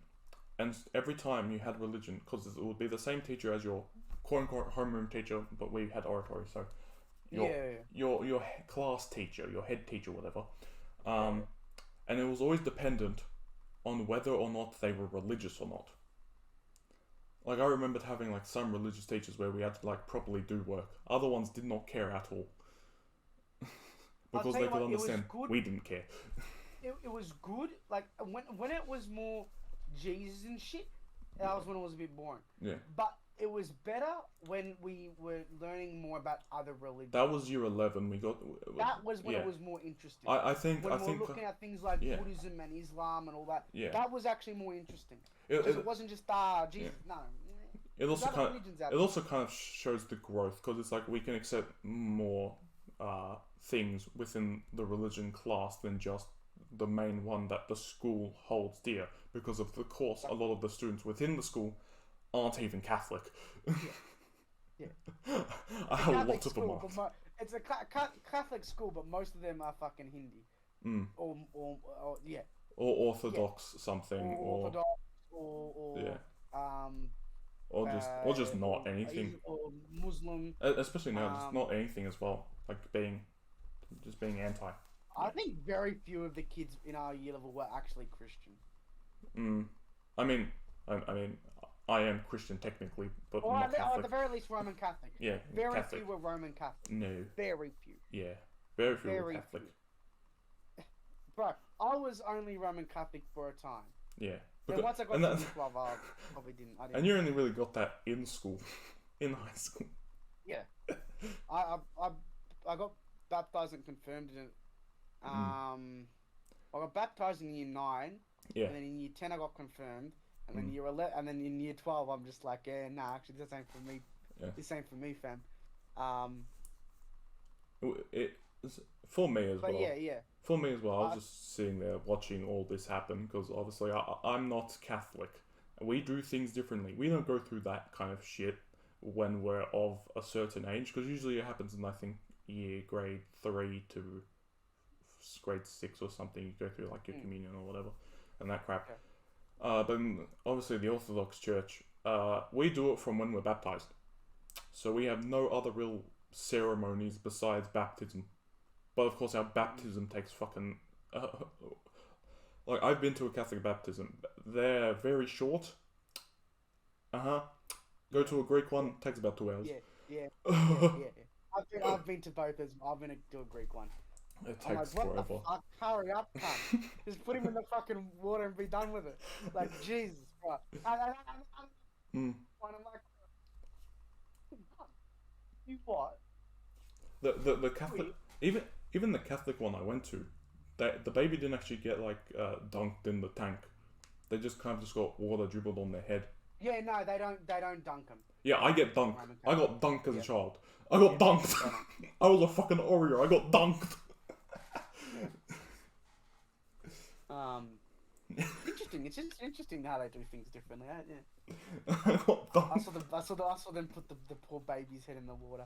And every time you had religion, because it would be the same teacher as your quote-unquote homeroom teacher, but we had oratory, so your class teacher, your head teacher, whatever, and it was always dependent on whether or not they were religious or not. Like, I remembered having like some religious teachers where we had to like properly do work. Other ones did not care at all, because they could understand we didn't care. It was good, like when it was more Jesus and shit, that was when it was a bit boring. Yeah. But it was better when we were learning more about other religions. That was year 11. That was when it was more interesting. I think we were looking at things like Buddhism and Islam and all that. Yeah. That was actually more interesting. Because it wasn't just Jesus. Yeah. No. It also kind of shows the growth, because it's like we can accept more things within the religion class than just the main one that the school holds dear, because of the course a lot of the students within the school aren't even Catholic. Yeah. Lots of them are. It's a Catholic school, but most of them are fucking Hindi. Or Orthodox something, or Orthodox, or just not anything. Or Muslim. Especially now, just not anything as well. Like being anti. I think very few of the kids in our year level were actually Christian. I mean, I am Christian technically, but not Catholic. Or at the very least, Roman Catholic. Yeah, very Catholic. few were Roman Catholic. No, very few. Yeah, very few were Catholic. Few. bro, I was only Roman Catholic for a time. Yeah. Then once I got to 12, I probably didn't. And you only really got that in school, in high school. Yeah. I got baptized and confirmed in I got baptized in year 9. Yeah. And then in year 10 I got confirmed. And then year 11, and then in year 12 I'm just like, yeah, nah, actually this ain't for me. Yeah. This ain't for me, fam. For me as well. Yeah. For me as well, I was just sitting there watching all this happen because obviously I'm not Catholic. We do things differently. We don't go through that kind of shit when we're of a certain age because usually it happens in, I think, grade 3 to grade 6 or something. You go through like your communion or whatever and that crap. Okay. But obviously the Orthodox Church, we do it from when we're baptized. So we have no other real ceremonies besides baptism. But of course, our baptism takes fucking. Like, I've been to a Catholic baptism. They're very short. Go to a Greek one, takes about 2 hours. Yeah. I've been to both as I've been to a Greek one. It I'm takes like, what forever. the fuck? Hurry up, cunt. Just put him in the fucking water and be done with it. Like, Jesus, bro. And I'm like, you what? The Catholic, even the Catholic one I went to, the baby didn't actually get like dunked in the tank. They just kind of just got water dribbled on their head. Yeah, no, they don't dunk them. Yeah, I get dunked. I got dunked as a child. I got dunked. I was a fucking Oreo. I got dunked. Interesting. It's just interesting how they do things differently. Yeah. I got dunked. I saw them put the poor baby's head in the water.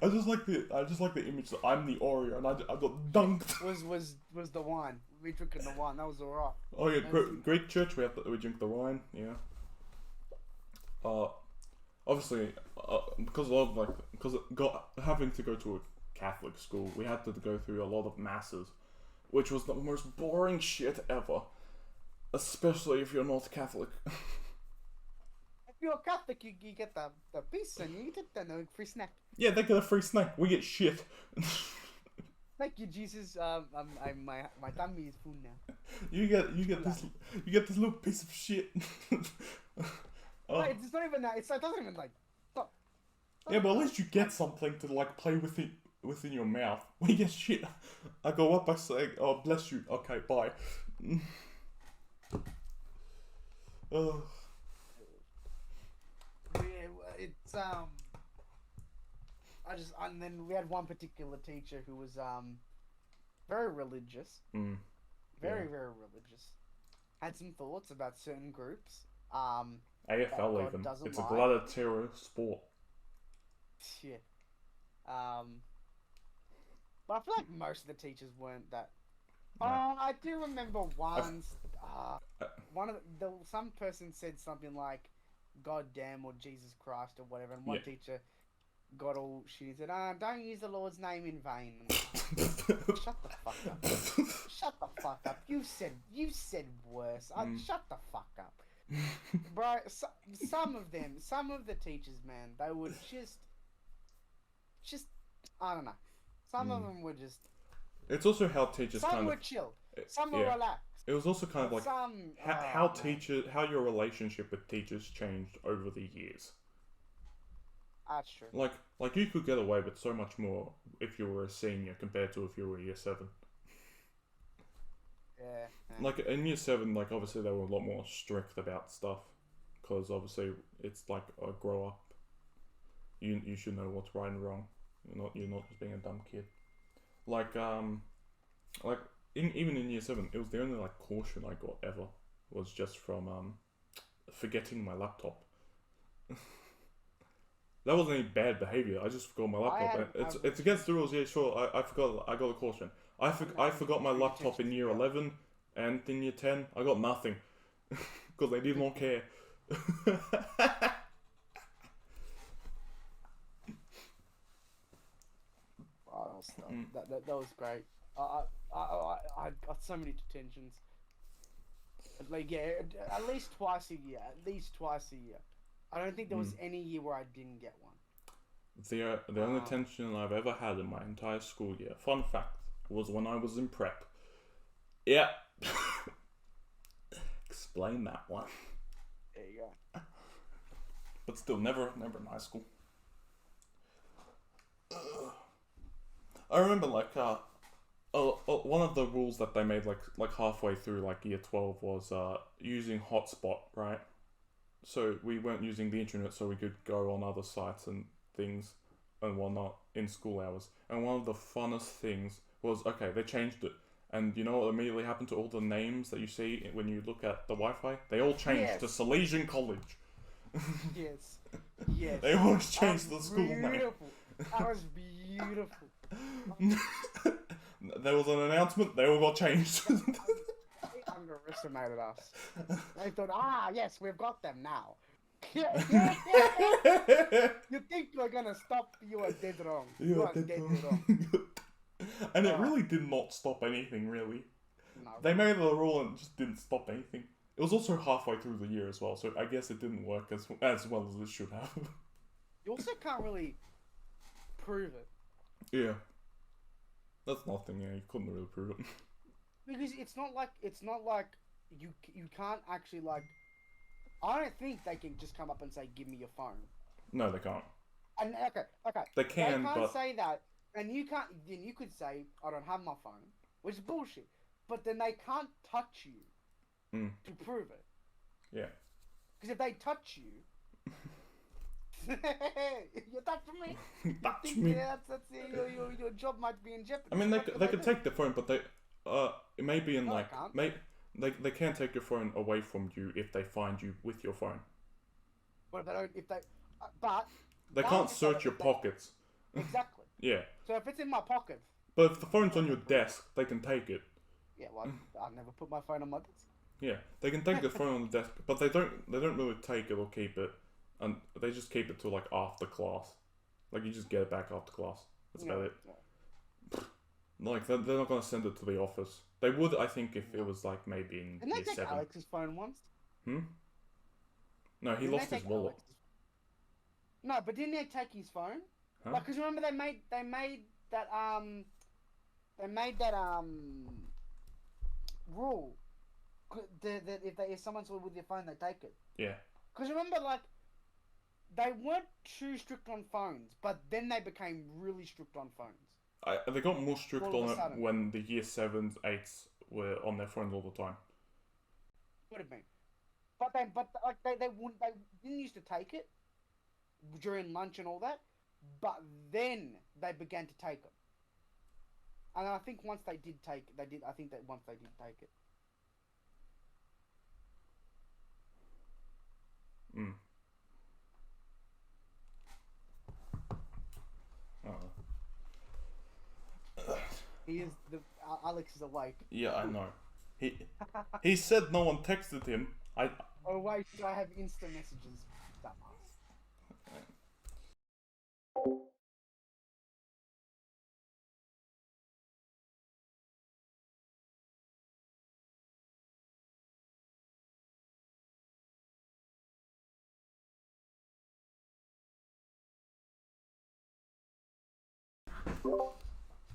I just like the image that I'm the Oreo and I got dunked. Was the wine? We drinking the wine. That was alright. Oh yeah, Greek church. We drink the wine. Yeah. Obviously, because having to go to a Catholic school, we had to go through a lot of masses, which was the most boring shit ever. Especially if you're not Catholic. If you're Catholic, you get the piece and you get the free snack. Yeah, they get a free snack. We get shit. Thank you, Jesus. My tummy is full now. You get this little piece of shit. Wait, it's not even that. It doesn't even like. Stop. Yeah, but at least you get something to like play within your mouth. We get shit. I go up by saying, "Oh, bless you." Okay, bye. Yeah, it's and then we had one particular teacher who was very religious. Very religious. Had some thoughts about certain groups. AFL even. It's a gladiatorial sport. Yeah. But I feel like most of the teachers weren't that. No. I do remember once. Some person said something like, "God damn" or "Jesus Christ" or whatever, and one teacher got all shitty and said, "Don't use the Lord's name in vain." Shut the fuck up. Shut the fuck up. You said worse. Shut the fuck up. Bro, some of the teachers, man, they would just I don't know. Some of them were just. It's also how teachers some were chill. Some were relaxed. It was also kind of like how your relationship with teachers changed over the years. That's true. Like you could get away with so much more if you were a senior compared to if you were year 7. Yeah. Like in year 7, like obviously they were a lot more strict about stuff, because obviously it's like a grow up. You should know what's right and wrong. You're not just being a dumb kid. Even in year 7, it was the only like caution I got ever was just from forgetting my laptop. That wasn't any bad behavior. I just forgot my laptop. It's against the rules. Yeah, sure. I forgot. I got a caution. I forgot my laptop in year 11, and in year 10 I got nothing because they did not care. That was great. I got so many detentions. Like at least twice a year. I don't think there was any year where I didn't get one. The only tension I've ever had in my entire school year, fun fact, was when I was in prep. Yeah. Explain that one. There you go. But still, never in high school. I remember one of the rules that they made like halfway through like year 12 was using hotspot, right? So we weren't using the internet, so we could go on other sites and things and whatnot in school hours. And one of the funnest things was, okay, they changed it. And you know what immediately happened to all the names that you see when you look at the Wi-Fi? They all changed to Salesian College. Yes. Yes. They always changed the school name. Beautiful. That was beautiful. There was an announcement, they all got changed. They underestimated us. They thought, yes, we've got them now. You think you're gonna stop? You are dead wrong. You are dead wrong. And it really did not stop anything, really. No. They made the rule and it just didn't stop anything. It was also halfway through the year as well, so I guess it didn't work as well as it should have. You also can't really prove it. Yeah. That's nothing, yeah, you couldn't really prove it. Because it's not like you can't actually like. I don't think they can just come up and say, "Give me your phone." No, they can't. And okay. They can, they can't but say that, and you can't. Then you could say, "I don't have my phone," which is bullshit. But then they can't touch you to prove it. Yeah. Because if they touch you, you touch me. Touch me. Yeah, that's your job might be in jeopardy. I mean, they could take the phone, but they it may be in No, like they can't take your phone away from you if they find you with your phone. But if they don't, but they can't search your pockets. Exactly. Yeah. So if it's in my pocket. But if the phone's on your desk, they can take it. Yeah, well, I've never put my phone on my desk. Yeah, they can take the phone on the desk, but they don't really take it or keep it, and they just keep it till like after class. Like you just get it back after class. That's about it. Yeah. Like they're not gonna send it to the office. They would, I think, if it was like maybe in Didn't year they take 7. Alex's phone once? No, he lost his wallet. No, but didn't they take his phone? Huh? Like, cause remember they made that rule that if someone's with your phone, they take it. Yeah. Cause remember, like, they weren't too strict on phones, but then they became really strict on phones. They got more strict All on of a it sudden. when the year 7s, 8s were on their phones all the time. Would have been, but they didn't used to take it during lunch and all that, but then they began to take it. And I think once they did take it, once they did take it. He is Alex is awake. Yeah, I know. He said no one texted him. Oh wait, I have instant messages. Dumbass.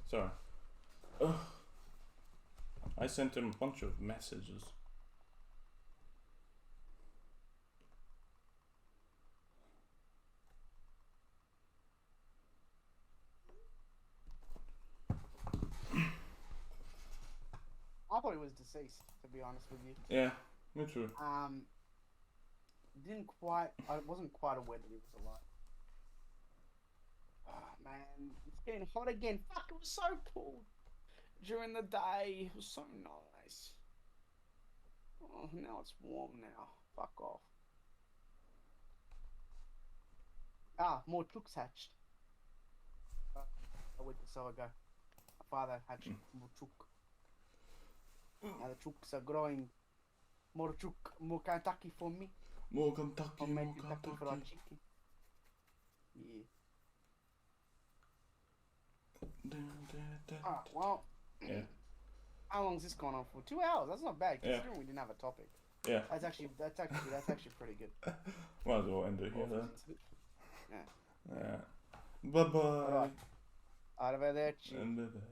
Sorry. I sent him a bunch of messages. I thought he was deceased, to be honest with you. Yeah, me too. I wasn't quite aware that he was alive. Oh, man, it's getting hot again. Fuck, it was so cool during the day. It was so nice. Oh, now it's warm now. Fuck off. More chooks hatched. A week or so ago. My father hatched more chook. Now the chooks are growing. More chook, more Kentucky for me. More Kentucky, Or more maybe Kentucky fried Kentucky. chicken. Yeah. Well. Yeah. How long's this gone on for? 2 hours. That's not bad considering we didn't have a topic. Yeah. That's actually pretty good. Might as well end it here then. Yeah. Yeah. Bye bye. Alright. Arrivederci. And bye bye.